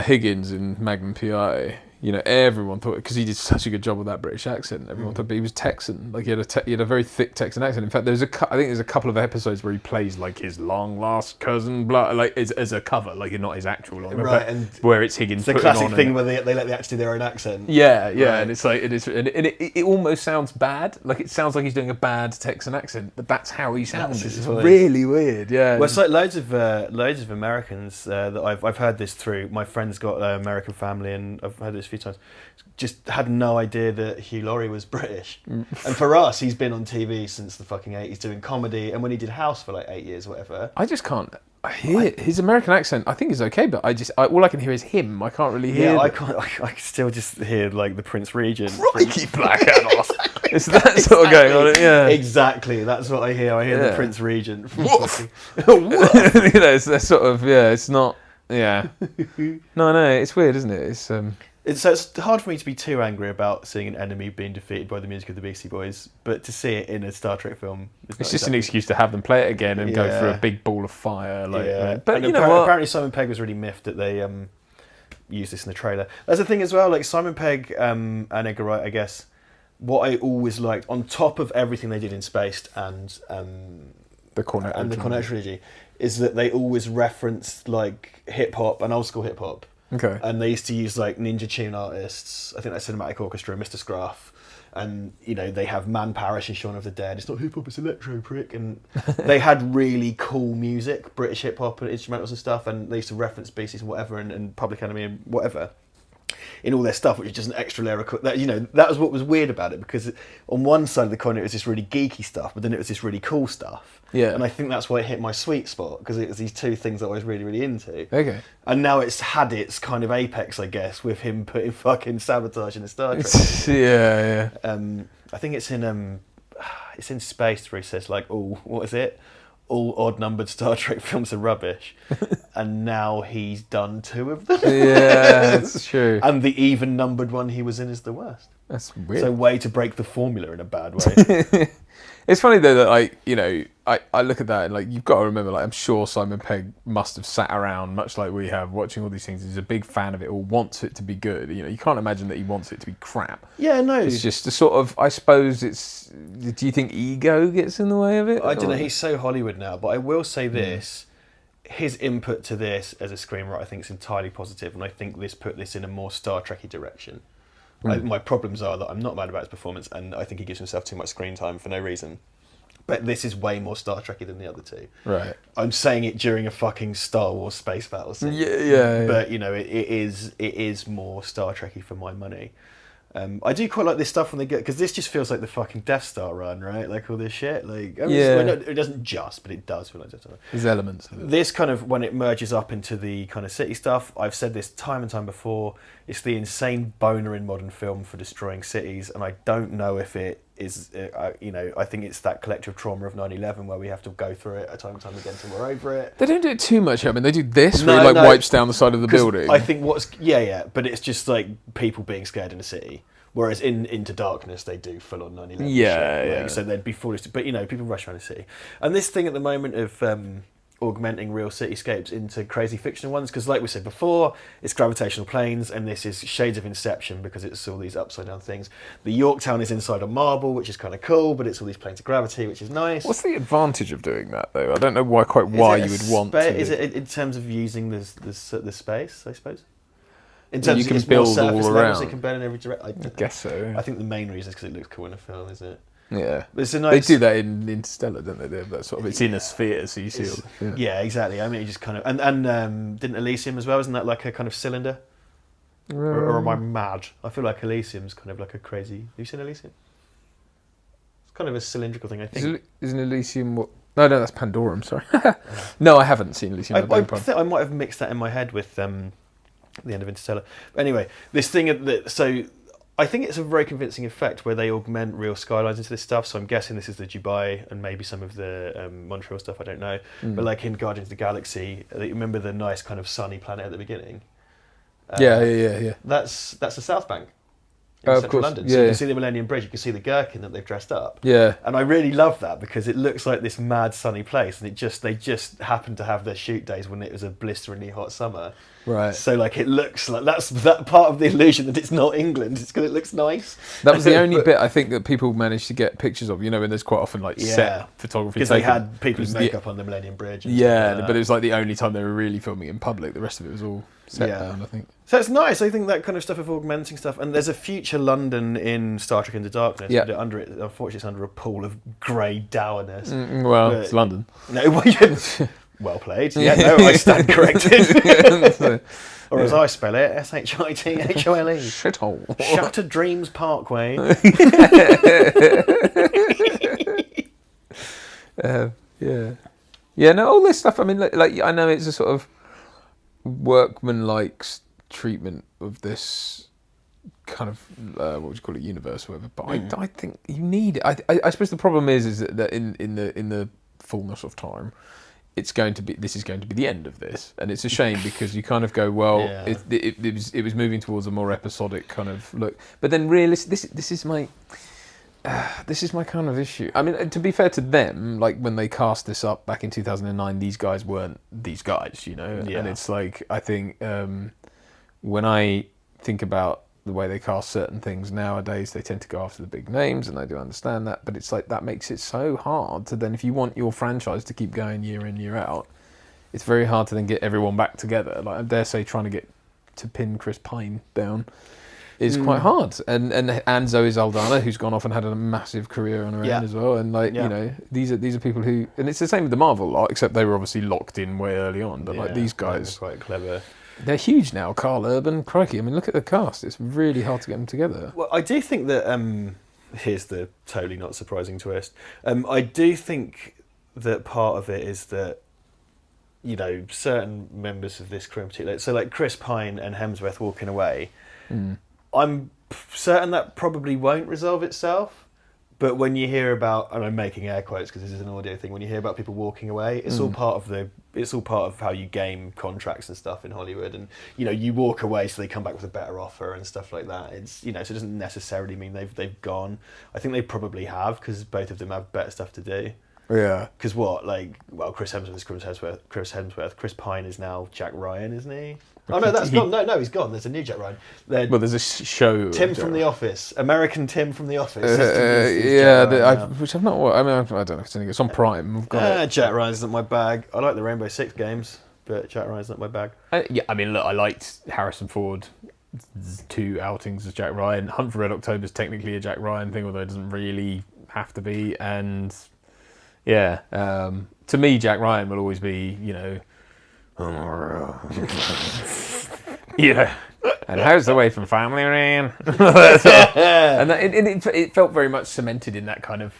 Higgins in Magnum PI. You know, everyone thought, because he did such a good job with that British accent, everyone thought, but he was Texan. Like, he had a very thick Texan accent. In fact, I think there's a couple of episodes where he plays like his long lost cousin, like as a cover, like not his actual long, right? And where it's Higgins. It's the classic thing where they let the actors do their own accent. Yeah, right. And it's like it almost sounds bad. Like, it sounds like he's doing a bad Texan accent, but that's how he sounds. It's really weird. Yeah. Well, it's like loads of Americans that I've heard this through. My friend's got an American family, and I've heard this a few times. Just had no idea that Hugh Laurie was British. And for us, he's been on TV since the fucking 80s doing comedy, and when he did House for like 8 years or whatever. I just can't hear his American accent. I think is okay, but all I can hear is him. I can't really hear. Yeah, I can't. I can still just hear like the Prince Regent. Crikey, Blackadder. It's that sort of going on. Yeah, exactly. That's what I hear. I hear the Prince Regent. Woof. You know, it's that sort of. Yeah, it's not. Yeah. No, it's weird, isn't it? So it's hard for me to be too angry about seeing an enemy being defeated by the music of the Beastie Boys, but to see it in a Star Trek film, it's just an excuse to have them play it again and go through a big ball of fire. But and you know what? Apparently Simon Pegg was really miffed that they used this in the trailer. That's the thing as well. Like Simon Pegg and Edgar Wright, I guess. What I always liked, on top of everything they did in Spaced and the Cornet trilogy, is that they always referenced like hip hop and old school hip hop. Okay. And they used to use like ninja tune artists. I think that's Cinematic Orchestra, Mr. Scruff. And, you know, they have Man Parrish and Shaun of the Dead. It's not hip hop, it's electro, prick. And they had really cool music, British hip hop and instrumentals and stuff. And they used to reference Beasties and whatever, and Public Enemy and whatever in all their stuff, which is just an extra layer of that. You know, that was what was weird about it, because on one side of the coin it was this really geeky stuff, but then it was this really cool stuff. Yeah. And I think that's why it hit my sweet spot, because it was these two things that I was really, really into. Okay. And now it's had its kind of apex, I guess, with him putting fucking Sabotage in a Star Trek. Yeah. I think it's in Space where he says like, "Oh, what is it? All odd-numbered Star Trek films are rubbish," and now he's done 2 of them. Yeah, that's true. And the even-numbered one he was in is the worst. That's weird. So way to break the formula in a bad way. It's funny though that, like, you know, I look at that and, like, you've got to remember, like, I'm sure Simon Pegg must have sat around much like we have watching all these things. He's a big fan of it all, wants it to be good. You know, you can't imagine that he wants it to be crap. Yeah, no. It's just a sort of, I suppose it's, do you think ego gets in the way of it? I don't know, he's so Hollywood now, but I will say this. His input to this as a screenwriter, I think, is entirely positive, and I think this put this in a more Star Trek-y direction. My problems are that I'm not mad about his performance, and I think he gives himself too much screen time for no reason. But this is way more Star Trek-y than the other two. Right. I'm saying it during a fucking Star Wars space battle scene. Yeah. But, you know, it is more Star Trek-y for my money. I do quite like this stuff when they get, because this just feels like the fucking Death Star run, right? Like all this shit. Like, I mean, it doesn't just, but it does feel like Death Star. There's elements of it. This kind of, when it merges up into the kind of city stuff, I've said this time and time before, it's the insane boner in modern film for destroying cities, and I don't know if it is, I think it's that collective trauma of 9/11 where we have to go through it time and time again till we're over it. They don't do it too much. I mean, they do this where it wipes down the side of the building. I think but it's just like people being scared in a city. Whereas in Into Darkness, they do full on 9/11 shit. Like, so they'd be foolish but people rush around the city. And this thing at the moment of augmenting real cityscapes into crazy fictional ones, because like we said before, it's gravitational planes, and this is shades of Inception because it's all these upside down things. The Yorktown is inside a marble, which is kind of cool, but it's all these planes of gravity, which is nice. What's the advantage of doing that though? I don't know why you would want to. Is it in terms of using the space, I suppose? In terms you can of build all around. It can build in every direction. I guess so. I think the main reason is because it looks cool in a film, isn't it? Yeah, it's a nice... They do that in Interstellar, don't they? They have that sort of, it's in a sphere, so you see all. Yeah, exactly. I mean, it just kind of and didn't Elysium as well? Isn't that like a kind of cylinder? Or am I mad? I feel like Elysium's kind of like a crazy. Have you seen Elysium? It's kind of a cylindrical thing, I think. Isn't Elysium what? No, that's Pandora. I'm sorry. No, I haven't seen Elysium. I think I might have mixed that in my head with the end of Interstellar. But anyway, this thing that so. I think it's a very convincing effect where they augment real skylines into this stuff. So I'm guessing this is the Dubai and maybe some of the Montreal stuff. I don't know. But like in Guardians of the Galaxy, remember the nice kind of sunny planet at the beginning? Yeah. That's the South Bank in central London. So you can see the Millennium Bridge. You can see the gherkin that they've dressed up. Yeah. And I really love that because it looks like this mad sunny place, and they just happened to have their shoot days when it was a blisteringly hot summer. Right. So like it looks like that's that part of the illusion that it's not England. It's because it looks nice. That was the only bit I think that people managed to get pictures of. You know, when there's quite often like set photography because they had people's makeup on the Millennium Bridge. But it was like the only time they were really filming in public. The rest of it was all set down, I think. So it's nice. I think that kind of stuff of augmenting stuff. And there's a future London in Star Trek Into Darkness. Yeah. But under it, unfortunately, it's under a pool of grey dourness. It's London. No, well played. Yeah, no, I stand corrected. Or as I spell it, Shithole. Shithole. Shattered Dreams Parkway. Yeah, no, all this stuff, I mean, like I know it's a sort of workman-like treatment of this kind of, what would you call it, universe or whatever, but I think you need it. I suppose the problem is that in the fullness of time, this is going to be the end of this, and it's a shame because you kind of go, well, it was moving towards a more episodic kind of look, but then realistically, this is my kind of issue. I mean, to be fair to them, like when they cast this up back in 2009, these guys weren't these guys, you know, and it's like I think when I think about the way they cast certain things nowadays, they tend to go after the big names, and I do understand that, but it's like that makes it so hard to then, if you want your franchise to keep going year in, year out, it's very hard to then get everyone back together. Like I dare say trying to pin Chris Pine down is quite hard. And Zoe Saldana, who's gone off and had a massive career on her own as well. And like, you know, these are people who, and it's the same with the Marvel lot, except they were obviously locked in way early on, but like these guys, quite clever. They're huge now. Carl Urban, crikey. I mean, look at the cast. It's really hard to get them together. Well, I do think that, here's the totally not surprising twist. I do think that part of it is that, you know, certain members of this crew in particular, so like Chris Pine and Hemsworth walking away, I'm certain that probably won't resolve itself. But when you hear about, and I'm making air quotes because this is an audio thing, when you hear about people walking away, it's all part of how you game contracts and stuff in Hollywood, and you know, you walk away so they come back with a better offer and stuff like that. It's, you know, so it doesn't necessarily mean they've gone. I think they probably have because both of them have better stuff to do. Yeah. Because Chris Hemsworth is Chris Hemsworth. Chris Pine is now Jack Ryan, isn't he? Oh no, that's gone. No, he's gone. There's a new Jack Ryan. There's a show. Tim from The Office, American Tim from The Office. Which I've not. I mean, I don't know if it's on Prime. Jack Ryan's not my bag. I like the Rainbow Six games, but Jack Ryan's not my bag. I mean, look, I liked Harrison Ford's 2 outings as Jack Ryan. Hunt for Red October is technically a Jack Ryan thing, although it doesn't really have to be. And to me, Jack Ryan will always be, you know, Yeah. And how's the way from family, Ryan? And it felt very much cemented in that kind of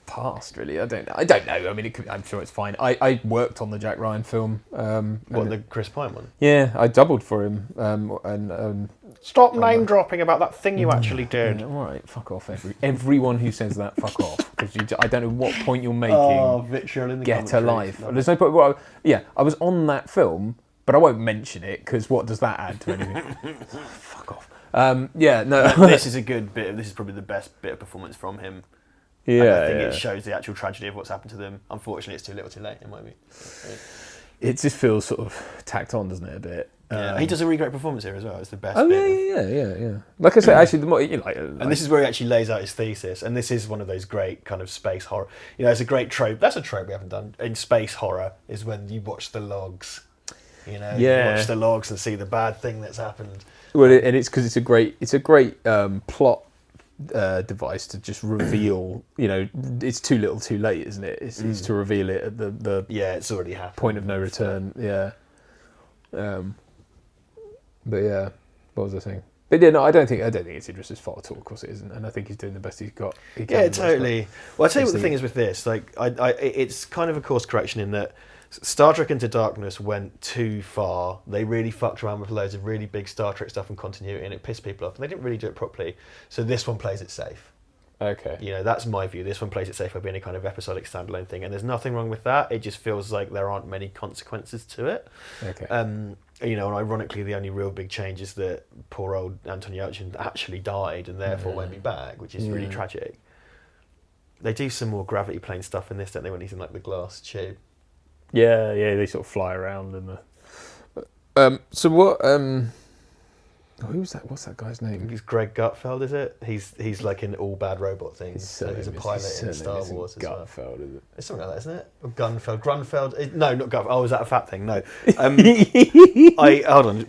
past, really. I don't know. I mean, I'm sure it's fine. I worked on the Jack Ryan film. What, the Chris Pine one? Yeah, I doubled for him. Stop name dropping about that thing you actually did. Yeah, all right, fuck off. Everyone who says that, fuck off. Because I don't know what point you're making. Oh, vitriol in the Get a life. There's no point. Well, I was on that film, but I won't mention it because what does that add to anything? Fuck off. No. This is a good bit. This is probably the best bit of performance from him. Yeah, and I think it shows the actual tragedy of what's happened to them. Unfortunately, it's too little, too late. It might be. It just feels sort of tacked on, doesn't it? A bit. Yeah, he does a really great performance here as well. It's the best. Oh bit yeah. Like I say, actually, the more and this is where he actually lays out his thesis. And this is one of those great kind of space horror. It's a great trope. That's a trope we haven't done in space horror. Is when you watch the logs. You watch the logs and see the bad thing that's happened. Well, and it's because it's a great plot device to just reveal. It's too little, too late, isn't it? It's to reveal it at the it's already happened. Point of no return. Yeah. But yeah, what was I saying? But yeah, no, I don't think it's Idris's fault at all. Of course it isn't, and I think he's doing the best he's got. Yeah, totally. Well, I tell you what the thing is with this. Like, it's kind of a course correction in that Star Trek Into Darkness went too far. They really fucked around with loads of really big Star Trek stuff and continuity, and it pissed people off. And they didn't really do it properly. So this one plays it safe. Okay. That's my view. This one plays it safe by being a kind of episodic standalone thing, and there's nothing wrong with that. It just feels like there aren't many consequences to it. Okay. And ironically, the only real big change is that poor old Anton Yelchin actually died and therefore won't be back, which is really tragic. They do some more gravity plane stuff in this, don't they, when he's in like the glass tube? Yeah, they sort of fly around in the. So what? Who's that? What's that guy's name? He's Greg Gutfeld, is it? He's like in all bad robot things. So he's a pilot in Star Wars as well. Gutfeld, is it? It's something like that, isn't it? Or Grunfeld. No, not Gutfeld. Oh, is that a fat thing? No. Hold on.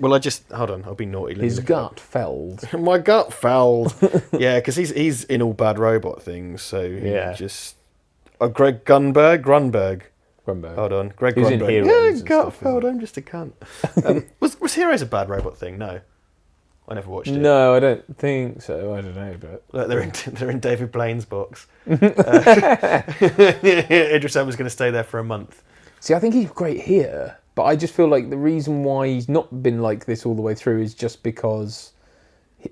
I'll be naughty. His Gutfeld. My Gutfeld. Yeah, because he's in all bad robot things. So just. Greg Grunberg. Hold on, Greg Who's Grunberg. In yeah, Gutfeld. I'm just a cunt. Was Heroes a bad robot thing? No. I never watched it. No, I don't think so. I don't know, but look, they're in David Blaine's box. Idris Elba's going to stay there for a month. See, I think he's great here, but I just feel like the reason why he's not been like this all the way through is just because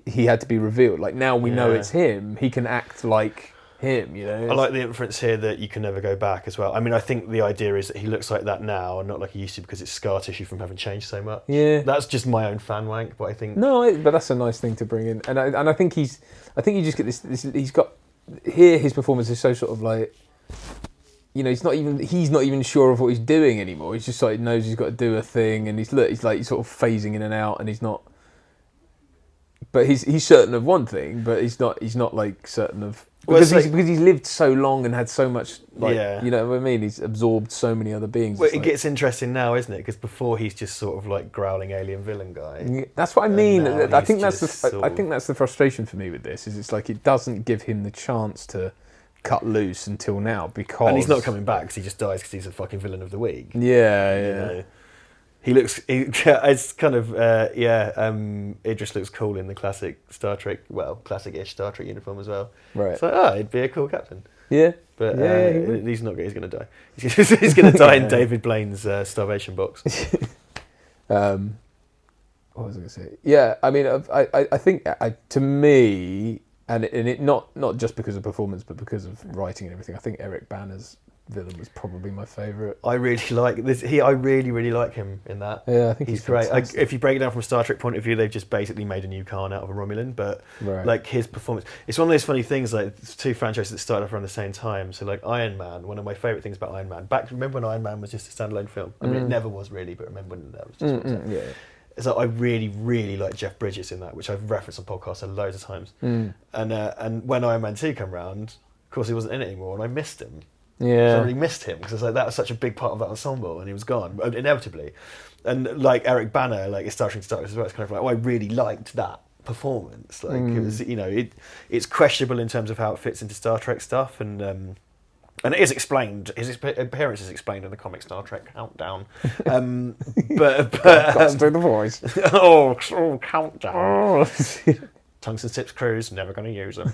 he had to be revealed. Like now we know it's him. He can act like him. I like the inference here that you can never go back as well. I mean, I think the idea is that he looks like that now and not like he used to because it's scar tissue from having changed so much. Yeah, that's just my own fan wank, but I think but that's a nice thing to bring in, and I think you just get this. He's got here. His performance is so sort of like, he's not even sure of what he's doing anymore. He's just like knows he's got to do a thing, and he's like sort of phasing in and out, and he's not. But he's certain of one thing, but he's not like certain of. Because he's lived so long and had so much, you know what I mean? He's absorbed so many other beings. Well, it gets interesting now, isn't it? Because before he's just sort of like growling alien villain guy. That's what I mean. I think that's the frustration for me with this. Is it's like it doesn't give him the chance to cut loose until now because. And he's not coming back because he just dies because he's a fucking villain of the week. Yeah. It's kind of Idris looks cool in the classic Star Trek, classic-ish Star Trek uniform as well. Right. It's like, he'd be a cool captain. Yeah. But he's not. He's going to die. He's going to die in David Blaine's starvation box. What was I going to say? Yeah, I mean, I think to me, and it not just because of performance, but because of writing and everything. I think Eric Bana's villain was probably my favourite. I really like this. I really like him in that. Yeah, I think he's great. If you break it down from a Star Trek point of view, they've just basically made a new Khan out of a Romulan. But like his performance, it's one of those funny things. Like two franchises that started off around the same time. So like Iron Man, one of my favourite things about Iron Man. Remember when Iron Man was just a standalone film? I mean, it never was really, but remember when that was just. Yeah. So I really like Jeff Bridges in that, which I've referenced on podcasts loads of times. And when Iron Man 2 came around, of course he wasn't in it anymore, and I missed him. Yeah, I really missed him because that was such a big part of that ensemble, and he was gone inevitably. And like Eric Bana, like it's starting to start as well. It's kind of like, I really liked that performance. Like it was, it's questionable in terms of how it fits into Star Trek stuff, and And it is explained. His appearance is explained in the comic Star Trek Countdown. But got to do the voice. Countdown. Oh. Tungsten tips crews, never going to use them.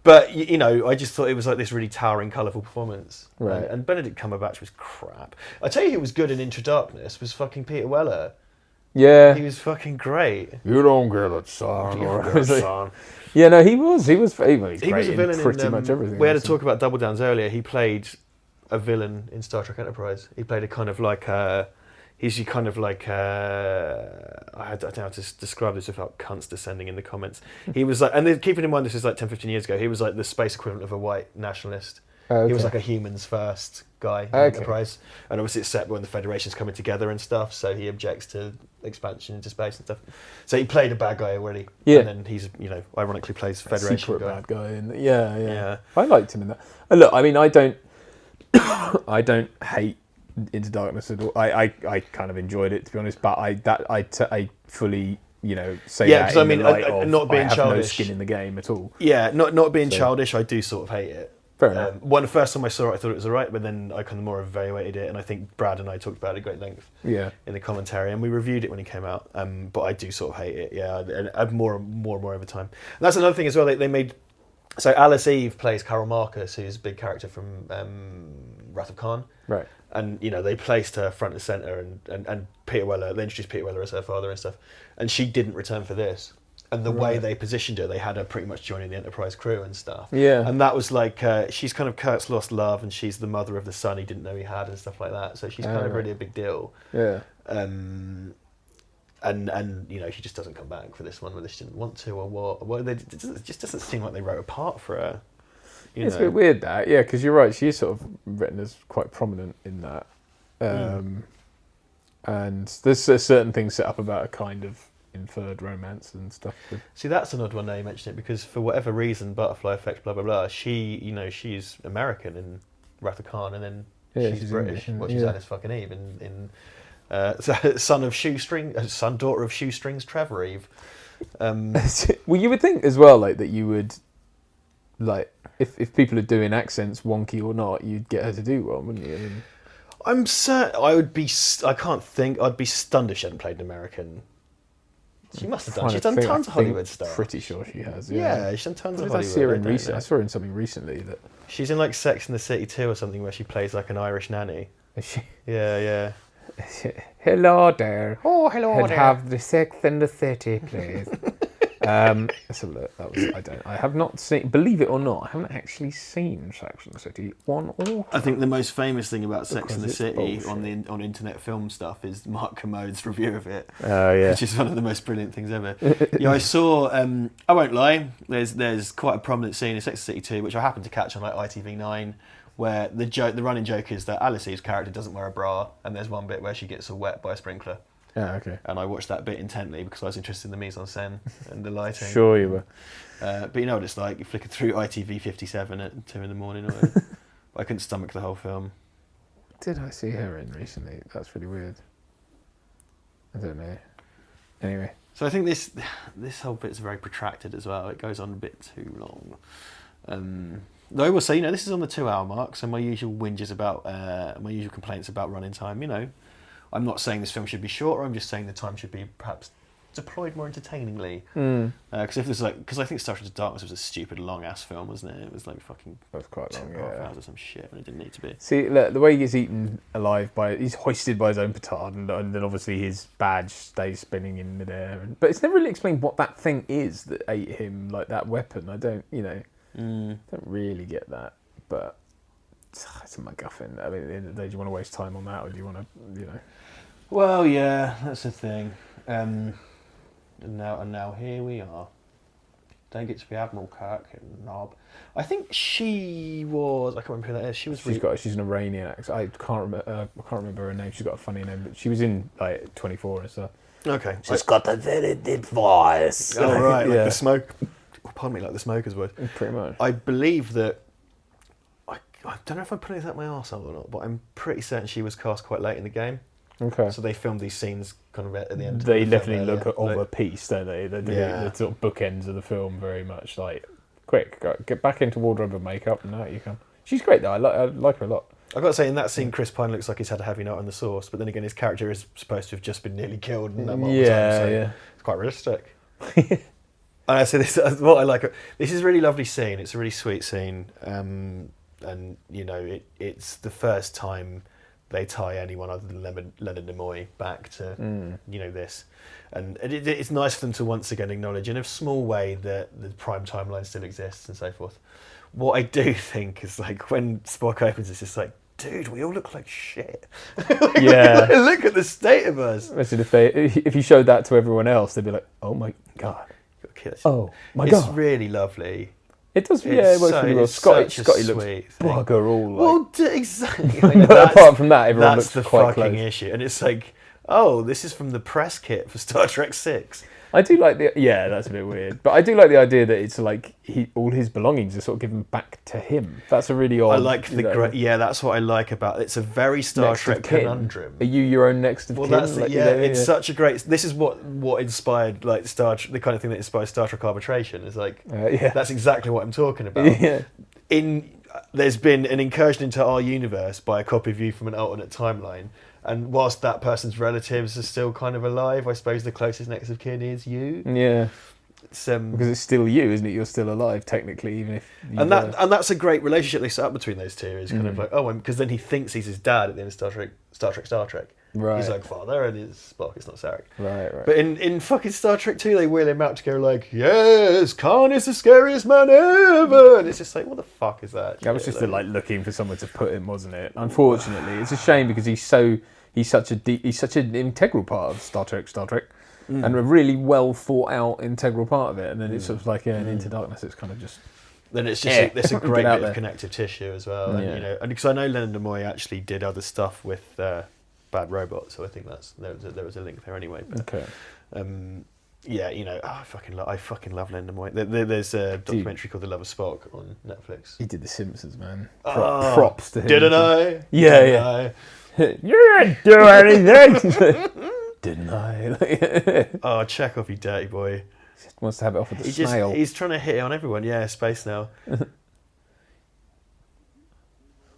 But you know, I just thought it was like this really towering, colourful performance. Right. And Benedict Cumberbatch was crap. I tell you, who was good in Into Darkness was fucking Peter Weller. Yeah. He was fucking great. You don't get it, son. You don't get it, son. Yeah, no, he was great He was a villain in pretty in much everything. We had a talk about Double Downs earlier. He played a villain in Star Trek Enterprise. He played a kind of like he's kind of like I don't know how to describe this without cunts descending in the comments. He was like, and then keeping in mind this is like 10, 15 years ago, he was like the space equivalent of a white nationalist. Okay. He was like a humans first guy in Okay. Enterprise. And obviously it's set when the Federation's coming together and stuff, so he objects to expansion into space and stuff. So he played a bad guy already. Yeah. And then he's, you know, ironically plays Federation secret guy. bad guy. Yeah. Yeah. I liked him in that. And look, I mean, I don't hate Into Darkness at all. I kind of enjoyed it, to be honest. But I fully, you know, say Yeah, that 'cause I in the mean, light of not being I have childish. no skin in the game at all. Yeah, not being So- childish, I do sort of hate it. Fair enough. The first time I saw it, I thought it was alright, but then I kind of more evaluated it, and I think Brad and I talked about it at great length Yeah. in the commentary, and we reviewed it when it came out. But I do sort of hate it, yeah, and more and more over time. And that's another thing as well. They made so Alice Eve plays Carol Marcus, who's a big character from Wrath of Khan. Right. And you know they placed her front and center, and Peter Weller. They introduced Peter Weller as her father and stuff, and she didn't return for this. And the way they positioned her, they had her pretty much joining the Enterprise crew and stuff. Yeah. And that was like she's kind of Kurt's lost love, and she's the mother of the son he didn't know he had, and stuff like that. So she's kind of really a big deal. Yeah. And you know she just doesn't come back for this one, whether she didn't want to or what. Well, it just doesn't seem like they wrote a part for her. It's a bit weird that, yeah, because you're right. She is sort of written as quite prominent in that, and there's certain things set up about a kind of inferred romance and stuff. See, that's an odd one now you mention it, because for whatever reason, butterfly effect, blah blah blah. She's American in Wrath of Khan, and then she's British. English, She's Alice fucking Eve in daughter of Shoestrings, Trevor Eve. Well, you would think as well, like that you would, like if people are doing accents, wonky or not, you'd get her to do one, wouldn't you? I mean, I'm certain I'd be stunned if she hadn't played an American. She must have done. She's done tons of Hollywood stuff. Pretty sure she has. Yeah, she's done tons of Did I Hollywood. see her in recent? I saw her in something recently that. She's in like Sex and the City 2 or something, where she plays like an Irish nanny. Is she? Yeah. Hello there. Oh, hello Could there. have the Sex and the City, please. Let's have a look. I have not seen. Believe it or not, I haven't actually seen Sex and the City 1 or 2. I think the most famous thing about Sex Because and the it's City bullshit. on internet film stuff is Mark Commode's review of it. Oh yeah. Which is one of the most brilliant things ever. Yeah, I saw. I won't lie. There's quite a prominent scene in Sex and the City 2, which I happened to catch on like ITV9, where the running joke is that Alice Eve's character doesn't wear a bra, and there's one bit where she gets all wet by a sprinkler. Yeah. Okay. And I watched that bit intently because I was interested in the mise en scène and the lighting. Sure you were. But you know what it's like. You flick it through ITV 57 at 2 in the morning. Or I couldn't stomach the whole film. Did I see her in recently? That's really weird. I don't know. Anyway. So I think this whole bit's very protracted as well. It goes on a bit too long. Though I will say, this is on the 2-hour mark, so my usual complaints about running time, I'm not saying this film should be shorter, I'm just saying the time should be perhaps deployed more entertainingly. Because I think Star Trek Into Darkness was a stupid long ass film, wasn't it? It was like fucking That was quite long, 2.5 yeah. hours or some shit when it didn't need to be. See, look, the way he gets eaten alive he's hoisted by his own petard, and then obviously his badge stays spinning in midair. But it's never really explained what that thing is that ate him, like that weapon. I don't really get that. But it's a MacGuffin. I mean, at the end of the day, do you want to waste time on that, or do you want to, Well, yeah, that's the thing. And now here we are. Don't get to be Admiral Kirk, knob. I think she was. I can't remember who that is. She was. She's an Iranian actress. I can't remember her name. She's got a funny name, but she was in like 24 and stuff. Okay. She's got a very deep voice. Oh right, like Yeah. the smoke. Pardon me, like the smoker's voice. Pretty much. I believe that. I don't know if I'm putting this out my arsehole or not, but I'm pretty certain she was cast quite late in the game. Okay. So they filmed these scenes kind of at the end. They of the definitely film look of a piece, don't they? They do Yeah. the sort of bookends of the film very much like quick, get back into wardrobe and makeup, and out you come. She's great though. I like her a lot. I've got to say, in that scene, Chris Pine looks like he's had a heavy night on the sauce, but then again, his character is supposed to have just been nearly killed in that multiple times, so it's quite realistic. And I say this, what I like. This is a really lovely scene. It's a really sweet scene, and you know, it's the first time they tie anyone other than Leonard Nimoy back to you know this, and it's nice for them to once again acknowledge in a small way that the prime timeline still exists and so forth. What I do think is like when Spock opens, it's just like, dude, we all look like shit. Yeah. Look at the state of us. Imagine if you showed that to everyone else, they'd be like, oh my god. Oh my god. It's really lovely. It does, yeah, it works really well. Scottie looks bugger all. Like. Well, exactly. Apart from that, everyone looks quite close. That's the fucking issue. And it's like, oh, this is from the press kit for Star Trek 6. I do like that's a bit weird, but I do like the idea that it's like all his belongings are sort of given back to him. That's a really odd. I like that's what I like about it. It's a very Star Trek conundrum. Are you your own next of kin? Well, that's it's such a great. This is what inspired like the kind of thing that inspires Star Trek arbitration. Is like that's exactly what I'm talking about. Yeah. There's been an incursion into our universe by a copy of you from an alternate timeline. And whilst that person's relatives are still kind of alive, I suppose the closest next of kin is you. Yeah, it's, because it's still you, isn't it? You're still alive technically, even if. And that's a great relationship they set up between those two. Is kind of like because then he thinks he's his dad at the end of Star Trek. Right. He's like father, and it's Spock. It's not Sarek. Right. But in fucking Star Trek 2, they wheel him out to go like, yes, Khan is the scariest man ever, and it's just like, what the fuck is that? That was just like looking for someone to put him, wasn't it? Unfortunately, it's a shame because he's such an integral part of Star Trek, and a really well thought out integral part of it. And then it's sort of like Into Darkness. It's kind of just. Then it's just it's a great bit of connective tissue as well, and you know, and because I know Leonard Nimoy actually did other stuff with Bad Robot, so I think there was a link there anyway. But, okay. Yeah, you know, I fucking love Leonard Nimoy. There's a documentary called The Love of Spock on Netflix. He did The Simpsons, man. Props to him. Didn't I? Yeah. You didn't do anything. Didn't I? Oh, Chekhov, you dirty boy. He just wants to have it off with a snail. He's trying to hit it on everyone. Yeah, space now.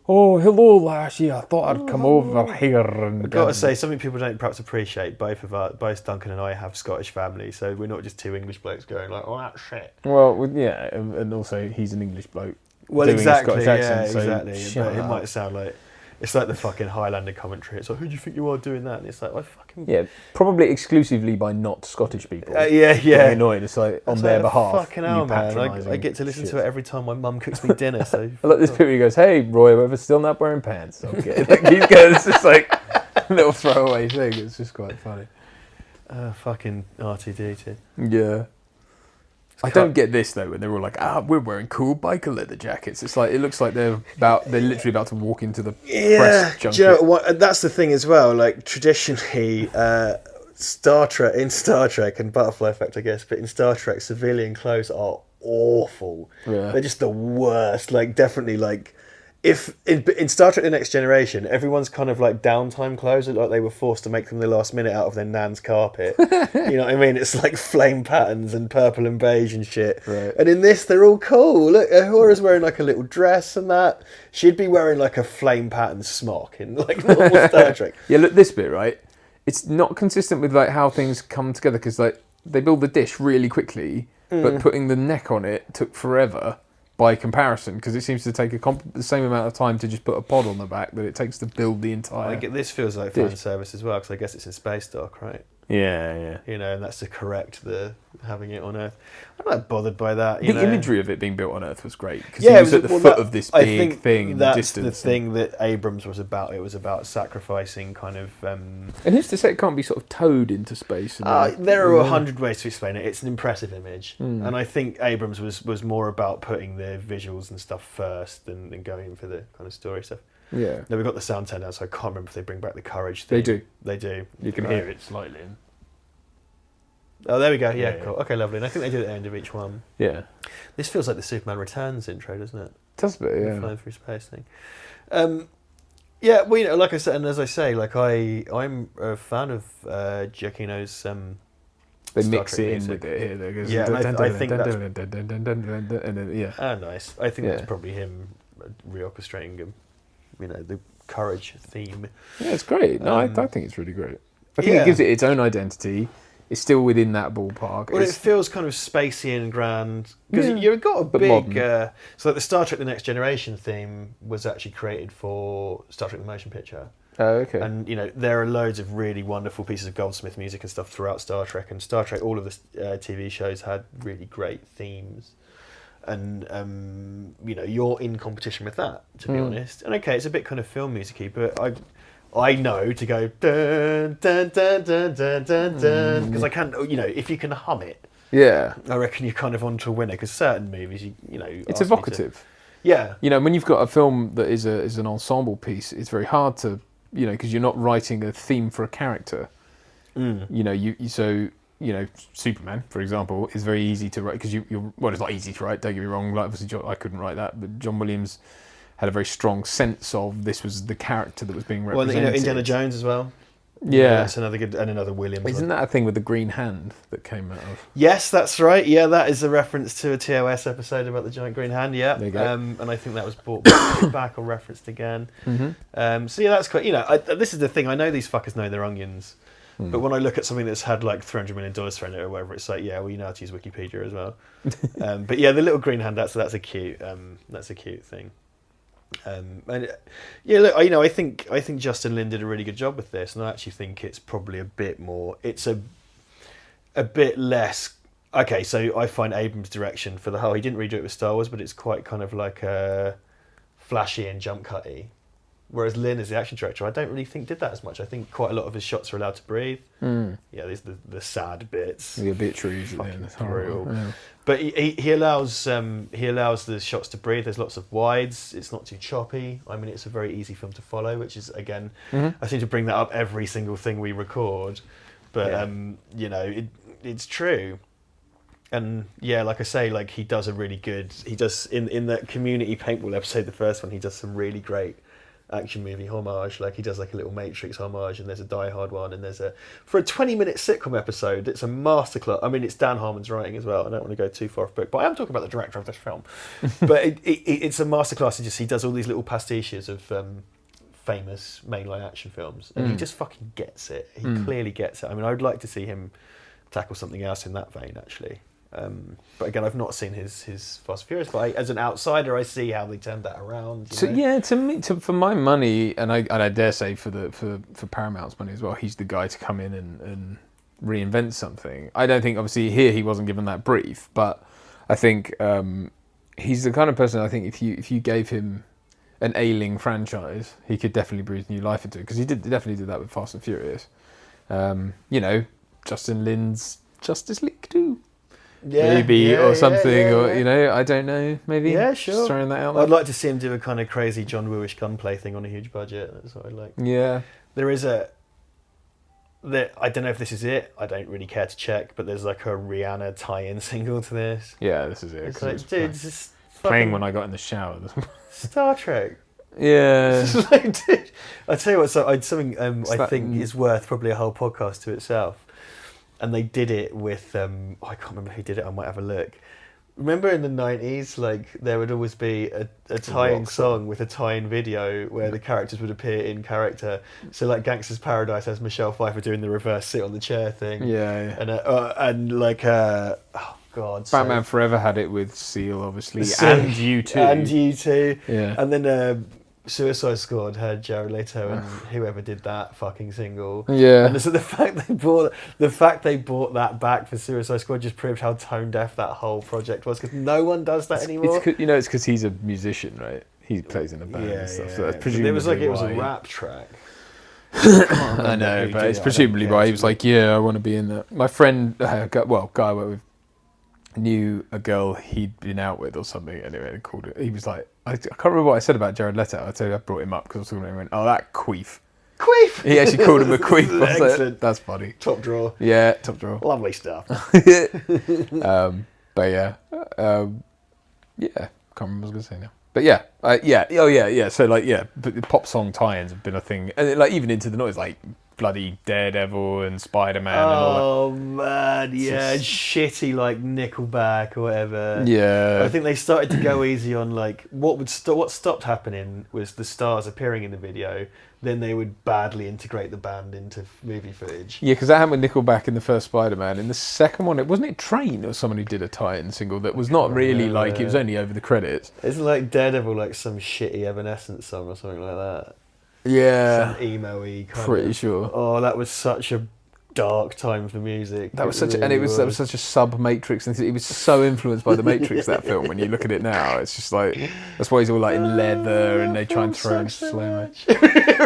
Oh, hello, Lassie. I thought I'd come over here. And I've got to say, something people don't perhaps appreciate, both Duncan and I have Scottish families, so we're not just two English blokes going like, oh, that shit. Well, yeah, and also he's an English bloke. Well, doing exactly, a Scottish accent, exactly. But it might sound like... It's like the fucking Highlander commentary. It's like, who do you think you are doing that? And it's like, I fucking... Yeah, probably exclusively by not Scottish people. Yeah. Getting annoyed. It's like, on their behalf. Fucking hell, man. I get to listen to it every time my mum cooks me dinner. So I like this bit where he goes, hey, Roy, we're still not wearing pants. Okay. Like, it's just like a little throwaway thing. It's just quite funny. Fucking R2D2. Yeah. I don't get this though when they're all like, we're wearing cool biker leather jackets. It's like it looks like they're literally about to walk into the press junket. Do you know what, that's the thing as well. Like traditionally, Star Trek and Butterfly Effect, I guess, but in Star Trek, civilian clothes are awful. Yeah. They're just the worst. Like definitely like. If in Star Trek: The Next Generation, everyone's kind of like downtime clothes, like they were forced to make them the last minute out of their nan's carpet. You know what I mean? It's like flame patterns and purple and beige and shit. Right. And in this, they're all cool. Look, Uhura's wearing like a little dress and that. She'd be wearing like a flame pattern smock in like normal Star Trek. Yeah, look, this bit, right? It's not consistent with like how things come together because like they build the dish really quickly, but putting the neck on it took forever. By comparison, because it seems to take the same amount of time to just put a pod on the back that it takes to build the entire. This feels like fan service as well, because I guess it's in space dock, right? Yeah. You know, and that's to correct the having it on Earth. I'm not bothered by that. The imagery of it being built on Earth was great because he was at the foot of this big thing in the distance. That's the thing that Abrams was about. It was about sacrificing kind of. And who's to say it can't be sort of towed into space? There are 100 ways to explain it. It's an impressive image, and I think Abrams was more about putting the visuals and stuff first than going for the kind of story stuff. Yeah. Now we've got the sound turned down, so I can't remember if they bring back the courage thing. They do. You can hear it slightly. Oh, there we go. Yeah, cool. Okay, lovely. And I think they do it at the end of each one. Yeah. This feels like the Superman Returns intro, doesn't it? Does a bit, yeah. Flying through space thing. Yeah, well, you know, like I said, and as I say, like I'm a fan of Giacchino's They Star mix Trek it in music. with it here. Though, goes, Yeah, and I think that's... and then, yeah. Ah, nice. I think that's probably him reorchestrating, the courage theme. Yeah, it's great. No, I think it's really great. I think it gives it its own identity. It's still within that ballpark. Well, it feels kind of spacey and grand because you've got a big. So, like the Star Trek: The Next Generation theme was actually created for Star Trek: The Motion Picture. Oh, okay. And there are loads of really wonderful pieces of Goldsmith music and stuff throughout Star Trek. And Star Trek, all of the TV shows had really great themes. And you're in competition with that, to be honest. And okay, it's a bit kind of film musicy, but I know to go dun dun dun dun dun dun dun because I can't. If you can hum it, yeah, I reckon you're kind of onto a winner. Because certain movies, it's evocative. Yeah, when you've got a film that is an ensemble piece, it's very hard to because you're not writing a theme for a character. Superman, for example, is very easy to write because it's not easy to write. Don't get me wrong. Like obviously, I couldn't write that, but John Williams had a very strong sense of this was the character that was being represented. Well, Indiana Jones as well. Yeah, that's another good, and another Williams. Isn't that a thing with the green hand that came out of? Yes, that's right. Yeah, that is a reference to a TOS episode about the giant green hand. Yeah, there you go. And I think that was brought back or referenced again. Mm-hmm. So yeah, that's quite. This is the thing. I know these fuckers know their onions. But when I look at something that's had like $300 million thrown at it or whatever, it's like, yeah, well, you know how to use Wikipedia as well. But yeah, the little green hand, that's a cute thing. Look, I think Justin Lin did a really good job with this, and I actually think it's probably a bit more. It's a bit less. Okay, so I find Abrams' direction for the whole. He didn't redo it with Star Wars, but it's quite kind of like flashy and jump cutty. Whereas Lin, as the action director, I don't really think did that as much. I think quite a lot of his shots are allowed to breathe. Yeah, there's the sad bits, the obituaries, it's brutal. Yeah. But he allows the shots to breathe. There's lots of wides. It's not too choppy. I mean, it's a very easy film to follow, which is again, I seem to bring that up every single thing we record. But it's true. And yeah, like I say, like he does in that Community paintball episode, the first one, he does some really great action movie homage. Like he does like a little Matrix homage, and there's a Die Hard one, and for a 20-minute sitcom episode, it's a masterclass. I mean, it's Dan Harmon's writing as well. I don't want to go too far off book, but I am talking about the director of this film. But it's a masterclass. He does all these little pastiches of famous mainline action films, and he just fucking gets it. He clearly gets it. I mean, I would like to see him tackle something else in that vein, actually. But again, I've not seen his Fast and Furious, but as an outsider, I see how they turned that around. To me, for my money, and I dare say for Paramount's money as well, he's the guy to come in and reinvent something. I don't think, obviously, here he wasn't given that brief, but I think he's the kind of person. I think if you gave him an ailing franchise, he could definitely breathe new life into it, because he definitely did that with Fast and Furious. Justin Lin's Justice League 2. Or something, or I don't know, maybe. Yeah, sure. Just throwing that out there. I'd like to see him do a kind of crazy John Woo-ish gunplay thing on a huge budget. That's what I'd like. Yeah. There is I don't know if this is it. I don't really care to check, but there's like a Rihanna tie-in single to this. Yeah, this is it. It's like, dude, this is playing when I got in the shower. Star Trek. Yeah. Like, dude, I tell you what. So something I think is worth probably a whole podcast to itself. And they did it with I can't remember who did it. I might have a look. Remember in the 90s, like there would always be a tie-in song with a tie-in video where the characters would appear in character. So like Gangster's Paradise has Michelle Pfeiffer doing the reverse sit on the chair thing. Yeah. And like oh god. Batman Forever had it with Seal, obviously, and U2. And U2. Yeah. And then Suicide Squad had Jared Leto and whoever did that fucking single. Yeah. And so the fact they brought that back for Suicide Squad just proved how tone deaf that whole project was, because no one does that anymore. It's because he's a musician, right? He plays in a band and stuff. So that's presumably it was a rap track. I know, but it's presumably why he was like, yeah, I want to be in that. My friend, guy I work with, knew a girl he'd been out with or something, anyway, and called it. He was like, I can't remember what I said about Jared Leto. I tell you, I brought him up because I was talking to him and went, oh, that queef. Queef! He actually called him a queef. Excellent. That's funny. Top drawer. Yeah, top drawer. Lovely stuff. But yeah. Yeah, can't remember what I was going to say now. But yeah. So like, yeah, but pop song tie-ins have been a thing. And like even Into the Noise, like bloody Daredevil and Spider-Man and all that. Oh man, yeah, shitty like Nickelback or whatever. Yeah. I think they started to go easy on like what stopped happening was the stars appearing in the video. Then they would badly integrate the band into movie footage. Yeah, because that happened with Nickelback in the first Spider-Man. In the second one, wasn't it Train or someone who did a tie-in single that was not really like, it was only over the credits. Isn't like Daredevil like some shitty Evanescence song or something like that? Yeah. Some emo-y kind Pretty of. sure. Oh, that was such a dark time for music. That was that was such a sub-Matrix, and he was so influenced by the Matrix, that film. When you look at it now, it's just like, that's why he's all like in leather, and they try and throw in slow-mo.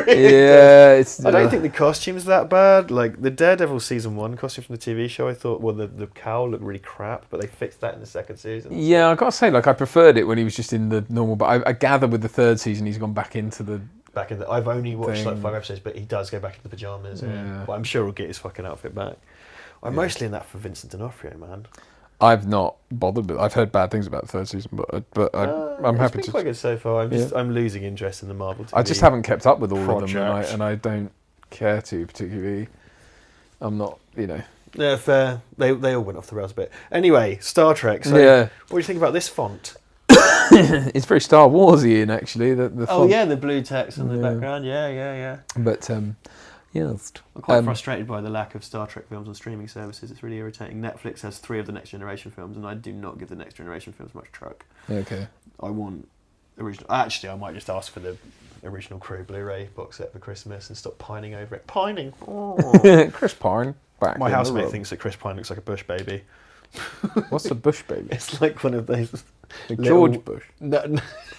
Yeah, it's. I don't think the costume's that bad. Like the Daredevil season 1 costume from the TV show, I thought, well, the cowl looked really crap, but they fixed that in the second season. Yeah, I gotta say, like I preferred it when he was just in the normal. But I gather with the third season, he's gone back into the. I've only watched like 5 episodes, but he does go back into the pajamas. Yeah. But I'm sure he'll get his fucking outfit back. I'm mostly in that for Vincent D'Onofrio, man. I've not bothered with. I've heard bad things about the third season, but I'm happy to. It's quite good so far. I'm losing interest in the Marvel TV. I just haven't kept up with all project. of them, and I don't care to particularly. I'm not, Yeah, fair. They all went off the rails a bit. Anyway, Star Trek. So what do you think about this font? It's very Star Warsy, in actually. The font. Oh yeah, the blue text in the background. Yeah. But yes, I'm quite frustrated by the lack of Star Trek films on streaming services. It's really irritating. Netflix has 3 of the Next Generation films, and I do not give the Next Generation films much truck. Okay. I want original. Actually, I might just ask for the original crew Blu-ray box set for Christmas and stop pining over it. Pining. Oh. Chris Pine. Back My housemate thinks that Chris Pine looks like a Bush baby. What's a Bush baby? It's like one of those. George Bush. No.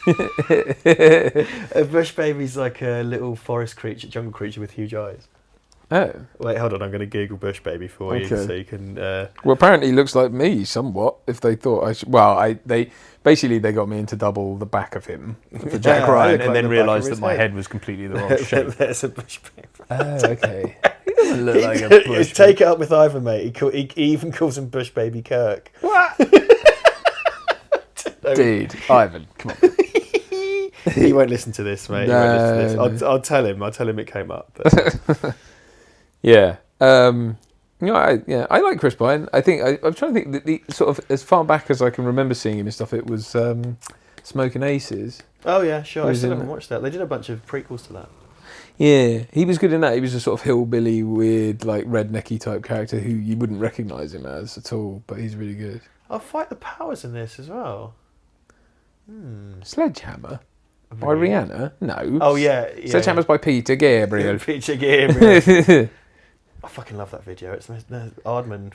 A Bush baby's like a little forest creature, jungle creature with huge eyes. Oh. Wait, hold on. I'm going to Google Bush baby for you so you can. Well, apparently he looks like me somewhat. If they thought I should, they got me into double the back of him for Jack Ryan, and then realised that my head was completely the wrong shape. There's a Bush baby. Oh, okay. He doesn't look like a Bush. Take it up with Ivan, mate. He even calls him Bush baby Kirk. What? Dude, Ivan, come on. He won't listen to this, mate. No. I'll tell him. I'll tell him it came up. But. Yeah. I like Chris Pine. I think I'm trying to think that the sort of as far back as I can remember seeing him and stuff. It was Smoking Aces. Oh yeah, sure. I still haven't watched that. They did a bunch of prequels to that. Yeah, he was good in that. He was a sort of hillbilly, weird, like rednecky type character who you wouldn't recognise him as at all, but he's really good. I'll Fight the Powers in this as well. Sledgehammer? By Rihanna? No. Oh, yeah. Sledgehammer's by Peter Gabriel. Peter Gabriel. I fucking love that video. It's Aardman.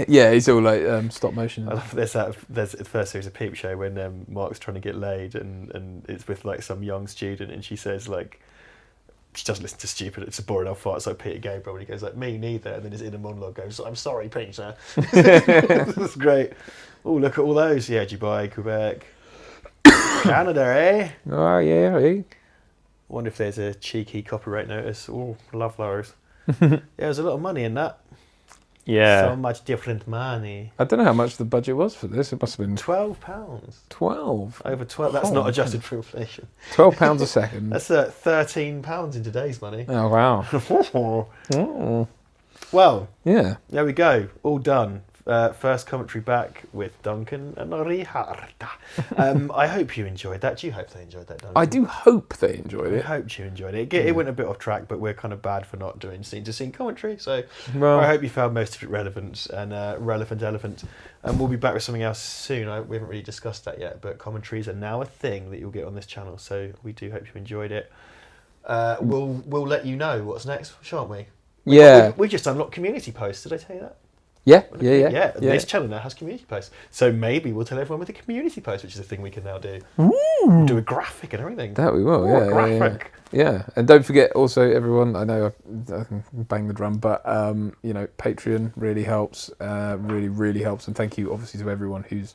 Yeah, he's all like stop motion. I love there's the first series of Peep Show when Mark's trying to get laid and it's with like some young student and she says like, she doesn't listen to stupid, it's a boring old fart. It's like Peter Gabriel and he goes like, me neither, and then his inner monologue goes, I'm sorry Peter. That's great. Oh, look at all those. Yeah, Dubai, Quebec, Canada, eh? Oh yeah, eh? I wonder if there's a cheeky copyright notice. Oh, love those. Yeah, there's a lot of money in that. Yeah. So much different money. I don't know how much the budget was for this. It must have been £12. 12? Over 12. That's not adjusted for inflation. £12 a second. That's £13 in today's money. Oh, wow. Well, yeah. There we go. All done. First commentary back with Duncan and Richard. I hope you enjoyed that. Do you hope they enjoyed that, Duncan? I do hope they enjoyed it. I hope you enjoyed it. It went a bit off track, but we're kind of bad for not doing scene-to-scene commentary. So I hope you found most of it relevant and relevant elephant. And we'll be back with something else soon. We haven't really discussed that yet, but commentaries are now a thing that you'll get on this channel. So we do hope you enjoyed it. We'll let you know what's next, shan't we? We just unlocked community posts. Did I tell you that? Yeah. This channel now has community posts. So maybe we'll tell everyone with a community post, which is a thing we can now do. Ooh. Do a graphic and everything. That we will, graphic. Yeah. And don't forget also, everyone, I know I can bang the drum, but, Patreon really helps. Really, really helps. And thank you, obviously, to everyone who's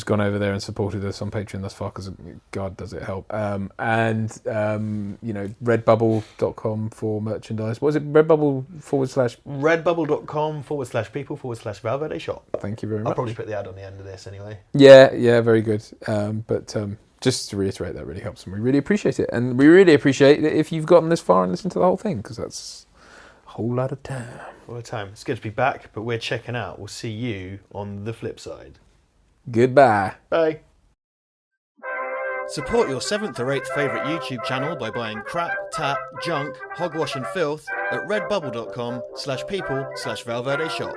gone over there and supported us on Patreon thus far, because God does it help. Redbubble.com for merchandise. What is it? Redbubble / Redbubble.com/people/Valverde shop. Thank you very much. I'll probably put the ad on the end of this anyway. Yeah, very good. just to reiterate, that really helps, and we really appreciate it. And we really appreciate it if you've gotten this far and listened to the whole thing, because that's a whole lot of time. A lot of time. It's good to be back, but we're checking out. We'll see you on the flip side. Goodbye. Bye. Support your 7th or 8th favourite YouTube channel by buying crap, tat, junk, hogwash and filth at redbubble.com/people/Valverde shop.